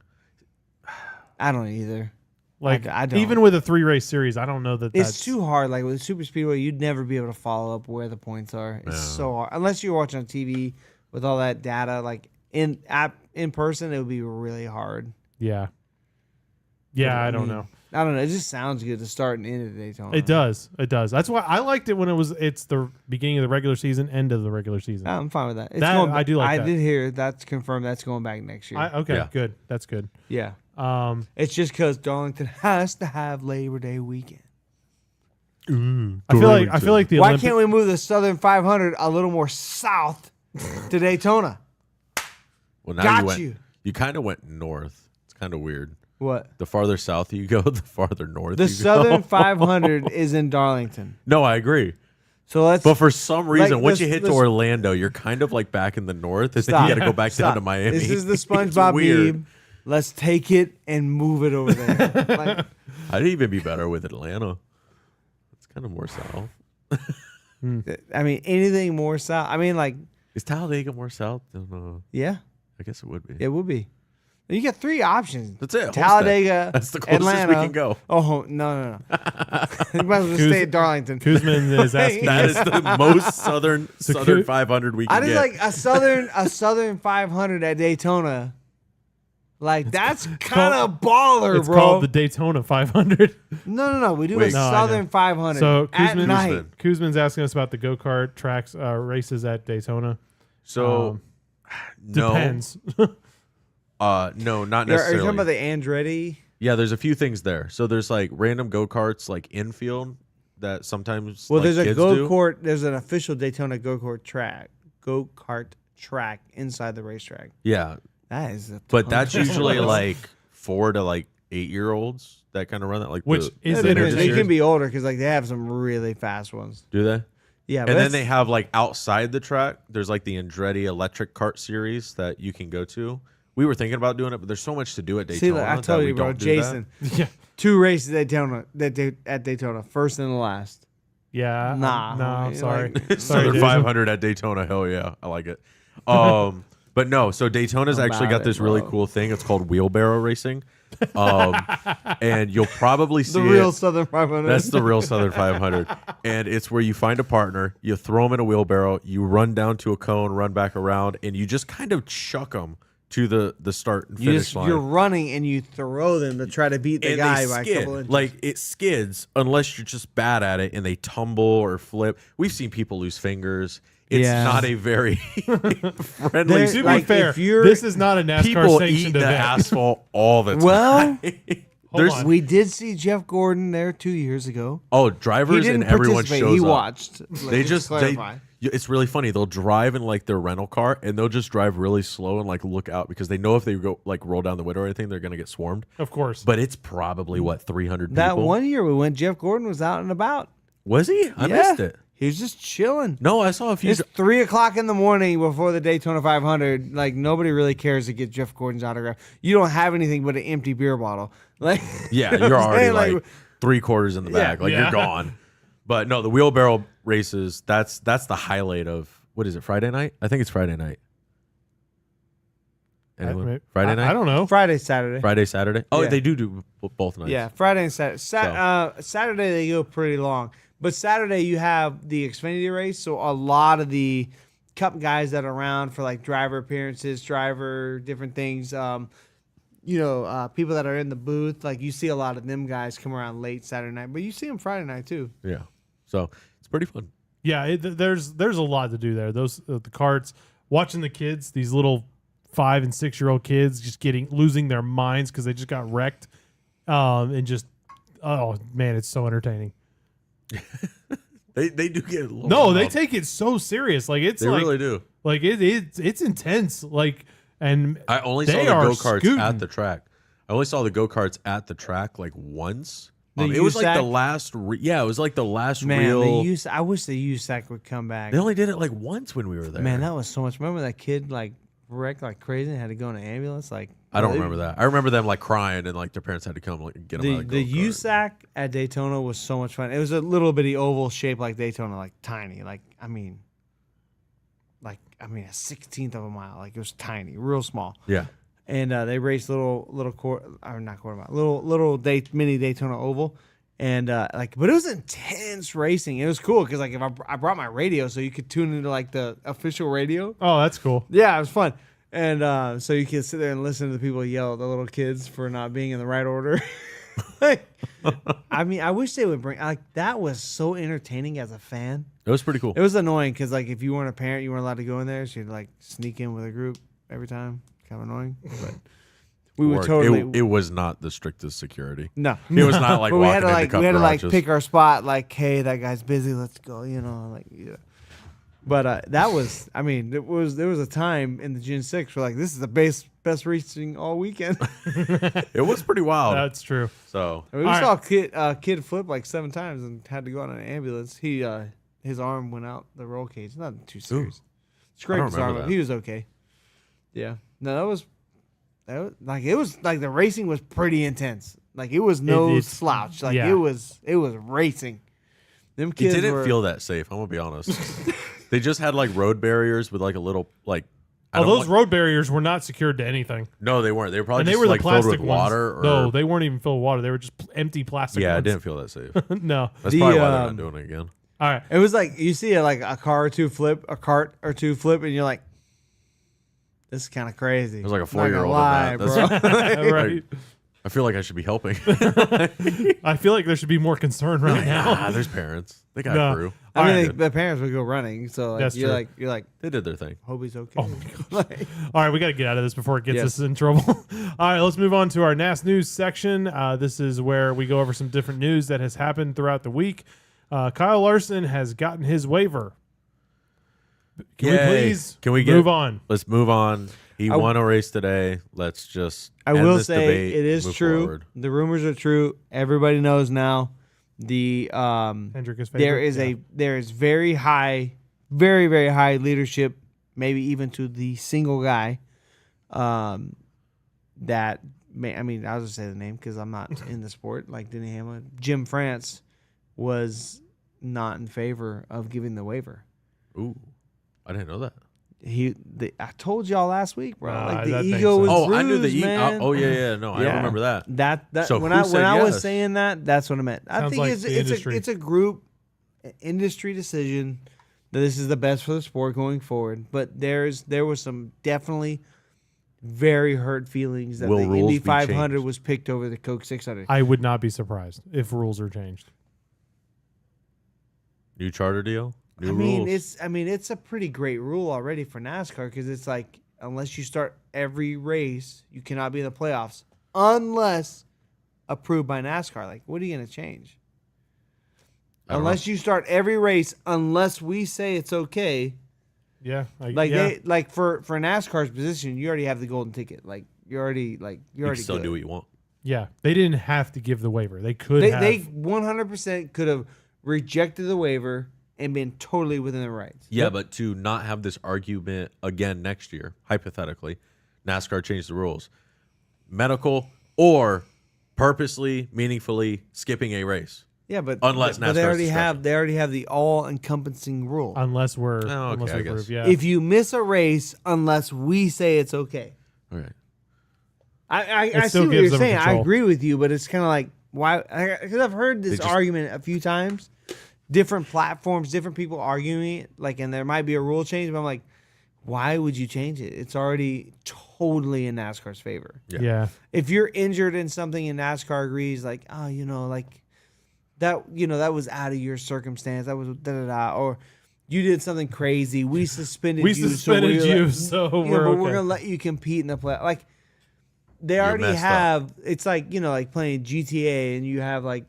[SPEAKER 3] I don't either.
[SPEAKER 1] Like,
[SPEAKER 3] I don't.
[SPEAKER 1] even with a 3-race series, I don't know that
[SPEAKER 3] It's
[SPEAKER 1] that's
[SPEAKER 3] too hard. Like with super speedway, you'd never be able to follow up where the points are. It's so hard unless you're watching on TV with all that data. Like in person, it would be really hard.
[SPEAKER 1] Yeah. Yeah, I don't know.
[SPEAKER 3] I don't know. It just sounds good to start and end of Daytona.
[SPEAKER 1] It does. It does. That's why I liked it when it's the beginning of the regular season, end of the regular season.
[SPEAKER 3] I'm fine with that.
[SPEAKER 1] I do like that.
[SPEAKER 3] I did hear that's confirmed. That's going back next year.
[SPEAKER 1] Okay,
[SPEAKER 2] Yeah.
[SPEAKER 1] good. That's good.
[SPEAKER 3] Yeah.
[SPEAKER 1] It's
[SPEAKER 3] It's just because Darlington has to have Labor Day weekend.
[SPEAKER 1] I feel like the
[SPEAKER 3] Why
[SPEAKER 1] Olympic,
[SPEAKER 3] can't we move the Southern 500 a little more south to Daytona?
[SPEAKER 2] Well, now
[SPEAKER 3] Got
[SPEAKER 2] you went.
[SPEAKER 3] you.
[SPEAKER 2] You kind of went north. It's kind of weird.
[SPEAKER 3] What?
[SPEAKER 2] The farther south you go, the farther north.
[SPEAKER 3] The
[SPEAKER 2] you
[SPEAKER 3] Southern
[SPEAKER 2] go.
[SPEAKER 3] 500 is in Darlington.
[SPEAKER 2] No, I agree.
[SPEAKER 3] So let's.
[SPEAKER 2] But for some reason,
[SPEAKER 3] Like,
[SPEAKER 2] once you
[SPEAKER 3] let's-
[SPEAKER 2] hit to
[SPEAKER 3] let's-
[SPEAKER 2] Orlando, you're kind of like back in the north, and then
[SPEAKER 3] Stop.
[SPEAKER 2] you got to go back
[SPEAKER 3] Stop.
[SPEAKER 2] down to Miami.
[SPEAKER 3] This is the
[SPEAKER 2] It's
[SPEAKER 3] SpongeBob
[SPEAKER 2] weird.
[SPEAKER 3] meme. Let's take it and move it over there. Like,
[SPEAKER 2] I'd even be better with Atlanta. It's kind of more south.
[SPEAKER 3] I mean, anything more south. I mean, like,
[SPEAKER 2] Is Talladega more south?
[SPEAKER 3] yeah,
[SPEAKER 2] I guess it would be.
[SPEAKER 3] it would be. You get three options.
[SPEAKER 2] That's it. Homestead.
[SPEAKER 3] Talladega,
[SPEAKER 2] That's the closest
[SPEAKER 3] Atlanta.
[SPEAKER 2] we can go.
[SPEAKER 3] Oh no! You might as well stay at Darlington.
[SPEAKER 1] Kuzman is asking.
[SPEAKER 2] That is the most southern
[SPEAKER 1] So
[SPEAKER 2] southern
[SPEAKER 1] Ku-
[SPEAKER 2] 500 we
[SPEAKER 3] I
[SPEAKER 2] can
[SPEAKER 3] just
[SPEAKER 2] get.
[SPEAKER 3] like a southern 500 at Daytona. Like that's kind of baller,
[SPEAKER 1] It's
[SPEAKER 3] bro.
[SPEAKER 1] called the Daytona 500.
[SPEAKER 3] No. We do
[SPEAKER 2] Wait.
[SPEAKER 3] a
[SPEAKER 2] No,
[SPEAKER 1] I
[SPEAKER 3] southern
[SPEAKER 1] know.
[SPEAKER 3] 500
[SPEAKER 1] So
[SPEAKER 3] at
[SPEAKER 1] Kuzman-
[SPEAKER 3] night.
[SPEAKER 1] Kuzman's asking us about the go-kart tracks races at Daytona.
[SPEAKER 2] So no,
[SPEAKER 1] Depends.
[SPEAKER 2] no, not
[SPEAKER 3] Are you
[SPEAKER 2] necessarily.
[SPEAKER 3] talking about the Andretti?
[SPEAKER 2] Yeah, there's a few things there. So there's like random go karts, like infield, that sometimes.
[SPEAKER 3] Well,
[SPEAKER 2] like,
[SPEAKER 3] there's a
[SPEAKER 2] kids
[SPEAKER 3] go
[SPEAKER 2] do.
[SPEAKER 3] kart. There's an official Daytona go kart track inside the racetrack.
[SPEAKER 2] Yeah,
[SPEAKER 3] That is a
[SPEAKER 2] but that's
[SPEAKER 3] ton.
[SPEAKER 2] usually like 4 to like 8-year-olds that kind of run that. Like
[SPEAKER 1] Which
[SPEAKER 2] the,
[SPEAKER 1] is
[SPEAKER 3] Yeah,
[SPEAKER 2] the
[SPEAKER 3] they,
[SPEAKER 1] interesting.
[SPEAKER 3] they
[SPEAKER 2] Energy
[SPEAKER 3] can be older because like they have some really fast ones.
[SPEAKER 2] do they?
[SPEAKER 3] Yeah,
[SPEAKER 2] And then they have like outside the track, there's like the Andretti electric kart series that you can go to. We were thinking about doing it, but there's so much to do at Daytona.
[SPEAKER 3] see. Like, I
[SPEAKER 2] that
[SPEAKER 3] told
[SPEAKER 2] we
[SPEAKER 3] you, bro,
[SPEAKER 2] don't do that.
[SPEAKER 3] Jason.
[SPEAKER 1] yeah.
[SPEAKER 3] 2 races at Daytona, first and the last.
[SPEAKER 1] Yeah.
[SPEAKER 3] Nah,
[SPEAKER 1] No, I'm
[SPEAKER 3] homie,
[SPEAKER 1] sorry.
[SPEAKER 3] like-
[SPEAKER 1] Sorry,
[SPEAKER 2] Southern
[SPEAKER 1] Jason.
[SPEAKER 2] 500 at Daytona. Hell yeah, I like it. But no, so Daytona's actually
[SPEAKER 3] About
[SPEAKER 2] got this
[SPEAKER 3] it,
[SPEAKER 2] really
[SPEAKER 3] bro.
[SPEAKER 2] cool thing. It's called wheelbarrow racing, and you'll probably see
[SPEAKER 3] The real
[SPEAKER 2] it.
[SPEAKER 3] Southern 500.
[SPEAKER 2] That's the real Southern 500, and it's where you find a partner, you throw them in a wheelbarrow, you run down to a cone, run back around, and you just kind of chuck them to the start and finish line.
[SPEAKER 3] You're running and you throw them to try to beat the
[SPEAKER 2] And
[SPEAKER 3] guy
[SPEAKER 2] they
[SPEAKER 3] by a
[SPEAKER 2] skid.
[SPEAKER 3] couple inches.
[SPEAKER 2] Like it skids unless you're just bad at it and they tumble or flip. We've seen people lose fingers. It's
[SPEAKER 3] Yeah.
[SPEAKER 2] not a very friendly
[SPEAKER 3] There-
[SPEAKER 1] To be
[SPEAKER 3] Like,
[SPEAKER 1] fair,
[SPEAKER 3] if you're-
[SPEAKER 1] this is not a NASCAR
[SPEAKER 2] people eat
[SPEAKER 1] sanctioned
[SPEAKER 2] the
[SPEAKER 1] event.
[SPEAKER 2] asphalt all the time.
[SPEAKER 3] Well,
[SPEAKER 2] There's
[SPEAKER 1] on.
[SPEAKER 3] we did see Jeff Gordon there 2 years ago.
[SPEAKER 2] oh
[SPEAKER 3] He
[SPEAKER 2] drivers
[SPEAKER 3] didn't
[SPEAKER 2] and everyone
[SPEAKER 3] participate.
[SPEAKER 2] shows
[SPEAKER 3] He
[SPEAKER 2] up.
[SPEAKER 3] watched.
[SPEAKER 2] They just it's really funny. They'll drive in like their rental car and they'll just drive really slow and like look out because they know if they go like roll down the window or anything, they're gonna get swarmed.
[SPEAKER 1] Of course.
[SPEAKER 2] But it's probably what 300
[SPEAKER 3] that
[SPEAKER 2] people.
[SPEAKER 3] one year we went. Jeff Gordon was out and about.
[SPEAKER 2] Was he? I
[SPEAKER 3] Yeah.
[SPEAKER 2] missed it.
[SPEAKER 3] He was just chilling.
[SPEAKER 2] No, I saw a few.
[SPEAKER 3] It's 3:00 in the morning before the Daytona 500. Like nobody really cares to get Jeff Gordon's autograph. You don't have anything but an empty beer bottle. Like
[SPEAKER 2] Yeah,
[SPEAKER 3] you know
[SPEAKER 2] you're
[SPEAKER 3] what I'm
[SPEAKER 2] already
[SPEAKER 3] saying?
[SPEAKER 2] like 3/4 in the bag. Like
[SPEAKER 1] Yeah.
[SPEAKER 2] you're gone. But no, the wheelbarrow races, that's the highlight of what is it, Friday night? I think it's Friday night. Anyone? Friday night?
[SPEAKER 1] I don't know.
[SPEAKER 3] Friday, Saturday.
[SPEAKER 2] Friday, Saturday? Oh,
[SPEAKER 3] Yeah.
[SPEAKER 2] they do both nights.
[SPEAKER 3] Yeah, Friday and Saturday. Saturday they go pretty long, but Saturday you have the Xfinity race, so a lot of the Cup guys that are around for like driver appearances, different things. People that are in the booth, like you see a lot of them guys come around late Saturday night, but you see them Friday night too.
[SPEAKER 2] Yeah. So it's pretty fun.
[SPEAKER 1] Yeah, there's a lot to do there. Those the carts, watching the kids, these little 5 and 6-year-old kids just losing their minds because they just got wrecked, and just oh man, it's so entertaining.
[SPEAKER 2] They do get a little
[SPEAKER 1] No, they
[SPEAKER 2] wild.
[SPEAKER 1] take it so serious. Like it's
[SPEAKER 2] They
[SPEAKER 1] like
[SPEAKER 2] really do.
[SPEAKER 1] like it's intense. Like and
[SPEAKER 2] I only
[SPEAKER 1] they
[SPEAKER 2] saw the
[SPEAKER 1] are
[SPEAKER 2] go-karts
[SPEAKER 1] scooting.
[SPEAKER 2] at the track. I only saw the go-karts at the track like once.
[SPEAKER 3] The
[SPEAKER 2] It was like the
[SPEAKER 3] USAC?
[SPEAKER 2] last it was like the last
[SPEAKER 3] Man,
[SPEAKER 2] real
[SPEAKER 3] I wish the USAC would come back.
[SPEAKER 2] They only did it like once when we were there.
[SPEAKER 3] Man, that was so much. Remember that kid like wrecked like crazy and had to go in an ambulance? Like
[SPEAKER 2] I don't remember that. I remember them like crying and like their parents had to come like get them out
[SPEAKER 3] The
[SPEAKER 2] of the go-kart.
[SPEAKER 3] USAC at Daytona was so much fun. It was a little bitty oval shaped like Daytona, like tiny. Like I mean, a 16th of a mile. Like it was tiny, real small.
[SPEAKER 2] Yeah.
[SPEAKER 3] And they raced little mini Daytona oval. And but it was intense racing. It was cool because like if I brought my radio so you could tune into like the official radio.
[SPEAKER 1] Oh, that's cool.
[SPEAKER 3] Yeah, it was fun. And so you can sit there and listen to the people yell at the little kids for not being in the right order. Like, I mean, I wish they would bring that was so entertaining as a fan.
[SPEAKER 2] It was pretty cool.
[SPEAKER 3] It was annoying because like if you weren't a parent, you weren't allowed to go in there, so you'd like sneak in with a group every time. Kind of annoying, but we would totally.
[SPEAKER 2] It was not the strictest security.
[SPEAKER 3] No,
[SPEAKER 2] It was not like
[SPEAKER 3] but
[SPEAKER 2] walking into cup
[SPEAKER 3] we had to
[SPEAKER 2] garages.
[SPEAKER 3] pick our spot. Like, hey, that guy's busy. Let's go. But that was, I mean, there was a time in the Gen 6 where like this is the best racing all weekend.
[SPEAKER 2] It was pretty wild.
[SPEAKER 1] That's true.
[SPEAKER 2] So
[SPEAKER 3] I mean, we saw a kid flip like 7 times and had to go out in an ambulance. His arm went out the roll cage. Nothing too serious. Scraped his arm up. He was okay. Yeah. No, it was like the racing was pretty intense. Like it was no slouch. Like it was racing. Them kids
[SPEAKER 2] it didn't feel that safe. I'm gonna be honest. They just had like road barriers with like a little like.
[SPEAKER 1] Those road barriers were not secured to anything.
[SPEAKER 2] No, they weren't. They were probably
[SPEAKER 1] And
[SPEAKER 2] just
[SPEAKER 1] they were
[SPEAKER 2] like
[SPEAKER 1] the plastic
[SPEAKER 2] filled with
[SPEAKER 1] ones.
[SPEAKER 2] water. Or,
[SPEAKER 1] No, they weren't even filled with water. They were just empty plastic.
[SPEAKER 2] Yeah,
[SPEAKER 1] ones.
[SPEAKER 2] I didn't feel that safe.
[SPEAKER 1] No.
[SPEAKER 2] That's probably why they're not doing it again.
[SPEAKER 1] All right.
[SPEAKER 3] It was like you see like a cart or two flip, and you're like, this is kind of crazy.
[SPEAKER 2] It was like a
[SPEAKER 3] Not gonna
[SPEAKER 2] 4-year-old.
[SPEAKER 3] lie, bro.
[SPEAKER 1] Right.
[SPEAKER 2] I feel like I should be helping.
[SPEAKER 1] I feel like there should be more concern right now.
[SPEAKER 2] There's parents. They got
[SPEAKER 1] No.
[SPEAKER 2] a crew.
[SPEAKER 3] I mean,
[SPEAKER 2] Good.
[SPEAKER 3] the parents would go running, so like
[SPEAKER 1] That's
[SPEAKER 3] you're
[SPEAKER 1] true.
[SPEAKER 3] like,
[SPEAKER 2] They did their thing.
[SPEAKER 3] hope he's okay.
[SPEAKER 1] Oh my gosh. All right, we got to get out of this before it gets
[SPEAKER 3] Yes.
[SPEAKER 1] us in trouble. All right, let's move on to our NAS news section. This is where we go over some different news that has happened throughout the week. Kyle Larson has gotten his waiver. Can we please move on?
[SPEAKER 2] Let's move on. He won a race today. Let's just
[SPEAKER 3] I
[SPEAKER 2] end
[SPEAKER 3] will
[SPEAKER 2] this
[SPEAKER 3] say
[SPEAKER 2] debate,
[SPEAKER 3] it is
[SPEAKER 2] move
[SPEAKER 3] true.
[SPEAKER 2] forward.
[SPEAKER 3] The rumors are true. Everybody knows now. The
[SPEAKER 1] Hendrick is
[SPEAKER 3] there
[SPEAKER 1] favorite.
[SPEAKER 3] is there is very high, very very high leadership, maybe even to the single guy. That I mean, I'll just say the name because I'm not in the sport like Denny Hamlin. Jim France was not in favor of giving the waiver.
[SPEAKER 2] Ooh, I didn't know that.
[SPEAKER 3] I told y'all last week, bro. Like the
[SPEAKER 1] that
[SPEAKER 3] ego was
[SPEAKER 1] makes sense.
[SPEAKER 2] Oh, I knew the
[SPEAKER 3] bruised, man.
[SPEAKER 2] Oh yeah. No, I
[SPEAKER 3] Yeah.
[SPEAKER 2] remember that.
[SPEAKER 3] That
[SPEAKER 2] So
[SPEAKER 3] when
[SPEAKER 2] who
[SPEAKER 3] I
[SPEAKER 2] said
[SPEAKER 3] was
[SPEAKER 2] yes?
[SPEAKER 3] saying that, that's what I meant. I
[SPEAKER 1] Sounds
[SPEAKER 3] think
[SPEAKER 1] like
[SPEAKER 3] it's
[SPEAKER 1] the industry.
[SPEAKER 3] it's a group industry decision that this is the best for the sport going forward. But there was some definitely very hurt feelings that
[SPEAKER 2] Will
[SPEAKER 3] the
[SPEAKER 2] rules
[SPEAKER 3] Indy
[SPEAKER 2] be
[SPEAKER 3] 500
[SPEAKER 2] changed?
[SPEAKER 3] was picked over the Coke 600.
[SPEAKER 1] I would not be surprised if rules are changed.
[SPEAKER 2] New charter deal. New
[SPEAKER 3] I
[SPEAKER 2] rules.
[SPEAKER 3] mean it's a pretty great rule already for NASCAR because it's like unless you start every race, you cannot be in the playoffs unless approved by NASCAR. Like, what are you going to change?
[SPEAKER 2] I don't
[SPEAKER 3] Unless you start every race, unless we say it's okay.
[SPEAKER 1] Yeah.
[SPEAKER 3] Like for NASCAR's position, you already have the golden ticket. Like you're already
[SPEAKER 2] you can still
[SPEAKER 3] good.
[SPEAKER 2] do what you want.
[SPEAKER 1] Yeah. They didn't have to give the waiver. They could have.
[SPEAKER 3] They 100% could have rejected the waiver and been totally within their rights.
[SPEAKER 2] Yeah, but to not have this argument again next year, hypothetically, NASCAR changed the rules. Medical or purposely, meaningfully skipping a race.
[SPEAKER 3] Yeah, but
[SPEAKER 2] Unless
[SPEAKER 3] but they
[SPEAKER 2] NASCAR's
[SPEAKER 3] already have the all-encompassing rule.
[SPEAKER 1] unless we're
[SPEAKER 2] Oh, okay,
[SPEAKER 1] unless
[SPEAKER 2] I
[SPEAKER 1] we
[SPEAKER 2] guess.
[SPEAKER 1] approve. Yeah.
[SPEAKER 3] If you miss a race, unless we say it's okay.
[SPEAKER 2] Okay.
[SPEAKER 3] I see
[SPEAKER 1] still
[SPEAKER 3] what
[SPEAKER 1] gives
[SPEAKER 3] you're
[SPEAKER 1] them
[SPEAKER 3] saying. I
[SPEAKER 1] control.
[SPEAKER 3] agree with you, but it's kind of like why? Because I've heard this
[SPEAKER 2] They just-
[SPEAKER 3] argument a few times, different platforms, different people arguing it. Like, and there might be a rule change, but I'm like, why would you change it? It's already totally in NASCAR's favor.
[SPEAKER 1] yeah.
[SPEAKER 3] If you're injured in something and NASCAR agrees, like, oh, like that, that was out of your circumstance. That was da da da, or you did something crazy. We suspended
[SPEAKER 1] We
[SPEAKER 3] you.
[SPEAKER 1] suspended you,
[SPEAKER 3] like,
[SPEAKER 1] so
[SPEAKER 3] but
[SPEAKER 1] we're okay.
[SPEAKER 3] we're gonna let you compete in the play. Like they
[SPEAKER 2] You're
[SPEAKER 3] already
[SPEAKER 2] messed up.
[SPEAKER 3] have. It's like like playing GTA and you have like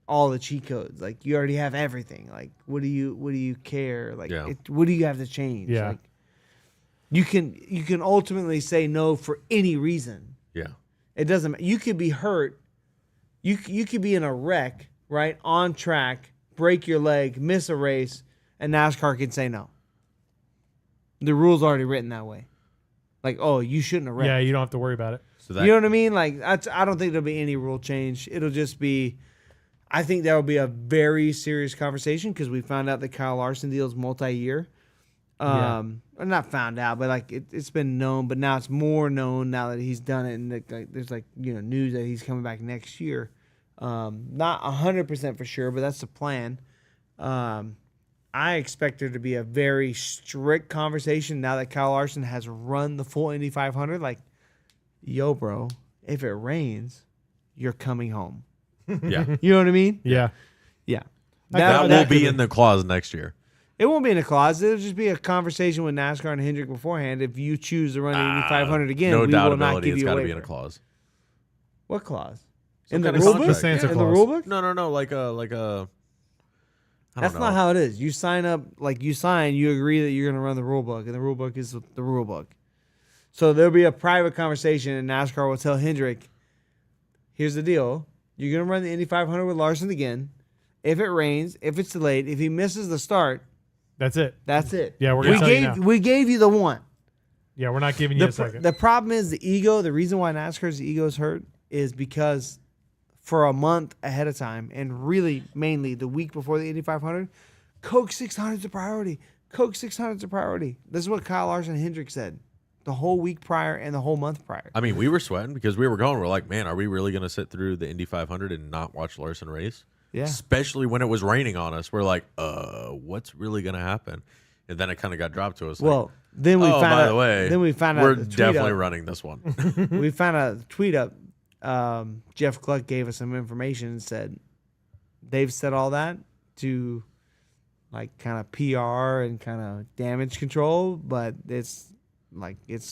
[SPEAKER 3] all the cheat codes. Like you already have everything. Like what do you care? Like
[SPEAKER 2] Yeah.
[SPEAKER 3] what do you have to change?
[SPEAKER 1] Yeah.
[SPEAKER 3] Like, you can ultimately say no for any reason.
[SPEAKER 2] Yeah.
[SPEAKER 3] It doesn't. You could be hurt. You could be in a wreck, right, on track, break your leg, miss a race, and NASCAR can say no. The rule's already written that way. Like, oh, you shouldn't have wrecked.
[SPEAKER 1] Yeah. You don't have to worry about it.
[SPEAKER 2] So that
[SPEAKER 3] You know what I mean? Like, I don't think there'll be any rule change. It'll just be. I think there will be a very serious conversation because we found out that Kyle Larson deal is multi-year. Or not found out, but like it's been known, but now it's more known now that he's done it, and there's news that he's coming back next year. Not 100% for sure, but that's the plan. I expect there to be a very strict conversation now that Kyle Larson has run the full Indy 500. Like, yo, bro, if it rains, you're coming home.
[SPEAKER 2] Yeah.
[SPEAKER 3] You know what I mean?
[SPEAKER 1] Yeah.
[SPEAKER 3] Yeah.
[SPEAKER 2] That will be in the clause next year.
[SPEAKER 3] It won't be in a clause. It'll just be a conversation with NASCAR and Hendrick beforehand. If you choose to run the Indy 500 again,
[SPEAKER 2] No
[SPEAKER 3] we will not
[SPEAKER 2] doubtability.
[SPEAKER 3] give
[SPEAKER 2] It's
[SPEAKER 3] you
[SPEAKER 2] got
[SPEAKER 3] a
[SPEAKER 2] to
[SPEAKER 3] waiver.
[SPEAKER 2] be in a clause.
[SPEAKER 3] What clause?
[SPEAKER 2] Some
[SPEAKER 3] In the
[SPEAKER 2] kind of
[SPEAKER 3] rule
[SPEAKER 2] contract.
[SPEAKER 3] book?
[SPEAKER 1] Santa
[SPEAKER 3] In the
[SPEAKER 1] clause.
[SPEAKER 3] rule book?
[SPEAKER 2] No. Like a. I
[SPEAKER 3] That's
[SPEAKER 2] don't know.
[SPEAKER 3] not how it is. You sign up, you agree that you're going to run the rule book, and the rule book is the rule book. So there'll be a private conversation, and NASCAR will tell Hendrick, here's the deal. You're going to run the Indy 500 with Larson again. If it rains, if it's delayed, if he misses the start,
[SPEAKER 1] That's it.
[SPEAKER 3] that's it.
[SPEAKER 1] Yeah, we're gonna tell you now.
[SPEAKER 3] we gave you the one.
[SPEAKER 1] Yeah, we're not giving you a second.
[SPEAKER 3] The problem is the ego. The reason why NASCAR's ego is hurt is because for a month ahead of time, and really mainly the week before the Indy 500, Coke 600 is a priority. Coke 600 is a priority. This is what Kyle Larson and Hendrick said the whole week prior and the whole month prior.
[SPEAKER 2] I mean, we were sweating because we were going. We're like, man, are we really going to sit through the Indy 500 and not watch Larson race?
[SPEAKER 3] Yeah.
[SPEAKER 2] Especially when it was raining on us. We're like, what's really going to happen? And then it kind of got dropped to us.
[SPEAKER 3] Well, then we found
[SPEAKER 2] by
[SPEAKER 3] out.
[SPEAKER 2] the way,
[SPEAKER 3] then we found out
[SPEAKER 2] we're
[SPEAKER 3] the tweet
[SPEAKER 2] definitely
[SPEAKER 3] up.
[SPEAKER 2] running this one.
[SPEAKER 3] We found out the tweet up. Jeff Gluck gave us some information and said they've said all that to like kind of PR and kind of damage control, but it's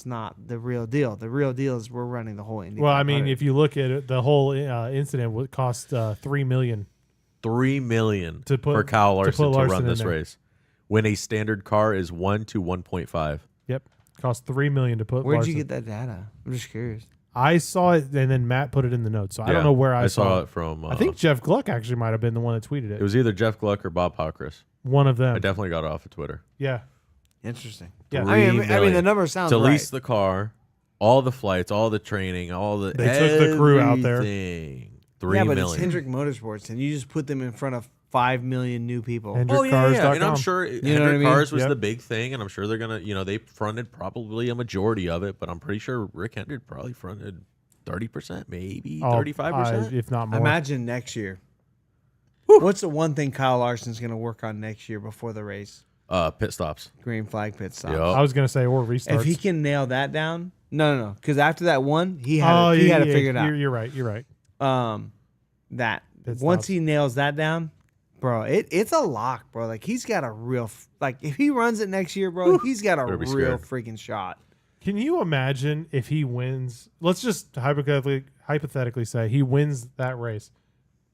[SPEAKER 3] not the real deal. The real deal is we're running the whole Indy.
[SPEAKER 1] Well, I mean,
[SPEAKER 3] 500.
[SPEAKER 1] if you look at it, the whole incident would cost $3 million.
[SPEAKER 2] $3 million
[SPEAKER 1] To put-
[SPEAKER 2] for Kyle
[SPEAKER 1] to put
[SPEAKER 2] Larson to
[SPEAKER 1] Larson
[SPEAKER 2] run
[SPEAKER 1] in
[SPEAKER 2] this
[SPEAKER 1] there.
[SPEAKER 2] race, when a standard car is 1 to 1.5.
[SPEAKER 1] Yep, cost $3 million to put.
[SPEAKER 3] Where'd
[SPEAKER 1] Larson.
[SPEAKER 3] you get that data? I'm just curious.
[SPEAKER 1] I saw it, and then Matt put it in the notes. So I don't know where I
[SPEAKER 2] saw it from.
[SPEAKER 1] I think Jeff Gluck actually might have been the one that tweeted it.
[SPEAKER 2] it was either Jeff Gluck or Bob Pockris.
[SPEAKER 1] One of them.
[SPEAKER 2] I definitely got it off of Twitter.
[SPEAKER 1] Yeah.
[SPEAKER 3] Interesting.
[SPEAKER 1] Yeah.
[SPEAKER 3] I mean,
[SPEAKER 2] $3
[SPEAKER 3] the number sounds
[SPEAKER 2] to
[SPEAKER 3] right.
[SPEAKER 2] lease the car, all the flights, all the training, all the
[SPEAKER 1] They took the crew out there.
[SPEAKER 2] everything. $3
[SPEAKER 3] yeah,
[SPEAKER 2] million.
[SPEAKER 3] but it's Hendrick Motorsports, and you just put them in front of 5 million new people.
[SPEAKER 1] HendrickCars.com.
[SPEAKER 2] And I'm sure
[SPEAKER 3] know what
[SPEAKER 2] Hendrick
[SPEAKER 3] I mean?
[SPEAKER 2] Cars was
[SPEAKER 1] Yep.
[SPEAKER 2] the big thing, and I'm sure they're gonna, they fronted probably a majority of it, but I'm pretty sure Rick Hendrick probably fronted 30%, maybe 35%.
[SPEAKER 1] If not more.
[SPEAKER 3] Imagine next year. What's the one thing Kyle Larson's going to work on next year before the race?
[SPEAKER 2] Pit stops.
[SPEAKER 3] Green flag pit stop.
[SPEAKER 2] Yep.
[SPEAKER 1] I was going to say, or restarts.
[SPEAKER 3] If he can nail that down, no, because after that one, he had it figured out.
[SPEAKER 1] You're right. You're right.
[SPEAKER 3] That
[SPEAKER 1] Pit
[SPEAKER 3] once
[SPEAKER 1] stops.
[SPEAKER 3] he nails that down, bro, it's a lock, bro. Like he's got a real if he runs it next year, bro, he's got a
[SPEAKER 2] Better be
[SPEAKER 3] real
[SPEAKER 2] scared.
[SPEAKER 3] freaking shot.
[SPEAKER 1] Can you imagine if he wins? Let's just hypothetically say he wins that race,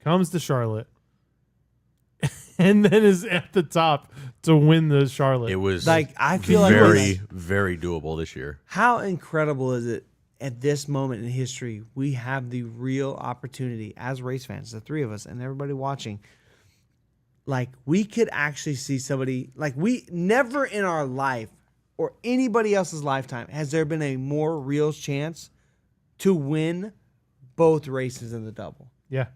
[SPEAKER 1] comes to Charlotte, and then is at the top to win the Charlotte.
[SPEAKER 2] It was
[SPEAKER 3] Like I feel
[SPEAKER 2] very,
[SPEAKER 3] like
[SPEAKER 2] very doable this year.
[SPEAKER 3] how incredible is it at this moment in history? We have the real opportunity as race fans, the three of us and everybody watching. Like we could actually see somebody like we never in our life or anybody else's lifetime has there been a more real chance to win both races in the double.
[SPEAKER 1] Yeah.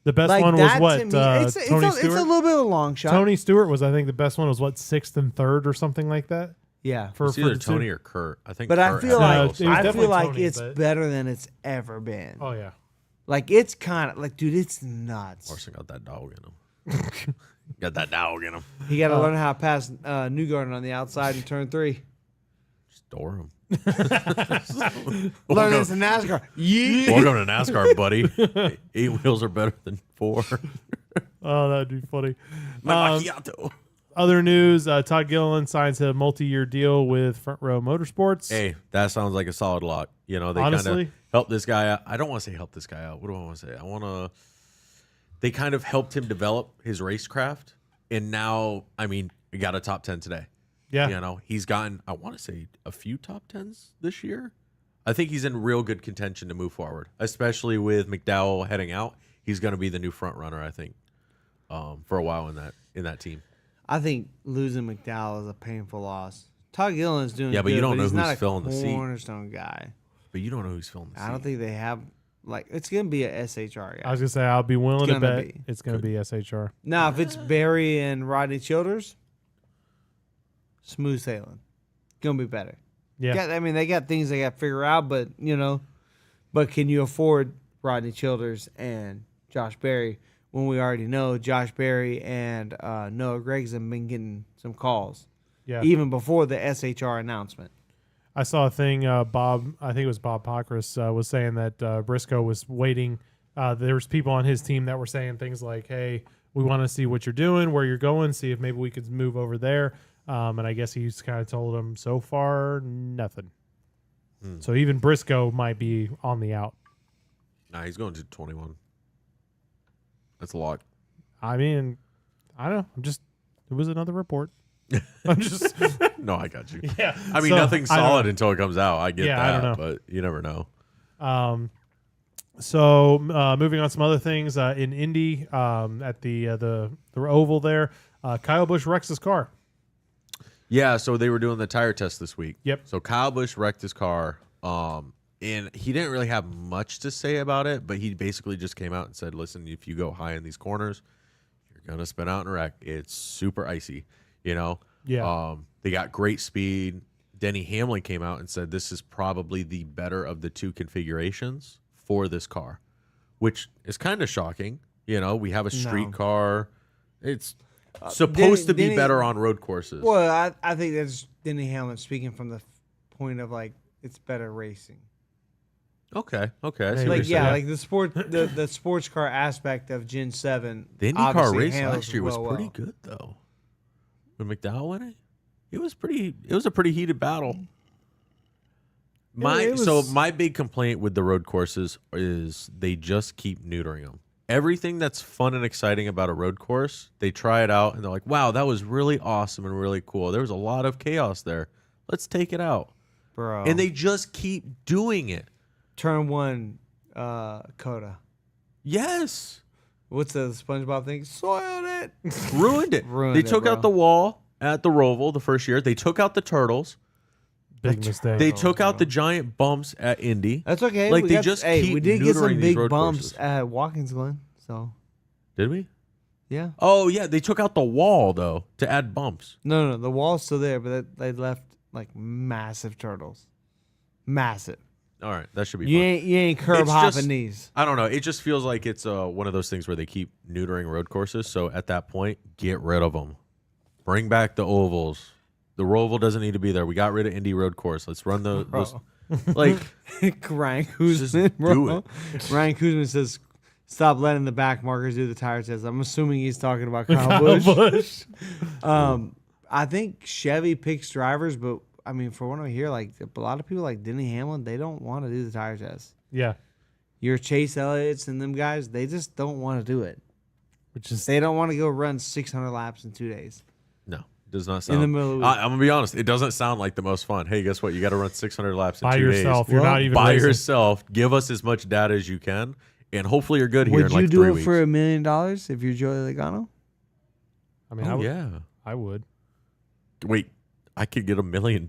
[SPEAKER 1] The best
[SPEAKER 3] Like
[SPEAKER 1] one was
[SPEAKER 3] that
[SPEAKER 1] what?
[SPEAKER 3] to me,
[SPEAKER 1] Tony
[SPEAKER 3] it's
[SPEAKER 1] Stewart?
[SPEAKER 3] a little bit of a long shot.
[SPEAKER 1] Tony Stewart was, I think, the best one was what, 6th and 3rd or something like that?
[SPEAKER 3] yeah.
[SPEAKER 2] It's either
[SPEAKER 1] the two-
[SPEAKER 2] Tony or Kurt. I think.
[SPEAKER 3] But I
[SPEAKER 2] Kurt
[SPEAKER 3] feel
[SPEAKER 2] had
[SPEAKER 1] No,
[SPEAKER 3] like
[SPEAKER 1] it was
[SPEAKER 2] the most.
[SPEAKER 3] I
[SPEAKER 1] definitely
[SPEAKER 3] feel like
[SPEAKER 1] Tony,
[SPEAKER 3] it's
[SPEAKER 1] but-
[SPEAKER 3] better than it's ever been.
[SPEAKER 1] Oh, yeah.
[SPEAKER 3] Like it's kind of like, dude, it's nuts.
[SPEAKER 2] Larson got that dog in him. Got that dog in him.
[SPEAKER 3] He got to learn how to pass Newgarden on the outside in turn 3.
[SPEAKER 2] Store him.
[SPEAKER 3] Learn this in NASCAR. Yeah.
[SPEAKER 2] Welcome to NASCAR, buddy. 8 wheels are better than 4.
[SPEAKER 1] Oh, that'd be funny.
[SPEAKER 2] My macchiato.
[SPEAKER 1] Other news, Todd Gilliland signs a multi-year deal with Front Row Motorsports.
[SPEAKER 2] Hey, that sounds like a solid lock. They kind of
[SPEAKER 1] Honestly?
[SPEAKER 2] helped this guy out. I don't want to say help this guy out. What do I want to say? They kind of helped him develop his racecraft. And now, I mean, he got a top 10 today.
[SPEAKER 1] Yeah.
[SPEAKER 2] He's gotten, I want to say, a few top 10s this year. I think he's in real good contention to move forward, especially with McDowell heading out. He's going to be the new front runner, I think, for a while in that team.
[SPEAKER 3] I think losing McDowell is a painful loss. Todd Gilliland's doing
[SPEAKER 2] Yeah, but
[SPEAKER 3] good,
[SPEAKER 2] you don't know
[SPEAKER 3] he's
[SPEAKER 2] who's
[SPEAKER 3] not a
[SPEAKER 2] filling the seat.
[SPEAKER 3] cornerstone guy.
[SPEAKER 2] But you don't know who's filling the seat.
[SPEAKER 3] I don't think they have it's gonna be a SHR guy.
[SPEAKER 1] I was going to say, I'll be willing to
[SPEAKER 3] It's gonna
[SPEAKER 1] bet
[SPEAKER 3] be.
[SPEAKER 1] it's going to be SHR.
[SPEAKER 3] Now, if it's Barry and Rodney Childers, smooth sailing. Gonna be better.
[SPEAKER 1] Yeah.
[SPEAKER 3] I mean, they got things they got to figure out, but but can you afford Rodney Childers and Josh Berry when we already know Josh Berry and Noah Gregson been getting some calls, even before the SHR announcement.
[SPEAKER 1] I saw a thing. Bob, I think it was Bob Pockris, was saying that Briscoe was waiting. There was people on his team that were saying things like, "Hey, we want to see what you're doing, where you're going, see if maybe we could move over there." And I guess he's kind of told him so far nothing. So even Briscoe might be on the out.
[SPEAKER 2] Nah, he's going to 21. That's a lot.
[SPEAKER 1] I mean, I don't know. It was another report. I'm just.
[SPEAKER 2] No, I got you.
[SPEAKER 1] Yeah.
[SPEAKER 2] I mean, nothing's solid until it comes out. I get that.
[SPEAKER 1] I don't know.
[SPEAKER 2] But you never know.
[SPEAKER 1] So moving on, some other things in Indy at the oval there. Kyle Busch wrecks his car.
[SPEAKER 2] Yeah, so they were doing the tire test this week.
[SPEAKER 1] Yep.
[SPEAKER 2] So Kyle Busch wrecked his car, and he didn't really have much to say about it, but he basically just came out and said, "Listen, if you go high in these corners, you're gonna spin out and wreck. It's super icy, you know."
[SPEAKER 1] Yeah.
[SPEAKER 2] They got great speed. Denny Hamlin came out and said this is probably the better of the two configurations for this car, which is kind of shocking. You know, we have a street car. It's supposed to be better on road courses.
[SPEAKER 3] Well, I think that's Denny Hamlin speaking from the point of like it's better racing.
[SPEAKER 2] Okay. I see
[SPEAKER 3] Like
[SPEAKER 2] what you're saying.
[SPEAKER 3] like the sports car aspect of Gen 7.
[SPEAKER 2] The IndyCar
[SPEAKER 3] obviously
[SPEAKER 2] race
[SPEAKER 3] handles
[SPEAKER 2] last year was
[SPEAKER 3] well.
[SPEAKER 2] pretty good though. When McDowell won it, it was a pretty heated battle. My big complaint with the road courses is they just keep neutering them. Everything that's fun and exciting about a road course, they try it out and they're like, "Wow, that was really awesome and really cool. There was a lot of chaos there. Let's take it out."
[SPEAKER 3] Bro.
[SPEAKER 2] And they just keep doing it.
[SPEAKER 3] Turn 1 Coda.
[SPEAKER 2] Yes.
[SPEAKER 3] What's the SpongeBob thing? Soiled it.
[SPEAKER 2] Ruined it. They took out the wall at the Roval the first year. They took out the turtles.
[SPEAKER 1] Big mistake.
[SPEAKER 2] They took out the giant bumps at Indy.
[SPEAKER 3] That's okay.
[SPEAKER 2] Like,
[SPEAKER 3] we
[SPEAKER 2] they
[SPEAKER 3] got,
[SPEAKER 2] just
[SPEAKER 3] hey,
[SPEAKER 2] keep
[SPEAKER 3] we did get some
[SPEAKER 2] neutering these
[SPEAKER 3] big
[SPEAKER 2] road
[SPEAKER 3] bumps
[SPEAKER 2] courses.
[SPEAKER 3] at Watkins Glen. So
[SPEAKER 2] Did we?
[SPEAKER 3] yeah.
[SPEAKER 2] Oh, yeah. They took out the wall, though, to add bumps.
[SPEAKER 3] No. The wall's still there, but they left like massive turtles. Massive.
[SPEAKER 2] All right. That should be
[SPEAKER 3] You
[SPEAKER 2] fun.
[SPEAKER 3] ain't curb
[SPEAKER 2] It's
[SPEAKER 3] hopping
[SPEAKER 2] just-
[SPEAKER 3] these.
[SPEAKER 2] I don't know. It just feels like it's one of those things where they keep neutering road courses. So at that point, get rid of them. Bring back the ovals. The Roval doesn't need to be there. We got rid of Indy Road Course. Let's run those. Like,
[SPEAKER 3] Ryan
[SPEAKER 2] just
[SPEAKER 3] Kuzman, bro.
[SPEAKER 2] do it.
[SPEAKER 3] Ryan Kuzman says, "Stop letting the back markers do the tire test." I'm assuming he's talking about Kyle Busch. I think Chevy picks drivers, but I mean, for what I hear, like a lot of people like Denny Hamlin, they don't want to do the tire test.
[SPEAKER 1] Yeah.
[SPEAKER 3] Your Chase Elliott's and them guys, they just don't want to do it.
[SPEAKER 1] Which is
[SPEAKER 3] They don't want to go run 600 laps in 2 days.
[SPEAKER 2] no. Does not sound.
[SPEAKER 3] In the middle of the week.
[SPEAKER 2] I'm going to be honest. It doesn't sound like the most fun. Hey, guess what? You got to run 600 laps in
[SPEAKER 1] by
[SPEAKER 2] 2
[SPEAKER 1] yourself.
[SPEAKER 2] days.
[SPEAKER 1] You're not even
[SPEAKER 2] By
[SPEAKER 1] racing.
[SPEAKER 2] yourself. Give us as much data as you can. And hopefully you're good here
[SPEAKER 3] Would
[SPEAKER 2] in like
[SPEAKER 3] you
[SPEAKER 2] 3
[SPEAKER 3] do it
[SPEAKER 2] weeks.
[SPEAKER 3] for $1 million if you're Joey Logano?
[SPEAKER 1] I mean,
[SPEAKER 2] Oh, yeah.
[SPEAKER 1] I would.
[SPEAKER 2] Wait, I could get $1 million?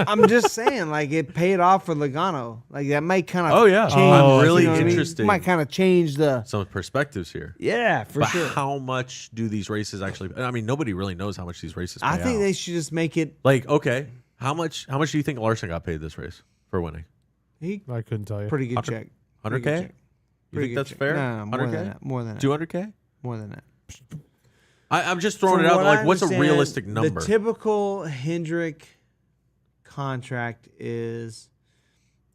[SPEAKER 3] I'm just saying, like it paid off for Logano. Like that might kind of
[SPEAKER 2] Oh, yeah.
[SPEAKER 3] change,
[SPEAKER 1] I'm
[SPEAKER 2] really
[SPEAKER 3] you know what I mean?
[SPEAKER 2] interested.
[SPEAKER 3] Might kind of change the
[SPEAKER 2] Some perspectives here.
[SPEAKER 3] yeah for
[SPEAKER 2] But
[SPEAKER 3] sure.
[SPEAKER 2] how much do these races actually? I mean, nobody really knows how much these races pay
[SPEAKER 3] I think
[SPEAKER 2] out.
[SPEAKER 3] they should just make it.
[SPEAKER 2] Like, okay, how much do you think Larson got paid this race for winning?
[SPEAKER 3] He
[SPEAKER 1] I couldn't tell you.
[SPEAKER 3] pretty good check.
[SPEAKER 2] 100K?
[SPEAKER 3] Pretty good check.
[SPEAKER 2] You think that's
[SPEAKER 3] check.
[SPEAKER 2] fair?
[SPEAKER 3] No, more
[SPEAKER 2] 100K?
[SPEAKER 3] than that. More than that.
[SPEAKER 2] 200K?
[SPEAKER 3] More than that.
[SPEAKER 2] I'm just throwing
[SPEAKER 3] From
[SPEAKER 2] it out.
[SPEAKER 3] what
[SPEAKER 2] Like,
[SPEAKER 3] I
[SPEAKER 2] what's a
[SPEAKER 3] understand,
[SPEAKER 2] realistic number?
[SPEAKER 3] The typical Hendrick contract is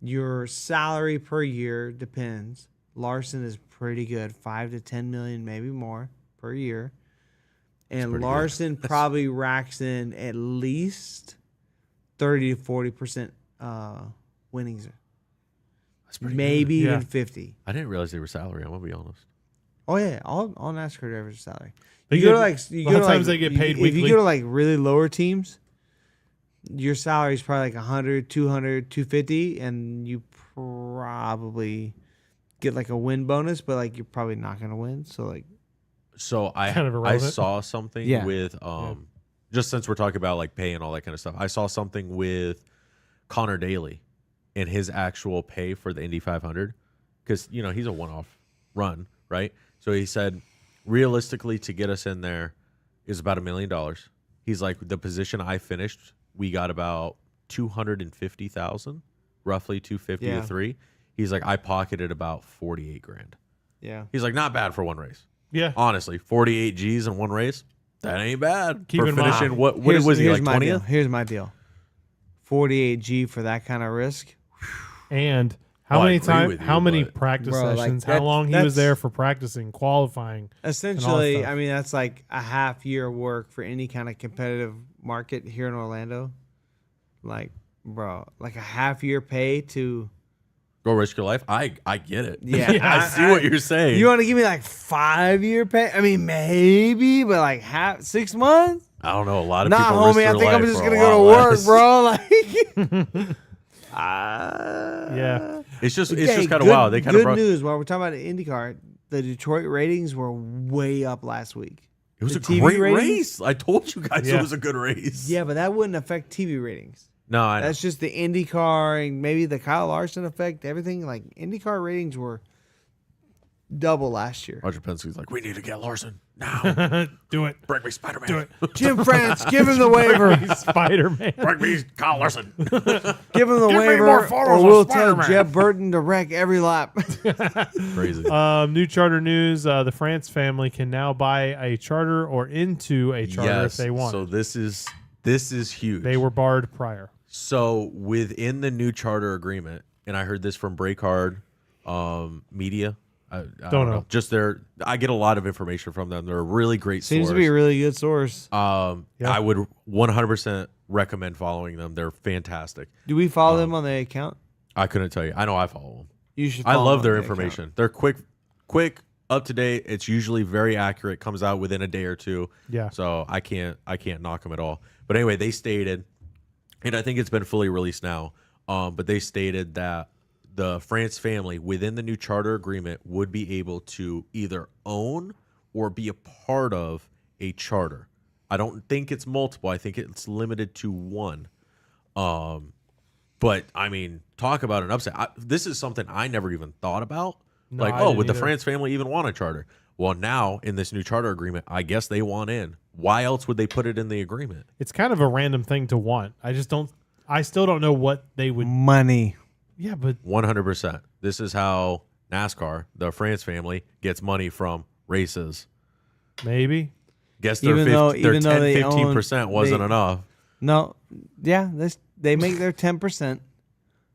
[SPEAKER 3] your salary per year depends. Larson is pretty good, 5 to 10 million, maybe more per year. And
[SPEAKER 2] pretty good.
[SPEAKER 3] Larson probably racks in at least 30 to 40% winnings,
[SPEAKER 2] That's pretty
[SPEAKER 3] maybe
[SPEAKER 2] good.
[SPEAKER 3] even
[SPEAKER 1] Yeah.
[SPEAKER 3] 50.
[SPEAKER 2] I didn't realize they were salary. I'm gonna be honest.
[SPEAKER 3] Oh yeah, all NASCAR drivers are salary.
[SPEAKER 1] They
[SPEAKER 3] You go
[SPEAKER 1] get-
[SPEAKER 3] to like you
[SPEAKER 1] a
[SPEAKER 3] go
[SPEAKER 1] lot
[SPEAKER 3] to
[SPEAKER 1] of times
[SPEAKER 3] like,
[SPEAKER 1] they get
[SPEAKER 3] you-
[SPEAKER 1] paid
[SPEAKER 3] if
[SPEAKER 1] weekly.
[SPEAKER 3] you go to like really lower teams, your salary is probably like 100, 200, 250, and you probably get like a win bonus, but like you're probably not gonna win. So like
[SPEAKER 2] So I
[SPEAKER 1] Kind of
[SPEAKER 2] I
[SPEAKER 1] irrelevant.
[SPEAKER 2] saw something
[SPEAKER 3] Yeah.
[SPEAKER 2] with just since we're talking about like pay and all that kind of stuff. I saw something with Connor Daly and his actual pay for the Indy 500 because you know he's a one-off run, right? So he said realistically to get us in there is about $1 million. He's like the position I finished, we got about 250,000, roughly 250
[SPEAKER 3] Yeah.
[SPEAKER 2] to 3. He's like I pocketed about 48 grand.
[SPEAKER 3] yeah,
[SPEAKER 2] He's like not bad for one race.
[SPEAKER 1] Yeah.
[SPEAKER 2] Honestly, 48 Gs in one race, that ain't bad.
[SPEAKER 1] Keep
[SPEAKER 2] for
[SPEAKER 1] in mind-
[SPEAKER 2] finishing, what was he, like
[SPEAKER 3] my deal.
[SPEAKER 2] 20th?
[SPEAKER 3] Here's my deal. 48G for that kind of risk.
[SPEAKER 1] And how
[SPEAKER 2] Well, I
[SPEAKER 1] many
[SPEAKER 2] agree
[SPEAKER 1] times?
[SPEAKER 2] with you,
[SPEAKER 1] How many
[SPEAKER 2] but-
[SPEAKER 1] practice
[SPEAKER 3] Bro, like,
[SPEAKER 1] sessions? How
[SPEAKER 3] that's-
[SPEAKER 1] long he was there
[SPEAKER 3] that's-
[SPEAKER 1] for practicing, qualifying?
[SPEAKER 3] Essentially,
[SPEAKER 1] stuff.
[SPEAKER 3] I mean, that's like a half year work for any kind of competitive market here in Orlando. Like, bro, like a half year pay to.
[SPEAKER 2] Go risk your life. I get it.
[SPEAKER 3] Yeah,
[SPEAKER 2] I see what you're saying.
[SPEAKER 3] You want to give me like 5 year pay? I mean, maybe, but like 6 months?
[SPEAKER 2] I don't know. A lot of
[SPEAKER 3] Nah,
[SPEAKER 2] people risk
[SPEAKER 3] homie, I
[SPEAKER 2] their
[SPEAKER 3] think I'm
[SPEAKER 2] life
[SPEAKER 3] just
[SPEAKER 2] for a
[SPEAKER 3] gonna go
[SPEAKER 2] lot
[SPEAKER 3] to work,
[SPEAKER 2] less.
[SPEAKER 3] bro. Like,
[SPEAKER 1] Yeah.
[SPEAKER 2] It's just
[SPEAKER 3] Hey,
[SPEAKER 2] kind of
[SPEAKER 3] good-
[SPEAKER 2] wild. They kind of
[SPEAKER 3] good
[SPEAKER 2] brought.
[SPEAKER 3] news while we're talking about IndyCar. The Detroit ratings were way up last week.
[SPEAKER 2] It was
[SPEAKER 3] the
[SPEAKER 2] a
[SPEAKER 3] TV
[SPEAKER 2] great
[SPEAKER 3] ratings?
[SPEAKER 2] race. I told you guys
[SPEAKER 1] Yeah.
[SPEAKER 2] it was a good race.
[SPEAKER 3] Yeah, but that wouldn't affect TV ratings.
[SPEAKER 2] No, I know.
[SPEAKER 3] That's just the IndyCar and maybe the Kyle Larson effect. Everything like IndyCar ratings were double last year.
[SPEAKER 2] Roger Penske's like, we need to get Larson now.
[SPEAKER 1] Do it.
[SPEAKER 2] Bring me Spider-Man.
[SPEAKER 1] Do it.
[SPEAKER 3] Jim France, give him the waiver.
[SPEAKER 1] Spider Man.
[SPEAKER 2] Bring me Kyle Larson.
[SPEAKER 3] Give him the
[SPEAKER 1] Give me
[SPEAKER 3] waiver,
[SPEAKER 1] more photos
[SPEAKER 3] or
[SPEAKER 1] of
[SPEAKER 3] we'll tell
[SPEAKER 1] Spider-Man.
[SPEAKER 3] Jeb Burton to wreck every lap.
[SPEAKER 2] Crazy.
[SPEAKER 1] New charter news: the France family can now buy a charter or into a charter if they want.
[SPEAKER 2] So this is huge.
[SPEAKER 1] They were barred prior.
[SPEAKER 2] So within the new charter agreement, and I heard this from Breakard Media. I don't know. Just I get a lot of information from them. They're a really great
[SPEAKER 3] Seems
[SPEAKER 2] source.
[SPEAKER 3] to be a really good source.
[SPEAKER 1] Yeah.
[SPEAKER 2] I would 100% recommend following them. They're fantastic.
[SPEAKER 3] Do we follow them on the account?
[SPEAKER 2] I couldn't tell you. I know I follow them.
[SPEAKER 3] You should.
[SPEAKER 2] I
[SPEAKER 3] follow
[SPEAKER 2] love
[SPEAKER 3] them
[SPEAKER 2] their
[SPEAKER 3] on the account.
[SPEAKER 2] information. They're quick, up to date. It's usually very accurate. Comes out within a day or two.
[SPEAKER 1] Yeah.
[SPEAKER 2] So I can't knock them at all. But anyway, they stated, and I think it's been fully released now. But they stated that the France family within the new charter agreement would be able to either own or be a part of a charter. I don't think it's multiple. I think it's limited to one. But I mean, talk about an upset. This is something I never even thought about.
[SPEAKER 1] No,
[SPEAKER 2] Like,
[SPEAKER 1] I
[SPEAKER 2] oh,
[SPEAKER 1] didn't
[SPEAKER 2] would the
[SPEAKER 1] either.
[SPEAKER 2] France family even want a charter? Well, now in this new charter agreement, I guess they want in. Why else would they put it in the agreement?
[SPEAKER 1] It's kind of a random thing to want. I still don't know what they would.
[SPEAKER 3] Money.
[SPEAKER 1] Yeah, but
[SPEAKER 2] 100%. This is how NASCAR, the France family, gets money from races.
[SPEAKER 1] maybe.
[SPEAKER 2] Guess their
[SPEAKER 3] Even though
[SPEAKER 2] 10,
[SPEAKER 3] they
[SPEAKER 2] 15%
[SPEAKER 3] own-
[SPEAKER 2] wasn't
[SPEAKER 3] they-
[SPEAKER 2] enough.
[SPEAKER 3] No. Yeah, they make their 10%.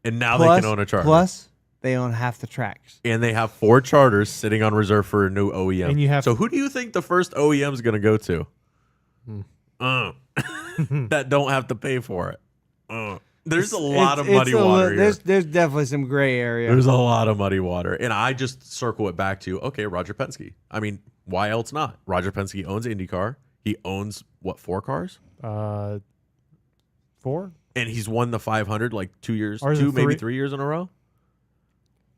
[SPEAKER 2] And now
[SPEAKER 3] Plus,
[SPEAKER 2] they can own a charter.
[SPEAKER 3] Plus, they own half the tracks.
[SPEAKER 2] And they have 4 charters sitting on reserve for a new OEM.
[SPEAKER 1] And you have-
[SPEAKER 2] so who do you think the first OEM is going to go to? That don't have to pay for it. There's a lot of muddy water here.
[SPEAKER 3] There's definitely some gray area.
[SPEAKER 2] There's a lot of muddy water. And I just circle it back to, okay, Roger Penske. I mean, why else not? Roger Penske owns IndyCar. He owns, 4 cars?
[SPEAKER 1] 4.
[SPEAKER 2] And he's won the 500 like 2 years,
[SPEAKER 1] Or is it
[SPEAKER 2] maybe
[SPEAKER 1] 3?
[SPEAKER 2] 3 years in a row.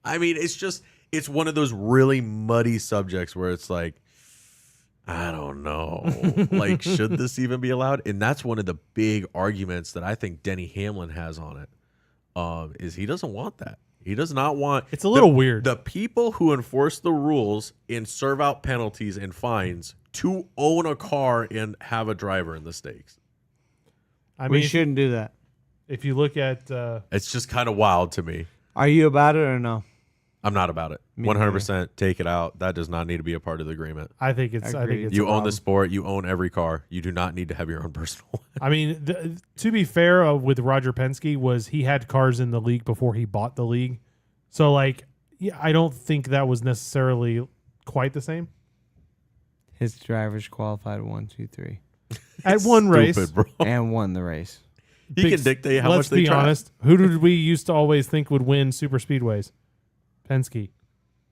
[SPEAKER 2] I mean, it's one of those really muddy subjects where it's like, I don't know. Like, should this even be allowed? And that's one of the big arguments that I think Denny Hamlin has on it. Is he doesn't want that. He does not want.
[SPEAKER 1] It's a little weird.
[SPEAKER 2] The people who enforce the rules and serve out penalties and fines to own a car and have a driver in the stakes.
[SPEAKER 1] I
[SPEAKER 3] We
[SPEAKER 1] mean,
[SPEAKER 3] shouldn't do that.
[SPEAKER 1] if you look at
[SPEAKER 2] It's just kind of wild to me.
[SPEAKER 3] Are you about it or no?
[SPEAKER 2] I'm not about it.
[SPEAKER 3] Me
[SPEAKER 2] 100% take it out. That does not need to be a part of the agreement.
[SPEAKER 1] I think it's
[SPEAKER 3] Agreed.
[SPEAKER 2] You
[SPEAKER 1] a
[SPEAKER 2] own the
[SPEAKER 1] problem.
[SPEAKER 2] sport. You own every car. You do not need to have your own personal one.
[SPEAKER 1] I mean, to be fair, with Roger Penske, was he had cars in the league before he bought the league, so like, yeah, I don't think that was necessarily quite the same.
[SPEAKER 3] His drivers qualified 1, 2, 3,
[SPEAKER 1] At one race,
[SPEAKER 2] Stupid, bro.
[SPEAKER 3] and won the race.
[SPEAKER 2] He
[SPEAKER 1] Big-
[SPEAKER 2] can dictate how
[SPEAKER 1] let's
[SPEAKER 2] much they
[SPEAKER 1] be
[SPEAKER 2] try.
[SPEAKER 1] honest. Who did we used to always think would win super speedways? Penske.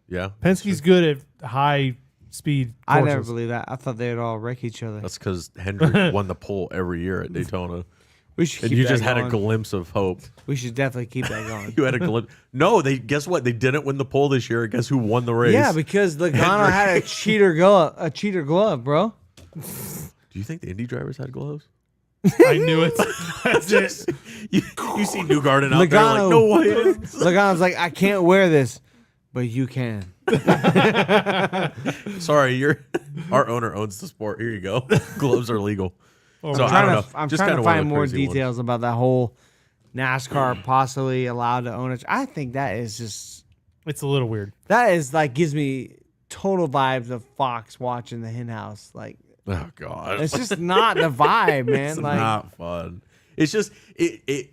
[SPEAKER 2] Yeah.
[SPEAKER 1] Penske's good at high speed.
[SPEAKER 3] I never
[SPEAKER 1] courses.
[SPEAKER 3] believed that. I thought they'd all wreck each other.
[SPEAKER 2] That's because Hendrick won the pole every year at Daytona.
[SPEAKER 3] We should
[SPEAKER 2] And
[SPEAKER 3] keep
[SPEAKER 2] you
[SPEAKER 3] that
[SPEAKER 2] just had a
[SPEAKER 3] going.
[SPEAKER 2] glimpse of hope.
[SPEAKER 3] We should definitely keep that going.
[SPEAKER 2] You had a glimpse. No, guess what? They didn't win the pole this year. Guess who won the race?
[SPEAKER 3] Yeah, because Logano had a cheater glove, bro.
[SPEAKER 2] Do you think the Indy drivers had gloves?
[SPEAKER 1] I knew it. That's it.
[SPEAKER 2] You see Newgarden out there like,
[SPEAKER 3] Logano.
[SPEAKER 2] no way.
[SPEAKER 3] Logano's like, I can't wear this, but you can.
[SPEAKER 2] Sorry, our owner owns the sport. Here you go. Gloves are legal.
[SPEAKER 1] Oh,
[SPEAKER 2] So
[SPEAKER 1] my
[SPEAKER 2] I don't
[SPEAKER 3] Trying
[SPEAKER 2] know.
[SPEAKER 3] to, I'm
[SPEAKER 2] Just
[SPEAKER 3] trying
[SPEAKER 2] kinda
[SPEAKER 3] to
[SPEAKER 2] one of
[SPEAKER 3] find
[SPEAKER 2] the
[SPEAKER 3] more
[SPEAKER 2] crazy ones.
[SPEAKER 3] details about that whole NASCAR possibly allowed to own it. I think that is just
[SPEAKER 1] It's a little weird.
[SPEAKER 3] that is like gives me total vibes of Fox watching the hen house. Like,
[SPEAKER 2] Oh God,
[SPEAKER 3] it's just not the vibe, man.
[SPEAKER 2] it's
[SPEAKER 3] like,
[SPEAKER 2] not fun. It's just it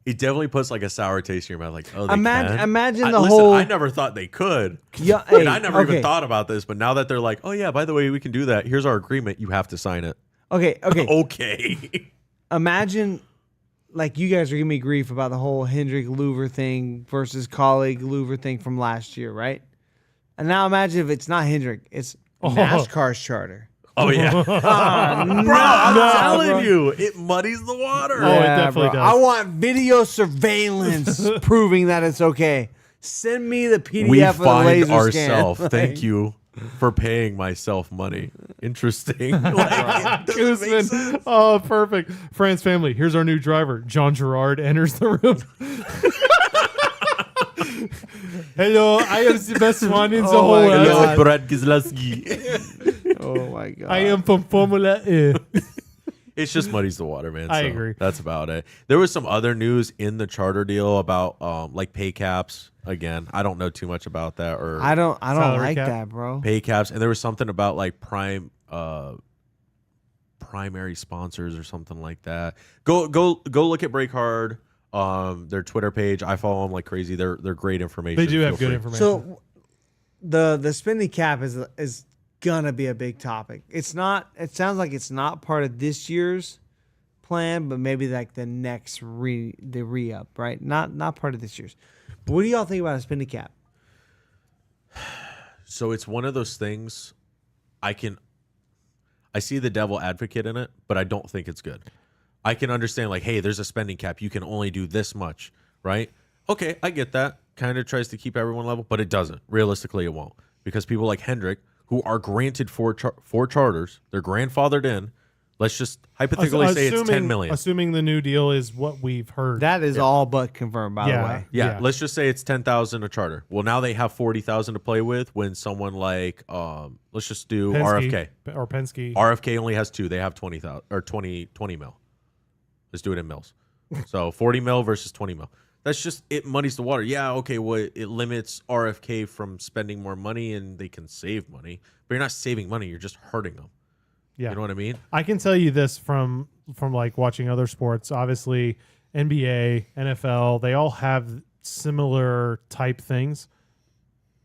[SPEAKER 2] definitely puts like a sour taste in your mouth. Like, oh, they
[SPEAKER 3] Imagine-
[SPEAKER 2] can?
[SPEAKER 3] imagine
[SPEAKER 2] Listen,
[SPEAKER 3] whole-
[SPEAKER 2] I never thought they could.
[SPEAKER 3] yeah,
[SPEAKER 2] And
[SPEAKER 3] hey,
[SPEAKER 2] I never even
[SPEAKER 3] okay.
[SPEAKER 2] thought about this, but now that they're like, oh yeah, by the way, we can do that. Here's our agreement. You have to sign it.
[SPEAKER 3] Okay, okay.
[SPEAKER 2] Okay.
[SPEAKER 3] Imagine, like, you guys are giving me grief about the whole Hendrick Louver thing versus colleague Louver thing from last year, right? And now imagine if it's not Hendrick, it's NASCAR's charter.
[SPEAKER 2] Oh yeah, bro. I'm telling you, it muddies the water.
[SPEAKER 1] Oh, it definitely does.
[SPEAKER 3] I want video surveillance proving that it's okay. Send me the PDF
[SPEAKER 2] We
[SPEAKER 3] of the
[SPEAKER 2] find
[SPEAKER 3] laser
[SPEAKER 2] ourselves.
[SPEAKER 3] scan.
[SPEAKER 2] Thank you for paying myself money. Interesting. Like, it doesn't make sense.
[SPEAKER 1] Guzman. Oh, perfect. France family. Here's our new driver. John Gerard enters the room. Hello, I am the best one in the whole
[SPEAKER 3] my
[SPEAKER 1] world.
[SPEAKER 3] God.
[SPEAKER 2] Hello, Brad Gizleski.
[SPEAKER 3] Oh my god!
[SPEAKER 1] I am from Formula E.
[SPEAKER 2] It's just muddies the water, man.
[SPEAKER 1] I
[SPEAKER 2] So
[SPEAKER 1] agree.
[SPEAKER 2] That's about it. There was some other news in the charter deal about like pay caps. Again, I don't know too much about that or
[SPEAKER 3] I don't
[SPEAKER 1] Salary
[SPEAKER 3] like
[SPEAKER 1] cap?
[SPEAKER 3] that, bro.
[SPEAKER 2] pay caps, and there was something about like primary sponsors or something like that. Go look at Break Hard, their Twitter page. I follow them like crazy. They're great information.
[SPEAKER 1] They do have
[SPEAKER 2] Feel
[SPEAKER 1] good
[SPEAKER 2] free.
[SPEAKER 1] information.
[SPEAKER 3] So the spending cap is gonna be a big topic. It's not. It sounds like it's not part of this year's plan, but maybe like the next re-up, right? Not part of this year's. But what do y'all think about a spending cap?
[SPEAKER 2] So it's one of those things. I see the devil advocate in it, but I don't think it's good. I can understand like, hey, there's a spending cap. You can only do this much, right? Okay, I get that. Kind of tries to keep everyone level, but it doesn't. Realistically, it won't. Because people like Hendrick, who are granted four charters, they're grandfathered in. Let's just hypothetically say it's 10 million.
[SPEAKER 1] Assuming the new deal is what we've heard.
[SPEAKER 3] That is all but confirmed, by the way.
[SPEAKER 2] Yeah, let's just say it's 10,000 a charter. Well, now they have 40,000 to play with. When someone like, let's just do
[SPEAKER 1] Penske,
[SPEAKER 2] RFK.
[SPEAKER 1] or Penske.
[SPEAKER 2] RFK only has 2. They have 20,000 or 20 mil. Let's do it in mils. So 40 mil versus 20 mil. That's just, it muddies the water. Yeah, okay, well, it limits RFK from spending more money and they can save money. But you're not saving money, you're just hurting them.
[SPEAKER 1] Yeah.
[SPEAKER 2] You know what I mean?
[SPEAKER 1] I can tell you this from like watching other sports. Obviously, NBA, NFL, they all have similar type things,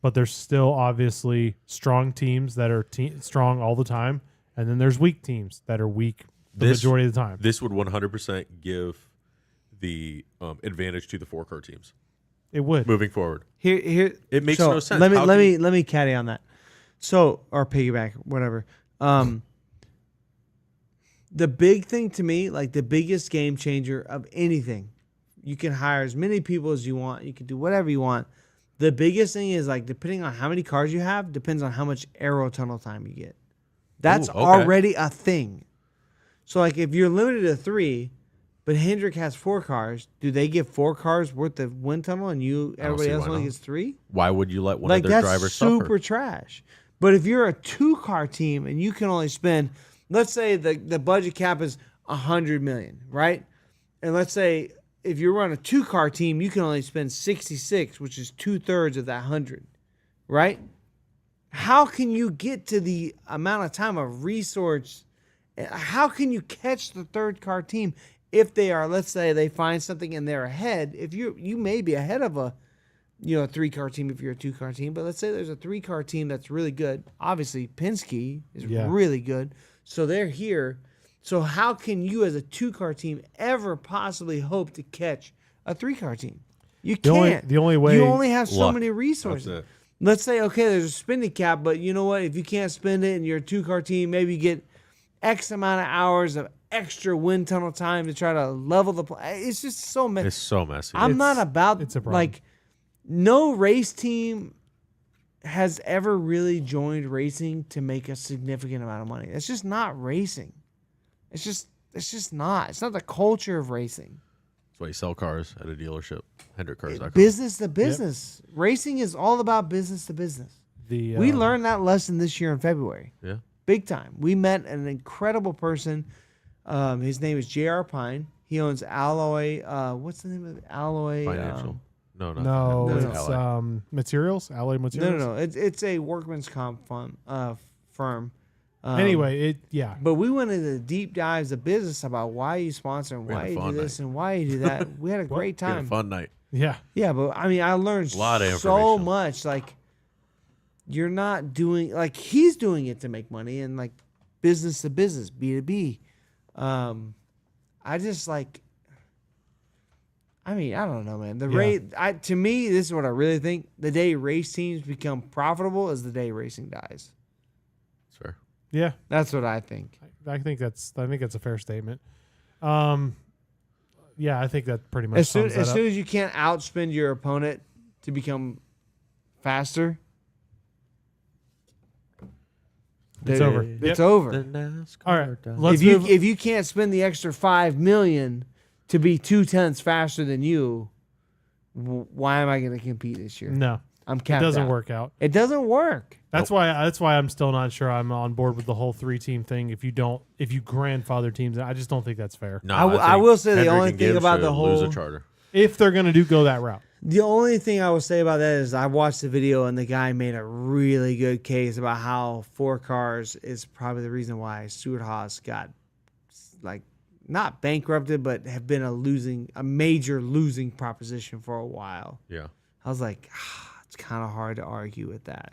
[SPEAKER 1] but there's still obviously strong teams that are strong all the time, and then there's weak teams that are weak the majority of the time.
[SPEAKER 2] This would 100% give the advantage to the 4-car teams
[SPEAKER 1] It would.
[SPEAKER 2] moving forward.
[SPEAKER 3] Here,
[SPEAKER 2] It makes
[SPEAKER 3] so
[SPEAKER 2] no sense.
[SPEAKER 3] Let
[SPEAKER 2] How
[SPEAKER 3] me caddy on that. So, or piggyback, whatever. The big thing to me, like the biggest game changer of anything, you can hire as many people as you want. You can do whatever you want. The biggest thing is like depending on how many cars you have, depends on how much aero tunnel time you get. That's
[SPEAKER 2] Ooh, okay.
[SPEAKER 3] already a thing. So like if you're limited to 3, but Hendrick has 4 cars, do they get 4 cars worth of wind tunnel and everybody
[SPEAKER 2] see
[SPEAKER 3] else
[SPEAKER 2] why
[SPEAKER 3] only
[SPEAKER 2] not.
[SPEAKER 3] gets 3?
[SPEAKER 2] Why would you let one
[SPEAKER 3] Like
[SPEAKER 2] of their
[SPEAKER 3] that's
[SPEAKER 2] drivers
[SPEAKER 3] super
[SPEAKER 2] suffer?
[SPEAKER 3] trash. But if you're a 2-car team and you can only spend, let's say the budget cap is $100 million, right? And let's say if you run a 2-car team, you can only spend 66, which is 2/3 of that 100, right? How can you get to the amount of time of resource? How can you catch the 3rd-car team if they are, let's say they find something and they're ahead? If you may be ahead of a 3-car team if you're a 2-car team, but let's say there's a 3-car team that's really good. Obviously, Penske is really good, so they're here. So how can you as a 2-car team ever possibly hope to catch a 3-car team? You can't.
[SPEAKER 1] The only way
[SPEAKER 3] you only have so
[SPEAKER 2] luck.
[SPEAKER 3] many resources.
[SPEAKER 2] That's it.
[SPEAKER 3] Let's say, okay, there's a spending cap, but you know what? If you can't spend it and you're a 2-car team, maybe you get X amount of hours of extra wind tunnel time to try to level the play. It's just so messy.
[SPEAKER 2] It's so messy.
[SPEAKER 3] I'm not about
[SPEAKER 1] it's a problem.
[SPEAKER 3] like no race team has ever really joined racing to make a significant amount of money. It's just not racing. It's just not. It's not the culture of racing.
[SPEAKER 2] That's why you sell cars at a dealership. HendrickCars.com.
[SPEAKER 3] Business to business. Yep. Racing is all about business to business. We learned that lesson this year in February.
[SPEAKER 2] Yeah.
[SPEAKER 3] Big time. We met an incredible person. His name is J.R. Pine. He owns Alloy. What's the name of it? Alloy?
[SPEAKER 2] Financial. No, no,
[SPEAKER 1] No,
[SPEAKER 3] No,
[SPEAKER 1] it's
[SPEAKER 2] Ally.
[SPEAKER 1] materials, alloy
[SPEAKER 3] No,
[SPEAKER 1] materials.
[SPEAKER 3] no, no. It's a workman's comp firm.
[SPEAKER 1] Anyway, yeah.
[SPEAKER 3] But we went into the deep dives of business about why you sponsor and
[SPEAKER 2] We had
[SPEAKER 3] why
[SPEAKER 2] a
[SPEAKER 3] you do
[SPEAKER 2] fun
[SPEAKER 3] this and why you do that. We had a great
[SPEAKER 2] We had a
[SPEAKER 3] time.
[SPEAKER 2] fun night.
[SPEAKER 1] Yeah.
[SPEAKER 3] Yeah, but I mean, I learned
[SPEAKER 2] Lot of
[SPEAKER 3] so
[SPEAKER 2] information.
[SPEAKER 3] much. Like, you're not doing like he's doing it to make money and like business to business, B2B. I just like. I mean, I don't know, man. The rate, to me, this is what I really think. The day race teams become profitable is the day racing dies.
[SPEAKER 2] That's fair.
[SPEAKER 1] Yeah.
[SPEAKER 3] That's what I think.
[SPEAKER 1] I think that's a fair statement. Yeah, I think that pretty much
[SPEAKER 3] As soon
[SPEAKER 1] sums that up.
[SPEAKER 3] as you can't outspend your opponent to become faster,
[SPEAKER 1] It's over.
[SPEAKER 3] It's
[SPEAKER 1] Yep.
[SPEAKER 3] over.
[SPEAKER 2] The NASCAR
[SPEAKER 1] All right,
[SPEAKER 2] dies.
[SPEAKER 1] let's
[SPEAKER 3] if
[SPEAKER 1] move.
[SPEAKER 3] you can't spend the extra $5 million to be 2/10 faster than you, why am I going to compete this year?
[SPEAKER 1] No,
[SPEAKER 3] I'm
[SPEAKER 1] it
[SPEAKER 3] capped
[SPEAKER 1] doesn't
[SPEAKER 3] out.
[SPEAKER 1] work out.
[SPEAKER 3] It doesn't work.
[SPEAKER 1] That's why I'm still not sure I'm on board with the whole 3-team thing. If you grandfather teams, I just don't think that's fair.
[SPEAKER 2] No,
[SPEAKER 3] I
[SPEAKER 2] think
[SPEAKER 3] will say the
[SPEAKER 2] Hendrick
[SPEAKER 3] only
[SPEAKER 2] and
[SPEAKER 3] thing
[SPEAKER 2] Gibbs
[SPEAKER 3] about the
[SPEAKER 2] should lose
[SPEAKER 3] whole-
[SPEAKER 2] a charter.
[SPEAKER 1] If they're going to go that route.
[SPEAKER 3] The only thing I will say about that is I watched the video and the guy made a really good case about how 4 cars is probably the reason why Stuart Haas got like not bankrupted, but have been a major losing proposition for a while.
[SPEAKER 2] Yeah.
[SPEAKER 3] I was like, it's kind of hard to argue with that.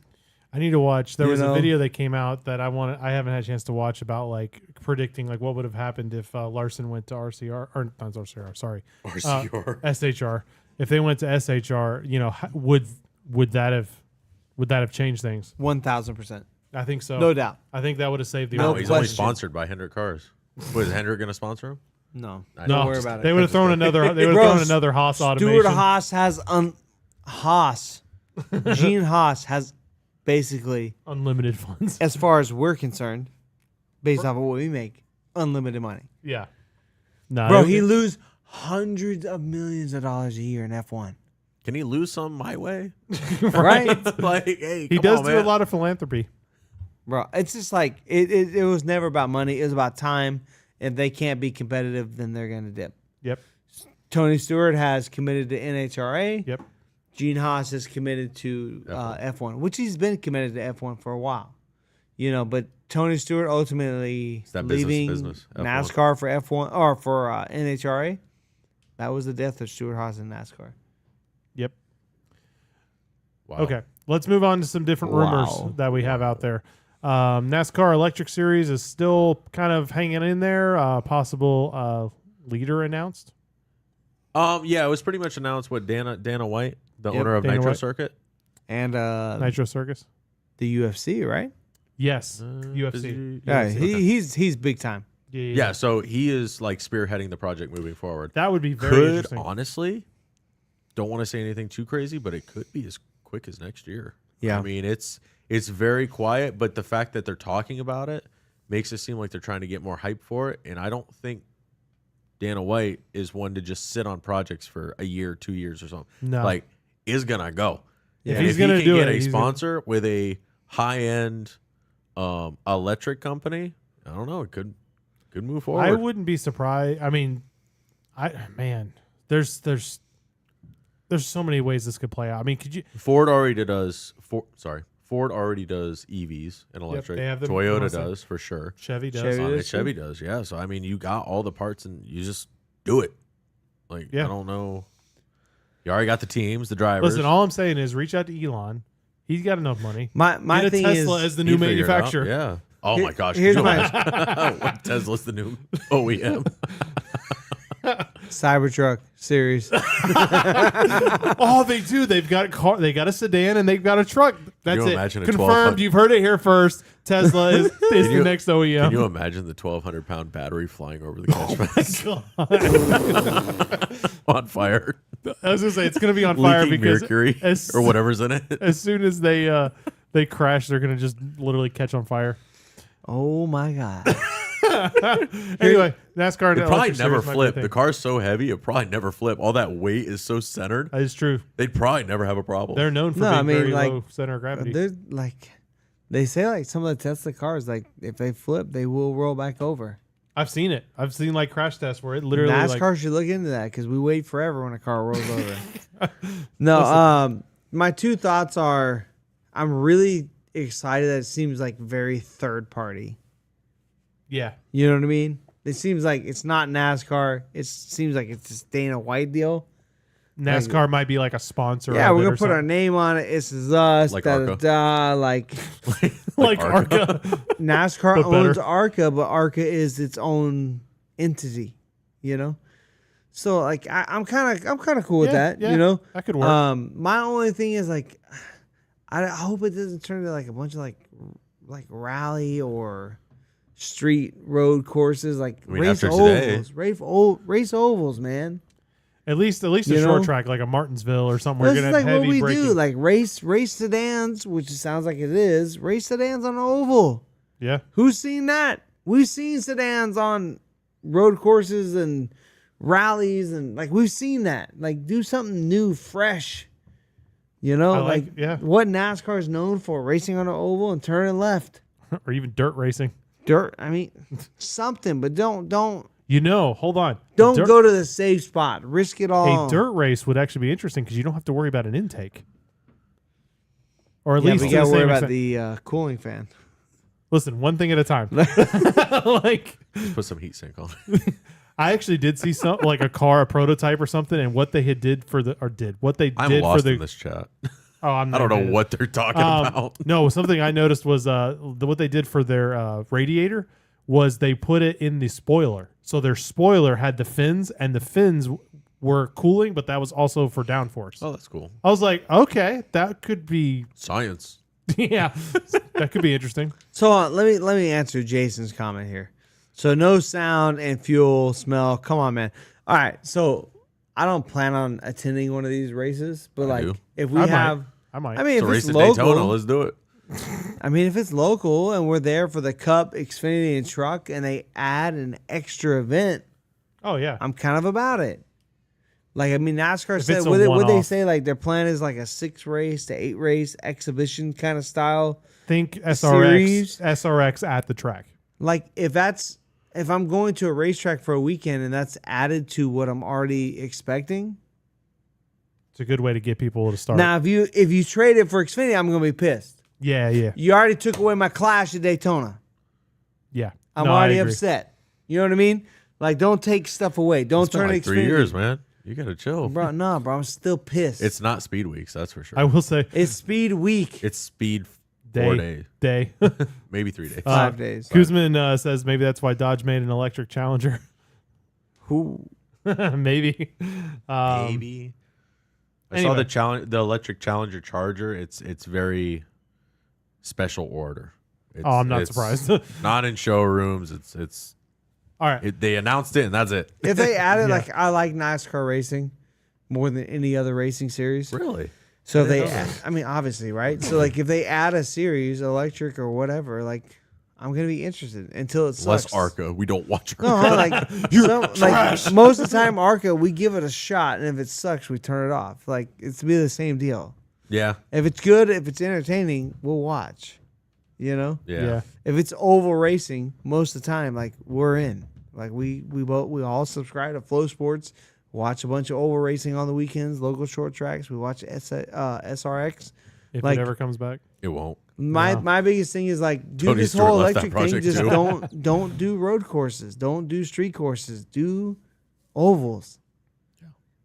[SPEAKER 1] I need to watch. There
[SPEAKER 3] You
[SPEAKER 1] was
[SPEAKER 3] know?
[SPEAKER 1] a video that came out that I haven't had a chance to watch about like predicting like what would have happened if Larson went to RCR or not RCR, sorry,
[SPEAKER 2] RCR.
[SPEAKER 1] SHR. If they went to SHR, would that have changed things?
[SPEAKER 3] 1,000%.
[SPEAKER 1] I think so.
[SPEAKER 3] No doubt.
[SPEAKER 1] I think that would have saved the.
[SPEAKER 3] No
[SPEAKER 2] No,
[SPEAKER 1] Army.
[SPEAKER 2] he's only
[SPEAKER 3] question.
[SPEAKER 2] sponsored by Hendrick Cars. Was Hendrick going to sponsor him?
[SPEAKER 3] No.
[SPEAKER 2] I
[SPEAKER 1] No,
[SPEAKER 3] Don't worry about
[SPEAKER 1] they
[SPEAKER 3] it.
[SPEAKER 1] would have thrown another. They would have
[SPEAKER 3] Bro,
[SPEAKER 1] thrown another Haas automation.
[SPEAKER 3] Stuart Haas has Gene Haas has basically,
[SPEAKER 1] Unlimited funds.
[SPEAKER 3] as far as we're concerned, based off of what we make, unlimited money.
[SPEAKER 1] Yeah. No,
[SPEAKER 3] Bro,
[SPEAKER 1] it-
[SPEAKER 3] he lose hundreds of millions of dollars a year in F1.
[SPEAKER 2] Can he lose some my way?
[SPEAKER 3] Right?
[SPEAKER 2] Like, hey,
[SPEAKER 1] he
[SPEAKER 2] come
[SPEAKER 1] does
[SPEAKER 2] on,
[SPEAKER 1] do
[SPEAKER 2] man.
[SPEAKER 1] a lot of philanthropy.
[SPEAKER 3] Bro, it's just like, it was never about money. It was about time. If they can't be competitive, then they're going to dip.
[SPEAKER 1] Yep.
[SPEAKER 3] Tony Stewart has committed to NHRA.
[SPEAKER 1] Yep.
[SPEAKER 3] Gene Haas is committed to F1, which he's been committed to F1 for a while. But Tony Stewart ultimately
[SPEAKER 2] It's that business,
[SPEAKER 3] leaving
[SPEAKER 2] business, F1.
[SPEAKER 3] NASCAR for F1 or for NHRA. That was the death of Stuart Haas in NASCAR.
[SPEAKER 1] Yep.
[SPEAKER 2] Wow.
[SPEAKER 1] Okay. Let's move on to some different rumors
[SPEAKER 3] Wow.
[SPEAKER 1] that we have out there. NASCAR Electric Series is still kind of hanging in there. Possible leader announced.
[SPEAKER 2] Yeah, it was pretty much announced what Dana White, the
[SPEAKER 3] Yep,
[SPEAKER 2] owner of
[SPEAKER 1] Dana
[SPEAKER 2] Nitro
[SPEAKER 1] White.
[SPEAKER 2] Circuit.
[SPEAKER 3] And
[SPEAKER 1] Nitro Circus.
[SPEAKER 3] the UFC, right?
[SPEAKER 1] Yes.
[SPEAKER 2] Is
[SPEAKER 1] UFC.
[SPEAKER 2] he-
[SPEAKER 3] Yeah,
[SPEAKER 2] okay.
[SPEAKER 3] he's big time.
[SPEAKER 2] Yeah, so he is like spearheading the project moving forward.
[SPEAKER 1] That would be very
[SPEAKER 2] Could
[SPEAKER 1] interesting.
[SPEAKER 2] honestly, don't want to say anything too crazy, but it could be as quick as next year.
[SPEAKER 3] Yeah.
[SPEAKER 2] I mean it's very quiet, but the fact that they're talking about it makes it seem like they're trying to get more hype for it. And I don't think Dana White is one to just sit on projects for a year, 2 years, or something.
[SPEAKER 1] No.
[SPEAKER 2] Like is gonna go.
[SPEAKER 1] If
[SPEAKER 2] And
[SPEAKER 1] he's
[SPEAKER 2] he
[SPEAKER 1] gonna
[SPEAKER 2] can
[SPEAKER 1] do
[SPEAKER 2] get
[SPEAKER 1] it,
[SPEAKER 2] a
[SPEAKER 1] he's gonna-
[SPEAKER 2] sponsor with a high end electric company, I don't know. It could move forward.
[SPEAKER 1] I wouldn't be surprised. I mean, there's so many ways this could play out. I mean, could you?
[SPEAKER 2] Ford already does. Ford already does EVs and electric.
[SPEAKER 1] they have them
[SPEAKER 2] Toyota
[SPEAKER 1] also.
[SPEAKER 2] does for sure.
[SPEAKER 1] Chevy does.
[SPEAKER 3] Chevy
[SPEAKER 2] Sonic
[SPEAKER 3] does
[SPEAKER 2] Chevy does. Yeah. So I mean, you got all the parts and you just do it. Like
[SPEAKER 1] Yeah.
[SPEAKER 2] I don't know. You already got the teams, the drivers.
[SPEAKER 1] Listen, all I'm saying is reach out to Elon. He's got enough money.
[SPEAKER 3] My
[SPEAKER 1] Get a
[SPEAKER 3] thing
[SPEAKER 1] Tesla
[SPEAKER 3] is,
[SPEAKER 1] as the
[SPEAKER 2] He'd
[SPEAKER 1] new
[SPEAKER 2] figure it out.
[SPEAKER 1] manufacturer.
[SPEAKER 2] Yeah. Oh
[SPEAKER 3] Here-
[SPEAKER 2] my gosh.
[SPEAKER 3] here's
[SPEAKER 2] could you
[SPEAKER 3] my-
[SPEAKER 2] imagine? What, Tesla's the new OEM.
[SPEAKER 3] Cybertruck series.
[SPEAKER 1] Oh, they do. They've got car. They got a sedan and they've got a truck. That's
[SPEAKER 2] you
[SPEAKER 1] it.
[SPEAKER 2] imagine a
[SPEAKER 1] Confirmed.
[SPEAKER 2] 1200
[SPEAKER 1] You've heard it here first. Tesla is the
[SPEAKER 2] you-
[SPEAKER 1] next OEM.
[SPEAKER 2] Can you imagine the 1,200-pound battery flying over the catchment on fire?
[SPEAKER 1] I was gonna say it's gonna be on fire
[SPEAKER 2] Leaking
[SPEAKER 1] because
[SPEAKER 2] mercury
[SPEAKER 1] as,
[SPEAKER 2] or whatever's in it.
[SPEAKER 1] as soon as they crash, they're gonna just literally catch on fire.
[SPEAKER 3] Oh my god.
[SPEAKER 1] Anyway, NASCAR and
[SPEAKER 2] It probably
[SPEAKER 1] electric
[SPEAKER 2] never
[SPEAKER 1] series might be a
[SPEAKER 2] flip.
[SPEAKER 1] thing.
[SPEAKER 2] The car's so heavy, it probably never flip. All that weight is so centered.
[SPEAKER 1] That is true.
[SPEAKER 2] They'd probably never have a problem.
[SPEAKER 1] They're known for
[SPEAKER 3] No,
[SPEAKER 1] being
[SPEAKER 3] I mean,
[SPEAKER 1] very
[SPEAKER 3] like,
[SPEAKER 1] low center of gravity.
[SPEAKER 3] They're like, they say like some of the Tesla cars, like if they flip, they will roll back over.
[SPEAKER 1] I've seen it. I've seen like crash tests where it literally
[SPEAKER 3] NASCAR should look into that because we wait forever when a car rolls over. No, my two thoughts are I'm really excited that it seems like very third party.
[SPEAKER 1] yeah.
[SPEAKER 3] You know what I mean? It seems like it's not NASCAR. It seems like it's this Dana White deal.
[SPEAKER 1] NASCAR might be like a sponsor.
[SPEAKER 3] Yeah,
[SPEAKER 1] of
[SPEAKER 3] we're
[SPEAKER 1] it
[SPEAKER 3] gonna
[SPEAKER 1] or
[SPEAKER 3] put our
[SPEAKER 1] something.
[SPEAKER 3] name on it. This is us.
[SPEAKER 2] Like
[SPEAKER 3] da,
[SPEAKER 2] ARCA.
[SPEAKER 3] da, da, like
[SPEAKER 1] like ARCA.
[SPEAKER 3] NASCAR
[SPEAKER 1] But
[SPEAKER 3] owns
[SPEAKER 1] better.
[SPEAKER 3] ARCA, but ARCA is its own entity. You know, so like I'm kind of cool with that.
[SPEAKER 1] Yeah,
[SPEAKER 3] You know,
[SPEAKER 1] that could work.
[SPEAKER 3] My only thing is like, I hope it doesn't turn into like a bunch of like rally or street road courses, like
[SPEAKER 2] I mean,
[SPEAKER 3] race
[SPEAKER 2] after today-
[SPEAKER 3] ovals, race ovals, man.
[SPEAKER 1] At least a
[SPEAKER 3] you
[SPEAKER 1] short
[SPEAKER 3] know?
[SPEAKER 1] track like a Martinsville or somewhere.
[SPEAKER 3] This is
[SPEAKER 1] Gonna
[SPEAKER 3] like
[SPEAKER 1] have
[SPEAKER 3] what
[SPEAKER 1] heavy
[SPEAKER 3] we
[SPEAKER 1] braking.
[SPEAKER 3] do, like race sedans, which it sounds like it is. Race sedans on an oval.
[SPEAKER 1] Yeah.
[SPEAKER 3] Who's seen that? We've seen sedans on road courses and rallies, and like we've seen that. Like do something new, fresh. You know,
[SPEAKER 1] I like- yeah.
[SPEAKER 3] what NASCAR is known for: racing on an oval and turning left.
[SPEAKER 1] Or even dirt racing.
[SPEAKER 3] Dirt. I mean, something, but don't
[SPEAKER 1] Hold on.
[SPEAKER 3] Don't
[SPEAKER 1] Dirt-
[SPEAKER 3] go to the safe spot. Risk it all.
[SPEAKER 1] A dirt race would actually be interesting because you don't have to worry about an intake. Or at
[SPEAKER 3] Yeah,
[SPEAKER 1] least
[SPEAKER 3] we
[SPEAKER 1] to the
[SPEAKER 3] gotta worry
[SPEAKER 1] same
[SPEAKER 3] about
[SPEAKER 1] extent.
[SPEAKER 3] the cooling fan.
[SPEAKER 1] Listen, one thing at a time. Like,
[SPEAKER 2] Just put some heat sink on.
[SPEAKER 1] I actually did see some like a car, a prototype or something, and what they had did for the what they
[SPEAKER 2] I'm
[SPEAKER 1] did for
[SPEAKER 2] lost
[SPEAKER 1] the.
[SPEAKER 2] in this chat.
[SPEAKER 1] Oh, I'm
[SPEAKER 2] I
[SPEAKER 1] not
[SPEAKER 2] don't know what they're talking about.
[SPEAKER 1] No, something I noticed was what they did for their radiator was they put it in the spoiler. So their spoiler had the fins, and the fins were cooling, but that was also for downforce.
[SPEAKER 2] Oh, that's cool.
[SPEAKER 1] I was like, okay, that could be,
[SPEAKER 2] Science.
[SPEAKER 1] yeah, that could be interesting.
[SPEAKER 3] So let me answer Jason's comment here. So no sound and fuel smell. Come on, man. All right. So I don't plan on attending one of these races, but
[SPEAKER 2] I
[SPEAKER 3] like
[SPEAKER 2] do.
[SPEAKER 3] if we
[SPEAKER 1] I
[SPEAKER 3] have,
[SPEAKER 1] might. I might.
[SPEAKER 3] I mean,
[SPEAKER 2] So
[SPEAKER 3] if
[SPEAKER 2] race
[SPEAKER 3] it's
[SPEAKER 2] at Daytona.
[SPEAKER 3] local,
[SPEAKER 2] Let's do it.
[SPEAKER 3] I mean, if it's local and we're there for the Cup, Xfinity, and Truck, and they add an extra event,
[SPEAKER 1] Oh yeah,
[SPEAKER 3] I'm kind of about it. Like, I mean, NASCAR
[SPEAKER 1] If
[SPEAKER 3] said,
[SPEAKER 1] it's a
[SPEAKER 3] what they
[SPEAKER 1] one-off.
[SPEAKER 3] say, like, their plan is like a 6 race to 8 race exhibition kind of style.
[SPEAKER 1] think
[SPEAKER 3] series.
[SPEAKER 1] SRX at the track.
[SPEAKER 3] Like, if I'm going to a racetrack for a weekend and that's added to what I'm already expecting.
[SPEAKER 1] It's a good way to get people to start.
[SPEAKER 3] Now, if you trade it for Xfinity, I'm going to be pissed.
[SPEAKER 1] Yeah,
[SPEAKER 3] You already took away my Clash at Daytona.
[SPEAKER 1] yeah.
[SPEAKER 3] I'm
[SPEAKER 1] No, I
[SPEAKER 3] already
[SPEAKER 1] agree.
[SPEAKER 3] upset. You know what I mean? Like, don't take stuff away. Don't
[SPEAKER 2] It's been
[SPEAKER 3] turn
[SPEAKER 2] like
[SPEAKER 3] Xfinity.
[SPEAKER 2] 3 years, man. You gotta chill.
[SPEAKER 3] Bro, no, bro. I'm still pissed.
[SPEAKER 2] It's not speed weeks, that's for sure.
[SPEAKER 1] I will say
[SPEAKER 3] It's speed week.
[SPEAKER 2] It's speed 4 days,
[SPEAKER 1] day.
[SPEAKER 2] maybe 3 days.
[SPEAKER 3] 5 days.
[SPEAKER 1] Kuzman says maybe that's why Dodge made an electric Challenger.
[SPEAKER 3] Who?
[SPEAKER 1] Maybe.
[SPEAKER 2] Maybe. I
[SPEAKER 1] anyway.
[SPEAKER 2] saw the electric Challenger Charger. It's very special order. It's,
[SPEAKER 1] I'm not
[SPEAKER 2] it's
[SPEAKER 1] surprised.
[SPEAKER 2] Not in showrooms. It's
[SPEAKER 1] All right.
[SPEAKER 2] they announced it and that's it.
[SPEAKER 3] If they added,
[SPEAKER 1] Yeah.
[SPEAKER 3] like, I like NASCAR racing more than any other racing series.
[SPEAKER 2] Really?
[SPEAKER 3] So if
[SPEAKER 2] I
[SPEAKER 3] they,
[SPEAKER 2] didn't know
[SPEAKER 3] add, I mean, obviously, right? So, like, if they add a series, electric or whatever, like, I'm gonna be interested until it sucks.
[SPEAKER 2] Less ARCA. We don't watch ARCA.
[SPEAKER 3] No, huh, like most of the time, ARCA, we give it a shot, and if it sucks, we turn it off. Like, it's to be the same deal.
[SPEAKER 2] Yeah.
[SPEAKER 3] If it's good, if it's entertaining, we'll watch. You know,
[SPEAKER 2] Yeah.
[SPEAKER 3] if it's oval racing, most of the time, like, we're in. Like, we all subscribe to Flow Sports. Watch a bunch of oval racing on the weekends, local short tracks. We watch SRX.
[SPEAKER 1] If
[SPEAKER 3] like-
[SPEAKER 1] it ever comes back.
[SPEAKER 2] It won't.
[SPEAKER 3] My biggest thing is like do
[SPEAKER 2] Tony
[SPEAKER 3] this
[SPEAKER 2] Stewart
[SPEAKER 3] whole
[SPEAKER 2] left that
[SPEAKER 3] electric thing.
[SPEAKER 2] project
[SPEAKER 3] Just
[SPEAKER 2] too.
[SPEAKER 3] don't do road courses. Don't do street courses. Do ovals.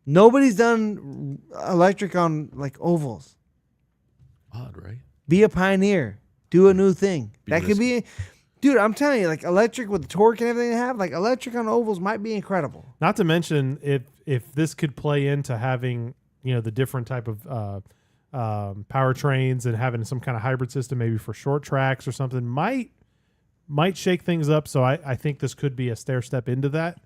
[SPEAKER 3] Nobody's done electric on like ovals.
[SPEAKER 2] Odd, right?
[SPEAKER 3] Be a pioneer. Do a new thing.
[SPEAKER 2] Be
[SPEAKER 3] That could be, dude. I'm telling you, like electric with the torque and everything they have, like electric on ovals might be incredible.
[SPEAKER 1] Not to mention if this could play into having the different type of powertrains and having some kind of hybrid system, maybe for short tracks or something, might shake things up. So I think this could be a stair step into that.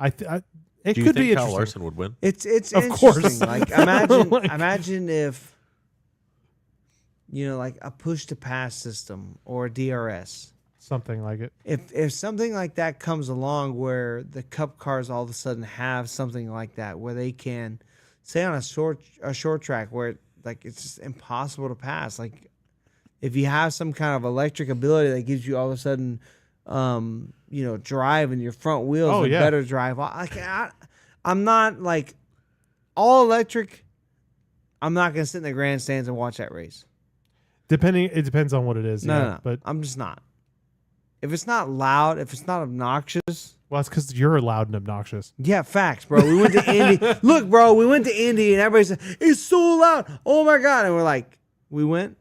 [SPEAKER 1] It
[SPEAKER 2] Do you
[SPEAKER 1] could
[SPEAKER 2] think
[SPEAKER 1] be
[SPEAKER 2] Kyle
[SPEAKER 1] interesting.
[SPEAKER 2] Larson would win?
[SPEAKER 3] It's
[SPEAKER 1] Of
[SPEAKER 3] interesting.
[SPEAKER 1] course.
[SPEAKER 3] Like imagine
[SPEAKER 1] Like-
[SPEAKER 3] imagine if like a push to pass system or a DRS.
[SPEAKER 1] Something like it.
[SPEAKER 3] If something like that comes along where the Cup cars all of a sudden have something like that where they can say on a short track where like it's just impossible to pass, like if you have some kind of electric ability that gives you all of a sudden drive and your front wheels
[SPEAKER 1] Oh,
[SPEAKER 3] would
[SPEAKER 1] yeah.
[SPEAKER 3] better drive. I'm not like all electric. I'm not gonna sit in the grandstands and watch that race.
[SPEAKER 1] It depends on what it is.
[SPEAKER 3] No.
[SPEAKER 1] But
[SPEAKER 3] I'm just not. If it's not loud, if it's not obnoxious.
[SPEAKER 1] well, it's because you're loud and obnoxious.
[SPEAKER 3] Yeah, facts, bro. We went to Indy. Look, bro, we went to Indy and everybody said, it's so loud. Oh my God. And we're like, we went.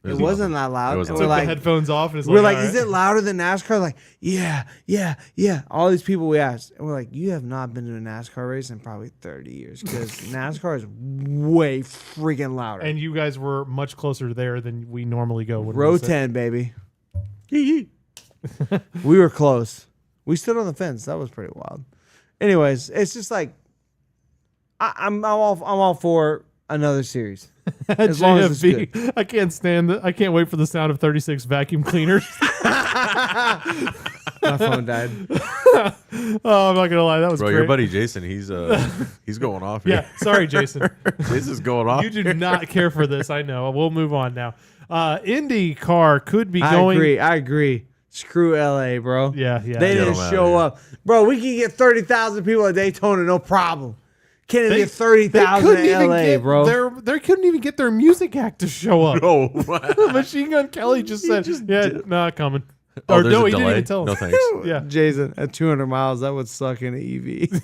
[SPEAKER 3] It wasn't that loud.
[SPEAKER 2] It wasn't
[SPEAKER 3] And we're
[SPEAKER 1] Took
[SPEAKER 3] like,
[SPEAKER 1] the headphones off and it's
[SPEAKER 3] we're
[SPEAKER 1] like,
[SPEAKER 3] like,
[SPEAKER 1] all
[SPEAKER 3] is
[SPEAKER 1] right.
[SPEAKER 3] it louder than NASCAR? Like, yeah. All these people we asked. And we're like, you have not been to a NASCAR race in probably 30 years because NASCAR is way freaking louder.
[SPEAKER 1] And you guys were much closer there than we normally go. When
[SPEAKER 3] Row
[SPEAKER 1] we sit.
[SPEAKER 3] 10, baby. We were close. We stood on the fence. That was pretty wild. Anyways, it's just like I'm all for another series. As long as it's
[SPEAKER 1] JFB. I can't stand I can't wait for the sound of 36 vacuum cleaners.
[SPEAKER 3] My phone died.
[SPEAKER 1] Oh, I'm not gonna lie, that was
[SPEAKER 2] Bro,
[SPEAKER 1] great.
[SPEAKER 2] your buddy Jason, he's going off here.
[SPEAKER 1] Yeah, sorry, Jason.
[SPEAKER 2] Jason's going off.
[SPEAKER 1] You do not care for this. I know. We'll move on now. IndyCar could be going.
[SPEAKER 3] I agree. Screw LA, bro.
[SPEAKER 1] Yeah.
[SPEAKER 3] They
[SPEAKER 2] Get
[SPEAKER 3] didn't
[SPEAKER 2] 'em outta
[SPEAKER 3] show
[SPEAKER 2] here.
[SPEAKER 3] up. Bro, we can get 30,000 people at Daytona, no problem. Can't even
[SPEAKER 1] They-
[SPEAKER 3] get 30,000 in LA, bro.
[SPEAKER 1] They couldn't even get their music act to show up.
[SPEAKER 2] Oh,
[SPEAKER 1] Machine Gun Kelly just said, not coming.
[SPEAKER 2] oh,
[SPEAKER 1] Or
[SPEAKER 2] there's
[SPEAKER 1] no,
[SPEAKER 2] a
[SPEAKER 1] he didn't
[SPEAKER 2] delay.
[SPEAKER 1] even tell
[SPEAKER 2] No
[SPEAKER 1] us.
[SPEAKER 2] thanks.
[SPEAKER 1] Yeah.
[SPEAKER 3] Jason, at 200 miles, that would suck in an EV.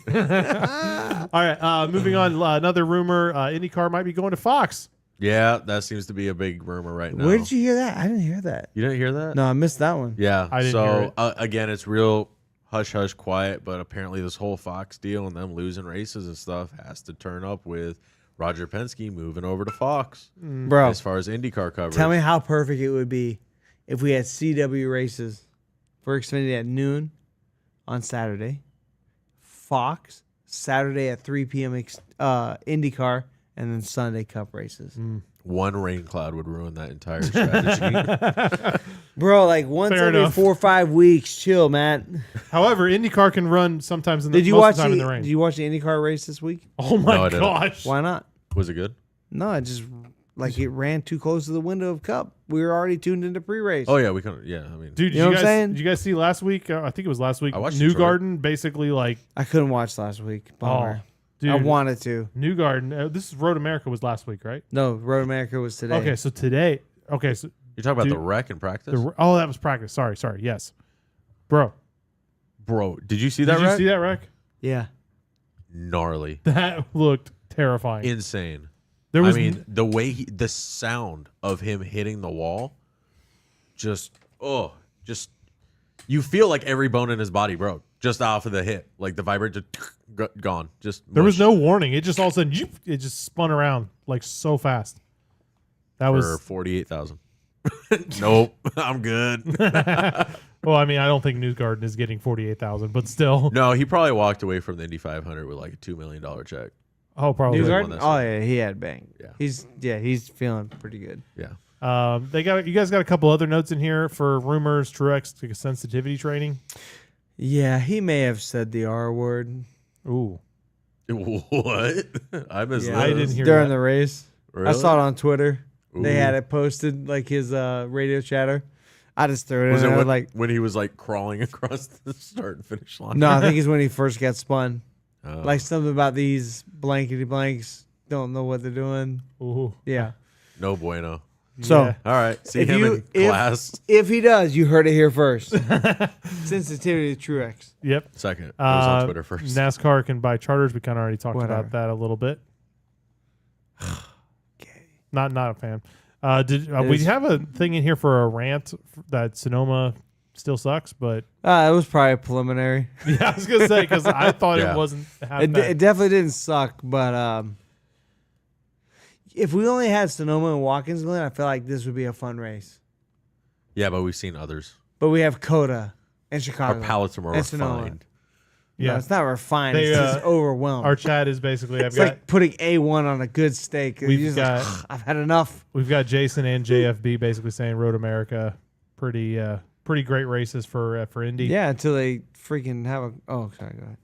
[SPEAKER 1] All right. Moving on. Another rumor: IndyCar might be going to Fox.
[SPEAKER 2] Yeah, that seems to be a big rumor right now.
[SPEAKER 3] Where did you hear that? I didn't hear that.
[SPEAKER 2] You didn't hear that?
[SPEAKER 3] No, I missed that one.
[SPEAKER 2] Yeah.
[SPEAKER 1] I didn't hear
[SPEAKER 2] so
[SPEAKER 1] it.
[SPEAKER 2] again, it's real hush hush quiet, but apparently this whole Fox deal and them losing races and stuff has to turn up with Roger Penske moving over to Fox
[SPEAKER 3] Bro,
[SPEAKER 2] as far as IndyCar coverage.
[SPEAKER 3] tell me how perfect it would be if we had CW races for Xfinity at noon on Saturday, Fox Saturday at 3 p.m. IndyCar, and then Sunday Cup races.
[SPEAKER 2] One rain cloud would ruin that entire strategy.
[SPEAKER 3] Bro, like once
[SPEAKER 1] Fair
[SPEAKER 3] every
[SPEAKER 1] enough.
[SPEAKER 3] 4 or 5 weeks, chill, man.
[SPEAKER 1] However, IndyCar can run sometimes in the
[SPEAKER 3] Did you
[SPEAKER 1] most
[SPEAKER 3] watch
[SPEAKER 1] of the time in the
[SPEAKER 3] the
[SPEAKER 1] rain.
[SPEAKER 3] Did you watch the IndyCar race this week?
[SPEAKER 1] Oh my
[SPEAKER 2] No, I didn't.
[SPEAKER 1] gosh!
[SPEAKER 3] Why not?
[SPEAKER 2] Was it good?
[SPEAKER 3] No, it just like it ran too close to the window of Cup. We were already tuned into pre-race.
[SPEAKER 2] Oh yeah, we can. Yeah, I mean,
[SPEAKER 1] Dude,
[SPEAKER 3] You know what I'm saying?
[SPEAKER 1] did you guys see last week? I think it was last week.
[SPEAKER 2] I watched
[SPEAKER 1] Newgarden basically like,
[SPEAKER 3] I couldn't watch last week. Bummer.
[SPEAKER 1] dude,
[SPEAKER 3] I wanted to.
[SPEAKER 1] Newgarden. This is Road America was last week, right?
[SPEAKER 3] No, Road America was today.
[SPEAKER 1] Okay, so today. Okay, so
[SPEAKER 2] you're talking about
[SPEAKER 1] Dude,
[SPEAKER 2] the wreck in practice,
[SPEAKER 1] that was practice. Sorry. Yes, bro.
[SPEAKER 2] bro. Did you see
[SPEAKER 1] Did
[SPEAKER 2] that
[SPEAKER 1] you
[SPEAKER 2] wreck?
[SPEAKER 1] see that wreck?
[SPEAKER 3] Yeah.
[SPEAKER 2] Gnarly,
[SPEAKER 1] That looked terrifying.
[SPEAKER 2] insane.
[SPEAKER 1] There was
[SPEAKER 2] I mean, the way the sound of him hitting the wall, just you feel like every bone in his body broke just off of the hit, like the vibrator just gone. Just
[SPEAKER 1] there was
[SPEAKER 2] mush
[SPEAKER 1] no warning. It just all of a sudden it just spun around like so fast. That
[SPEAKER 2] for
[SPEAKER 1] was
[SPEAKER 2] 48,000. Nope, I'm good.
[SPEAKER 1] well. I mean, I don't think Newgarden is getting 48,000, but still.
[SPEAKER 2] No, he probably walked away from the Indy 500 with like a $2 million check.
[SPEAKER 1] Oh, probably.
[SPEAKER 2] Newgarden?
[SPEAKER 3] Newgarden?
[SPEAKER 2] one that's
[SPEAKER 3] Oh
[SPEAKER 2] like-
[SPEAKER 3] yeah, he had bang.
[SPEAKER 2] Yeah.
[SPEAKER 3] He's feeling pretty good.
[SPEAKER 2] Yeah.
[SPEAKER 1] You guys got a couple other notes in here for rumors, Truex to sensitivity training.
[SPEAKER 3] Yeah, he may have said the R word
[SPEAKER 1] Ooh,
[SPEAKER 2] What? I missed
[SPEAKER 3] Yeah,
[SPEAKER 1] I
[SPEAKER 2] this.
[SPEAKER 1] didn't hear
[SPEAKER 3] during
[SPEAKER 1] that.
[SPEAKER 3] the race.
[SPEAKER 2] Really?
[SPEAKER 3] I saw it on Twitter. They
[SPEAKER 2] Ooh.
[SPEAKER 3] had it posted like his radio chatter. I just threw it
[SPEAKER 2] Was
[SPEAKER 3] in
[SPEAKER 2] it
[SPEAKER 3] there
[SPEAKER 2] when,
[SPEAKER 3] like
[SPEAKER 2] when he was like crawling across the start and finish line?
[SPEAKER 3] no, I think it's when he first got spun.
[SPEAKER 2] Oh.
[SPEAKER 3] Like something about these blankety blanks don't know what they're doing.
[SPEAKER 1] ooh.
[SPEAKER 3] Yeah.
[SPEAKER 2] No bueno.
[SPEAKER 3] So
[SPEAKER 1] Yeah.
[SPEAKER 2] All right. See
[SPEAKER 3] If
[SPEAKER 2] him
[SPEAKER 3] you-
[SPEAKER 2] in
[SPEAKER 3] if-
[SPEAKER 2] class.
[SPEAKER 3] if he does, you heard it here first. Sensitivity to Truex.
[SPEAKER 1] Yep.
[SPEAKER 2] Second. It was on Twitter first.
[SPEAKER 1] NASCAR can buy charters. We kind of already talked
[SPEAKER 3] Whatever.
[SPEAKER 1] about that a little bit. Not a fan.
[SPEAKER 3] It
[SPEAKER 1] We
[SPEAKER 3] is-
[SPEAKER 1] have a thing in here for a rant that Sonoma still sucks, but
[SPEAKER 3] It was probably preliminary.
[SPEAKER 1] yeah, I was gonna say because I thought
[SPEAKER 2] Yeah.
[SPEAKER 1] it wasn't half
[SPEAKER 3] It
[SPEAKER 1] bad.
[SPEAKER 3] definitely didn't suck, but if we only had Sonoma and Watkins Glen, I feel like this would be a fun race.
[SPEAKER 2] Yeah, but we've seen others.
[SPEAKER 3] But we have Coda and
[SPEAKER 2] Our
[SPEAKER 3] Chicago.
[SPEAKER 2] palates are more
[SPEAKER 3] and Sonoma.
[SPEAKER 2] refined.
[SPEAKER 3] No,
[SPEAKER 1] Yeah,
[SPEAKER 3] it's not refined.
[SPEAKER 1] They,
[SPEAKER 3] It's just overwhelmed.
[SPEAKER 1] our chat is basically
[SPEAKER 3] it's like putting A1 on a good steak.
[SPEAKER 1] We've
[SPEAKER 3] You're just
[SPEAKER 1] got-
[SPEAKER 3] like, I've had enough.
[SPEAKER 1] we've got Jason and JFB basically saying Road America, pretty great races for Indy.
[SPEAKER 3] Yeah, until they freaking have a. Oh, sorry, go ahead.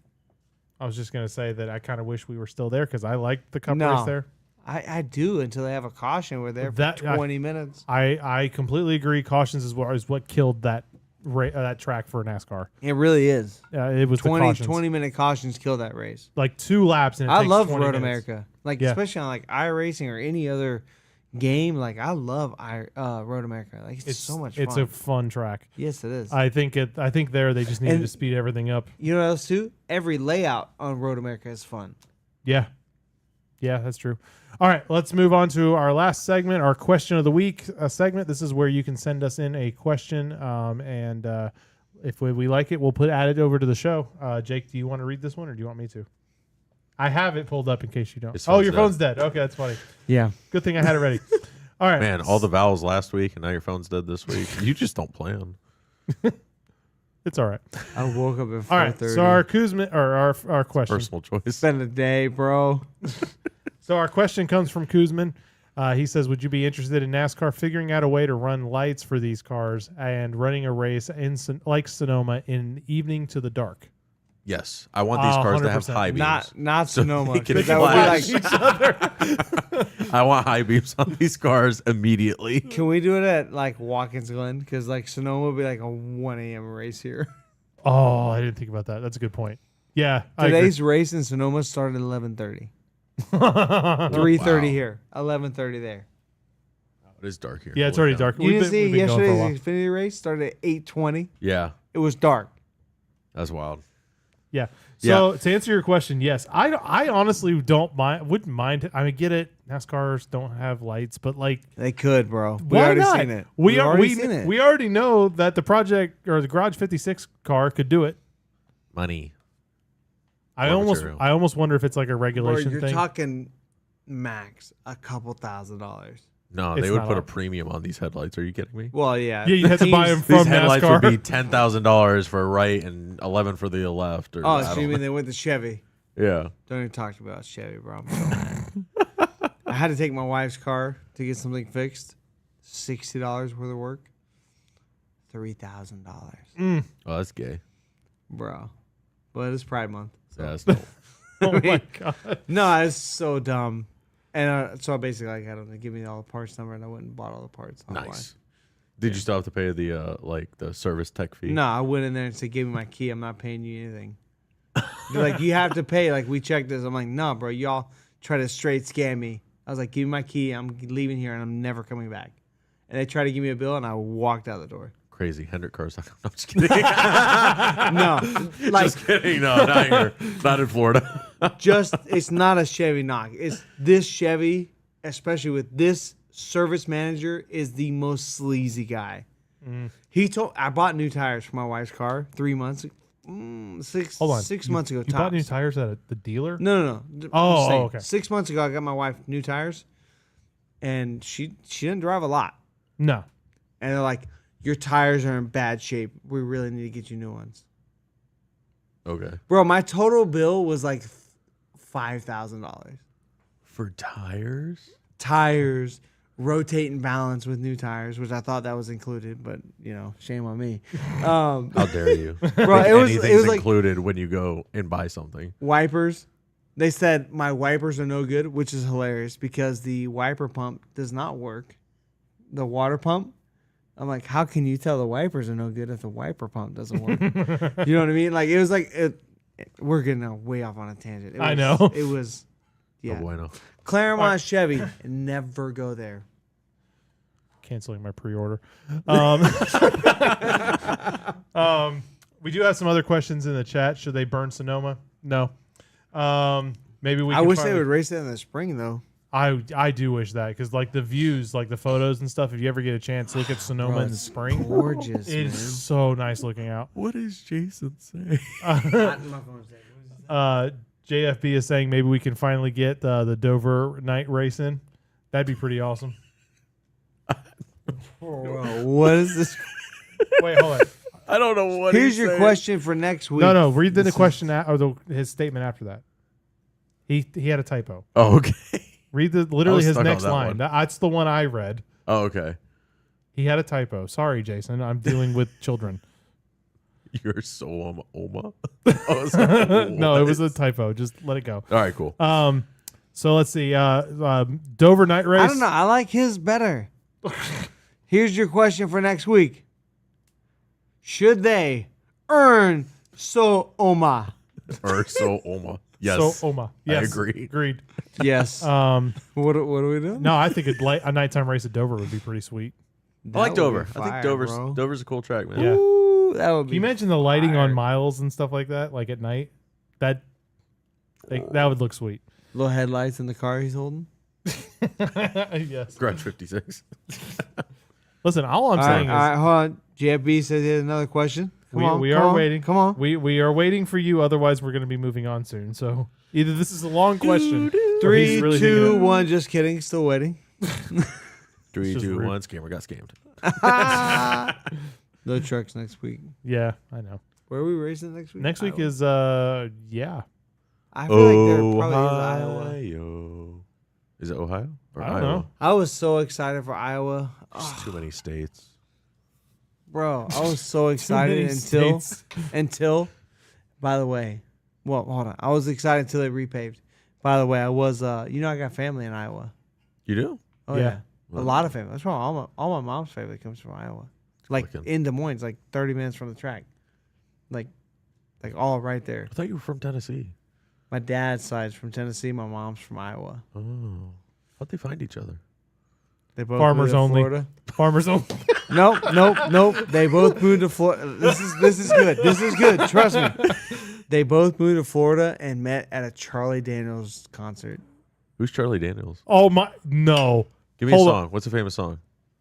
[SPEAKER 1] I was just gonna say that I kind of wish we were still there because I liked the Cup
[SPEAKER 3] No.
[SPEAKER 1] race there.
[SPEAKER 3] I do until they have a caution. We're there for
[SPEAKER 1] That-
[SPEAKER 3] 20 minutes.
[SPEAKER 1] I completely agree. Cautions is what killed that that track for NASCAR.
[SPEAKER 3] It really is.
[SPEAKER 1] It was
[SPEAKER 3] 20-minute cautions kill that race.
[SPEAKER 1] like 2 laps, and
[SPEAKER 3] I
[SPEAKER 1] takes
[SPEAKER 3] love
[SPEAKER 1] 20
[SPEAKER 3] Road
[SPEAKER 1] minutes.
[SPEAKER 3] America. Like
[SPEAKER 1] Yeah.
[SPEAKER 3] especially on like iRacing or any other game. Like I love Road America. Like it's so much fun.
[SPEAKER 1] It's a fun track.
[SPEAKER 3] Yes, it is.
[SPEAKER 1] I think there they just needed
[SPEAKER 3] And-
[SPEAKER 1] to speed everything up.
[SPEAKER 3] You know what else too? Every layout on Road America is fun.
[SPEAKER 1] Yeah. Yeah, that's true. All right, let's move on to our last segment, our question of the week segment. This is where you can send us in a question, and if we like it, we'll add it over to the show. Jake, do you want to read this one, or do you want me to? I have it pulled up in case you don't.
[SPEAKER 2] His
[SPEAKER 1] Oh,
[SPEAKER 2] phone's
[SPEAKER 1] your
[SPEAKER 2] dead.
[SPEAKER 1] phone's dead. Okay, that's funny.
[SPEAKER 3] Yeah.
[SPEAKER 1] Good thing I had it ready. All right,
[SPEAKER 2] Man, all the vowels last week, and now your phone's dead this week. You just don't plan.
[SPEAKER 1] it's all right.
[SPEAKER 3] I woke up at 4:30.
[SPEAKER 1] All right, so our Kuzma, or our question.
[SPEAKER 2] Personal choice.
[SPEAKER 3] It's been a day, bro.
[SPEAKER 1] So our question comes from Kuzman. He says, would you be interested in NASCAR figuring out a way to run lights for these cars and running a race like Sonoma in evening to the dark?
[SPEAKER 2] Yes, I want these cars to have
[SPEAKER 1] 100%.
[SPEAKER 2] high beams.
[SPEAKER 3] Not
[SPEAKER 2] So
[SPEAKER 3] Sonoma.
[SPEAKER 2] they can
[SPEAKER 3] 'cause that would be
[SPEAKER 2] flash.
[SPEAKER 3] like,
[SPEAKER 2] I want high beams on these cars immediately.
[SPEAKER 3] can we do it at like Watkins Glen? Because like Sonoma would be like a 1 a.m. race here.
[SPEAKER 1] Oh, I didn't think about that. That's a good point. Yeah, I agree.
[SPEAKER 3] Today's race in Sonoma started at 11:30. 3:30
[SPEAKER 2] Wow.
[SPEAKER 3] here. 11:30 there.
[SPEAKER 2] It is dark here.
[SPEAKER 1] Yeah, it's
[SPEAKER 2] Holy
[SPEAKER 1] already
[SPEAKER 2] cow.
[SPEAKER 1] dark.
[SPEAKER 3] You didn't
[SPEAKER 1] we've
[SPEAKER 3] see
[SPEAKER 1] been going for a
[SPEAKER 3] yesterday's
[SPEAKER 1] while.
[SPEAKER 3] Xfinity race started at 8:20.
[SPEAKER 2] Yeah,
[SPEAKER 3] It was dark.
[SPEAKER 2] that's wild.
[SPEAKER 1] Yeah. So to answer your question, yes, I honestly wouldn't mind. I mean, get it. NASCARs don't have lights, but like,
[SPEAKER 3] They could, bro. We
[SPEAKER 1] why
[SPEAKER 3] already
[SPEAKER 1] not?
[SPEAKER 3] seen it.
[SPEAKER 1] We
[SPEAKER 3] already seen it.
[SPEAKER 1] we already know that the project or the Garage 56 car could do it.
[SPEAKER 2] Money.
[SPEAKER 1] I
[SPEAKER 2] Raw
[SPEAKER 1] almost
[SPEAKER 2] material.
[SPEAKER 1] I almost wonder if it's like a
[SPEAKER 3] Bro,
[SPEAKER 1] regulation
[SPEAKER 3] you're
[SPEAKER 1] thing.
[SPEAKER 3] talking max a couple $1,000s.
[SPEAKER 2] No,
[SPEAKER 1] It's
[SPEAKER 2] they would
[SPEAKER 1] not
[SPEAKER 2] put a
[SPEAKER 1] all.
[SPEAKER 2] premium on these headlights. Are you kidding me?
[SPEAKER 3] Well, yeah.
[SPEAKER 1] Yeah, you have to buy them
[SPEAKER 3] Teams-
[SPEAKER 1] from
[SPEAKER 2] These headlights
[SPEAKER 1] NASCAR.
[SPEAKER 2] would be $10,000 for a right and 11 for the left. Or
[SPEAKER 3] Oh,
[SPEAKER 2] I
[SPEAKER 3] so
[SPEAKER 2] don't
[SPEAKER 3] you
[SPEAKER 2] know.
[SPEAKER 3] mean they went to Chevy?
[SPEAKER 2] Yeah.
[SPEAKER 3] Don't even talk about Chevy, bro. I'm so mad. I had to take my wife's car to get something fixed. $60 worth of work. $3,000,
[SPEAKER 2] Oh, that's gay.
[SPEAKER 3] bro. But it's Pride Month.
[SPEAKER 2] Yeah, that's dope.
[SPEAKER 1] Oh my god.
[SPEAKER 3] No, it's so dumb. And so I basically like, I don't know, give me all the parts number, and I went and bought all the parts. online.
[SPEAKER 2] Nice. Did you still have to pay the the service tech fee?
[SPEAKER 3] No, I went in there and said, give me my key. I'm not paying you anything. They're like, you have to pay. Like, we checked this. I'm like, no, bro. Y'all try to straight scam me. I was like, give me my key. I'm leaving here, and I'm never coming back. And they tried to give me a bill, and I walked out the door.
[SPEAKER 2] Crazy. Hendrick cars. I'm just kidding.
[SPEAKER 3] No, like,
[SPEAKER 2] just kidding. No, not here. Not in Florida.
[SPEAKER 3] it's not a Chevy knock. It's this Chevy, especially with this service manager, is the most sleazy guy. I bought new tires for my wife's car 3 months,
[SPEAKER 1] Hold on.
[SPEAKER 3] 6
[SPEAKER 1] You-
[SPEAKER 3] months ago.
[SPEAKER 1] You bought new
[SPEAKER 3] tops.
[SPEAKER 1] tires at the dealer?
[SPEAKER 3] No.
[SPEAKER 1] Oh,
[SPEAKER 3] I'm saying,
[SPEAKER 1] okay.
[SPEAKER 3] 6 months ago, I got my wife new tires, and she didn't drive a lot.
[SPEAKER 1] No.
[SPEAKER 3] And they're like, your tires are in bad shape. We really need to get you new ones.
[SPEAKER 2] Okay.
[SPEAKER 3] Bro, my total bill was like $5,000.
[SPEAKER 2] For tires?
[SPEAKER 3] Tires, rotate and balance with new tires, which I thought that was included, but shame on me.
[SPEAKER 2] How dare you?
[SPEAKER 3] Bro, it was
[SPEAKER 2] Anything's
[SPEAKER 3] like
[SPEAKER 2] included when you go and buy something.
[SPEAKER 3] wipers. They said my wipers are no good, which is hilarious because the wiper pump does not work. The water pump. I'm like, how can you tell the wipers are no good if the wiper pump doesn't work? You know what I mean? Like, it was like, we're getting way off on a tangent.
[SPEAKER 1] I know.
[SPEAKER 3] It was, yeah.
[SPEAKER 2] Oh, bueno.
[SPEAKER 3] Claremont Chevy, never go there.
[SPEAKER 1] Canceling my pre-order. We do have some other questions in the chat. Should they burn Sonoma? No. Maybe we.
[SPEAKER 3] I
[SPEAKER 1] can
[SPEAKER 3] wish they
[SPEAKER 1] finally-
[SPEAKER 3] would race it in the spring, though.
[SPEAKER 1] I do wish that because like the views, like the photos and stuff. If you ever get a chance, look at Sonoma
[SPEAKER 3] Bro,
[SPEAKER 1] in the
[SPEAKER 3] it's
[SPEAKER 1] spring.
[SPEAKER 3] gorgeous,
[SPEAKER 1] It's
[SPEAKER 3] man.
[SPEAKER 1] so nice looking out.
[SPEAKER 2] What does Jason say?
[SPEAKER 1] JFB is saying maybe we can finally get the Dover night race in. That'd be pretty awesome.
[SPEAKER 3] Bro, what is this?
[SPEAKER 1] Wait, hold on.
[SPEAKER 2] I don't know what
[SPEAKER 3] Here's
[SPEAKER 2] he's
[SPEAKER 3] your
[SPEAKER 2] saying.
[SPEAKER 3] question for next week.
[SPEAKER 1] No. Read the
[SPEAKER 3] This
[SPEAKER 1] question or his statement after that. He had a typo.
[SPEAKER 2] Oh, okay.
[SPEAKER 1] Read
[SPEAKER 2] I
[SPEAKER 1] literally
[SPEAKER 2] was
[SPEAKER 1] his
[SPEAKER 2] stuck on
[SPEAKER 1] next
[SPEAKER 2] that
[SPEAKER 1] line.
[SPEAKER 2] one.
[SPEAKER 1] That's the one I read.
[SPEAKER 2] Oh, okay.
[SPEAKER 1] He had a typo. Sorry, Jason. I'm dealing with children.
[SPEAKER 2] You're so Oma. Oh, sorry.
[SPEAKER 1] No, it was a typo. Just let it go.
[SPEAKER 2] All right, cool.
[SPEAKER 1] So let's see. Dover night race.
[SPEAKER 3] I don't know. I like his better. Here's your question for next week. should they earn Sonoma?
[SPEAKER 2] Urso Oma. Yes.
[SPEAKER 1] So Oma. Yes.
[SPEAKER 2] agree.
[SPEAKER 1] Agreed.
[SPEAKER 3] Yes.
[SPEAKER 1] Um,
[SPEAKER 3] What are we doing?
[SPEAKER 1] no, I think a nighttime race at Dover would be pretty sweet.
[SPEAKER 2] I like
[SPEAKER 3] That would
[SPEAKER 2] Dover.
[SPEAKER 3] be
[SPEAKER 2] I think
[SPEAKER 3] fire,
[SPEAKER 2] Dover's
[SPEAKER 3] bro.
[SPEAKER 2] Dover's a cool track, man.
[SPEAKER 1] Yeah.
[SPEAKER 3] Ooh, that would
[SPEAKER 1] Can
[SPEAKER 3] be.
[SPEAKER 1] you imagine the lighting on
[SPEAKER 3] fire.
[SPEAKER 1] miles and stuff like that, like at night? That would look sweet.
[SPEAKER 3] Little headlights in the car he's holding.
[SPEAKER 1] Yes.
[SPEAKER 2] Garage 56.
[SPEAKER 1] Listen, all I'm
[SPEAKER 3] All
[SPEAKER 1] saying
[SPEAKER 3] right,
[SPEAKER 1] is
[SPEAKER 3] hold on. JFB says he has another question. Come on,
[SPEAKER 1] we
[SPEAKER 3] come
[SPEAKER 1] are
[SPEAKER 3] on,
[SPEAKER 1] waiting.
[SPEAKER 3] Come on.
[SPEAKER 1] We are waiting for you. Otherwise, we're going to be moving on soon. So either this is a long question. or he's
[SPEAKER 3] 3,
[SPEAKER 1] really
[SPEAKER 3] 2,
[SPEAKER 1] thinking it.
[SPEAKER 3] 1. Just kidding. Still waiting.
[SPEAKER 2] 3,
[SPEAKER 1] just
[SPEAKER 2] 2,
[SPEAKER 1] rude.
[SPEAKER 2] 1. Scammer got scammed.
[SPEAKER 3] No trucks next week.
[SPEAKER 1] Yeah, I know.
[SPEAKER 3] Where are we racing next week?
[SPEAKER 1] Next week
[SPEAKER 3] Iowa.
[SPEAKER 1] is yeah.
[SPEAKER 3] I feel like there probably is Iowa.
[SPEAKER 2] Ohio. Is it Ohio? Or
[SPEAKER 1] I don't
[SPEAKER 2] Iowa?
[SPEAKER 1] know.
[SPEAKER 3] I was so excited for Iowa.
[SPEAKER 2] There's too many states.
[SPEAKER 3] Bro, I was so
[SPEAKER 1] Too
[SPEAKER 3] excited
[SPEAKER 1] many
[SPEAKER 3] until
[SPEAKER 1] states.
[SPEAKER 3] by the way, well, hold on. I was excited until they repaved. By the way, I was I got family in Iowa.
[SPEAKER 2] You do?
[SPEAKER 3] Oh
[SPEAKER 1] Yeah.
[SPEAKER 3] yeah. A lot of family. That's why all my mom's family comes from Iowa. Like
[SPEAKER 2] Looking.
[SPEAKER 3] in Des Moines, like 30 minutes from the track. Like all right there.
[SPEAKER 2] I thought you were from Tennessee.
[SPEAKER 3] My dad's side's from Tennessee, my mom's from Iowa.
[SPEAKER 2] Oh. How'd they find each other?
[SPEAKER 3] They both
[SPEAKER 1] Farmers
[SPEAKER 3] moved to
[SPEAKER 1] only.
[SPEAKER 3] Florida.
[SPEAKER 1] Farmers only.
[SPEAKER 3] Nope. They both moved to Florida. This is good. This is good. Trust me. They both moved to Florida and met at a Charlie Daniels concert.
[SPEAKER 2] Who's Charlie Daniels?
[SPEAKER 1] Oh my no.
[SPEAKER 2] Give me
[SPEAKER 1] Hold
[SPEAKER 2] a
[SPEAKER 1] on.
[SPEAKER 2] song. What's a famous song?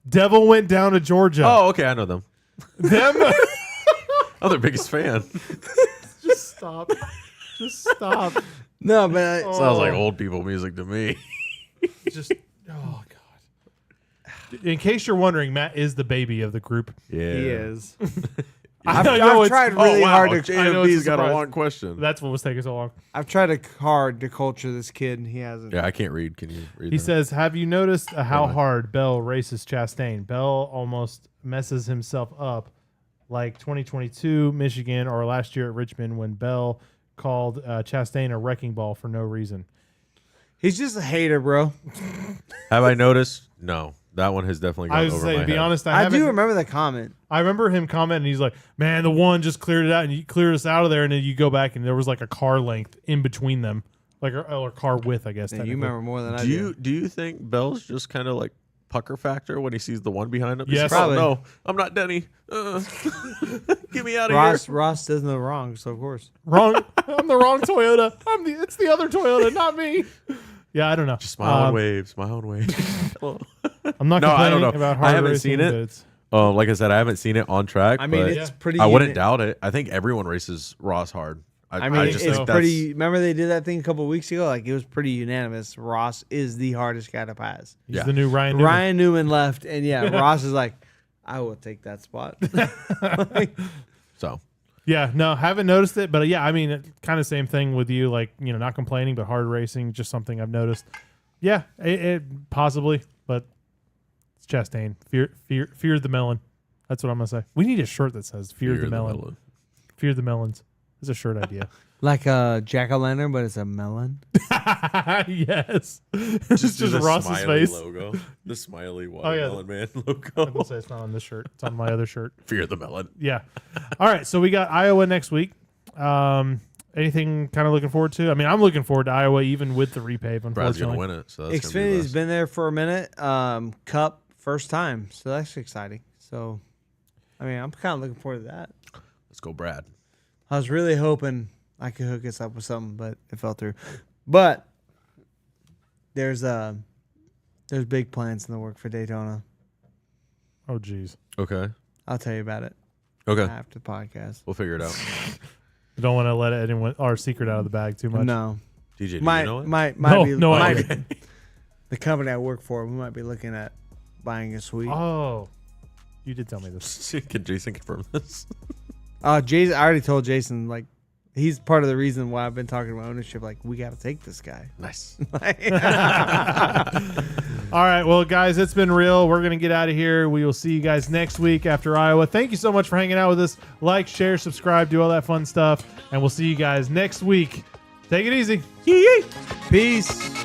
[SPEAKER 1] Devil went down to Georgia.
[SPEAKER 2] Oh, okay. I know them.
[SPEAKER 1] Them.
[SPEAKER 2] I'm their biggest fan.
[SPEAKER 1] Just stop. Just stop.
[SPEAKER 3] No, but
[SPEAKER 2] Sounds like old people music to me.
[SPEAKER 1] Just oh god. In case you're wondering, Matt is the baby of the group.
[SPEAKER 2] Yeah.
[SPEAKER 3] he is.
[SPEAKER 1] I
[SPEAKER 3] I've
[SPEAKER 1] know it's-
[SPEAKER 3] tried really hard to.
[SPEAKER 1] I know it's
[SPEAKER 2] JFB's
[SPEAKER 1] a
[SPEAKER 2] got a
[SPEAKER 1] surprise.
[SPEAKER 2] long question.
[SPEAKER 1] That's what was taking so long.
[SPEAKER 3] I've tried hard to culture this kid, and he hasn't.
[SPEAKER 2] Yeah, I can't read. Can you read
[SPEAKER 1] He
[SPEAKER 2] that?
[SPEAKER 1] says, "Have you noticed how
[SPEAKER 2] Go on.
[SPEAKER 1] hard Bell races Chastain? Bell almost messes himself up, like 2022 Michigan or last year at Richmond when Bell called Chastain a wrecking ball for no reason."
[SPEAKER 3] He's just a hater, bro.
[SPEAKER 2] Have I noticed? No. That one has definitely gone
[SPEAKER 1] I was
[SPEAKER 2] over
[SPEAKER 1] saying,
[SPEAKER 2] my
[SPEAKER 1] to be
[SPEAKER 2] head.
[SPEAKER 1] honest,
[SPEAKER 3] I
[SPEAKER 1] haven't.
[SPEAKER 3] do remember the comment.
[SPEAKER 1] I remember him commenting. He's like, "Man, the one just cleared it out, and you cleared us out of there." And then you go back, and there was like a car length in between them, like or car width, I guess.
[SPEAKER 3] Yeah, you
[SPEAKER 1] technically.
[SPEAKER 3] remember more than I
[SPEAKER 2] Do you think Bell's just kind of like pucker factor when he sees the one behind him? He's
[SPEAKER 1] Yes.
[SPEAKER 2] like, oh,
[SPEAKER 3] Probably.
[SPEAKER 2] no, I'm not Denny. Get me out of here.
[SPEAKER 3] Ross does no wrong, so of course.
[SPEAKER 1] Wrong. I'm the wrong Toyota. It's the other Toyota, not me. Yeah, I don't know.
[SPEAKER 2] Just smile and wave. Smile and wave.
[SPEAKER 1] I'm not
[SPEAKER 2] No, I
[SPEAKER 1] complaining
[SPEAKER 2] don't know.
[SPEAKER 1] about
[SPEAKER 2] I
[SPEAKER 1] hard
[SPEAKER 2] haven't
[SPEAKER 1] racing,
[SPEAKER 2] seen it.
[SPEAKER 1] but it's-
[SPEAKER 2] Like I said, I haven't seen it on track.
[SPEAKER 3] I mean,
[SPEAKER 2] but
[SPEAKER 3] it's pretty.
[SPEAKER 2] I wouldn't
[SPEAKER 3] uni-
[SPEAKER 2] doubt it. I think everyone races Ross hard.
[SPEAKER 3] I mean,
[SPEAKER 2] just
[SPEAKER 3] it's
[SPEAKER 2] think
[SPEAKER 3] pretty. Remember they did that thing a couple of weeks ago? Like it was pretty unanimous. Ross is the hardest guy to pass.
[SPEAKER 1] he's
[SPEAKER 2] Yeah.
[SPEAKER 1] the new Ryan Newman.
[SPEAKER 3] Ryan Newman left, and yeah, Ross is like, I will take that spot.
[SPEAKER 2] So
[SPEAKER 1] Yeah, no, haven't noticed it, but yeah, I mean, kind of same thing with you. Like, not complaining, but hard racing, just something I've noticed. Yeah, it possibly, but it's Chastain. Fear the melon. That's what I'm gonna say. We need a shirt that says "Fear the melon." Fear the melons. It's a shirt idea.
[SPEAKER 3] Like a jack-o'-lantern, but it's a melon.
[SPEAKER 1] Yes, it's just
[SPEAKER 2] the
[SPEAKER 1] Ross's
[SPEAKER 2] smiley
[SPEAKER 1] face.
[SPEAKER 2] logo. The smiley
[SPEAKER 1] yeah.
[SPEAKER 2] watermelon man
[SPEAKER 1] I
[SPEAKER 2] logo.
[SPEAKER 1] will say it's not on this shirt. It's on my other shirt.
[SPEAKER 2] Fear the melon.
[SPEAKER 1] Yeah. All right. So we got Iowa next week. Anything kind of looking forward to? I mean, I'm looking forward to Iowa even with the repave.
[SPEAKER 2] Brad's
[SPEAKER 1] Unfortunately,
[SPEAKER 2] gonna win it. So that's gonna be the
[SPEAKER 3] Xfinity's
[SPEAKER 2] best.
[SPEAKER 3] been there for a minute. Cup first time, so that's exciting. So, I mean, I'm kind of looking forward to that.
[SPEAKER 2] Let's go, Brad.
[SPEAKER 3] I was really hoping I could hook us up with something, but it fell through. But there's big plans in the work for Daytona.
[SPEAKER 1] Oh, geez.
[SPEAKER 2] Okay.
[SPEAKER 3] I'll tell you about it
[SPEAKER 2] Okay.
[SPEAKER 3] after the podcast.
[SPEAKER 2] We'll figure it out.
[SPEAKER 1] I don't want to let anyone our secret out of the bag too much.
[SPEAKER 3] No,
[SPEAKER 2] DJ, do you
[SPEAKER 3] might
[SPEAKER 2] know it?
[SPEAKER 3] might
[SPEAKER 1] No,
[SPEAKER 3] be
[SPEAKER 1] no
[SPEAKER 3] might
[SPEAKER 1] idea.
[SPEAKER 3] be- the company I work for. We might be looking at buying a suite.
[SPEAKER 1] Oh, you did tell me this.
[SPEAKER 2] Can Jason confirm this?
[SPEAKER 3] Jason, I already told Jason, like, he's part of the reason why I've been talking about ownership. Like, we got to take this guy.
[SPEAKER 2] Nice.
[SPEAKER 1] All right, well, guys, it's been real. We're gonna get out of here. We will see you guys next week after Iowa. Thank you so much for hanging out with us. Like, share, subscribe, do all that fun stuff, and we'll see you guys next week. Take it easy.
[SPEAKER 3] Peace.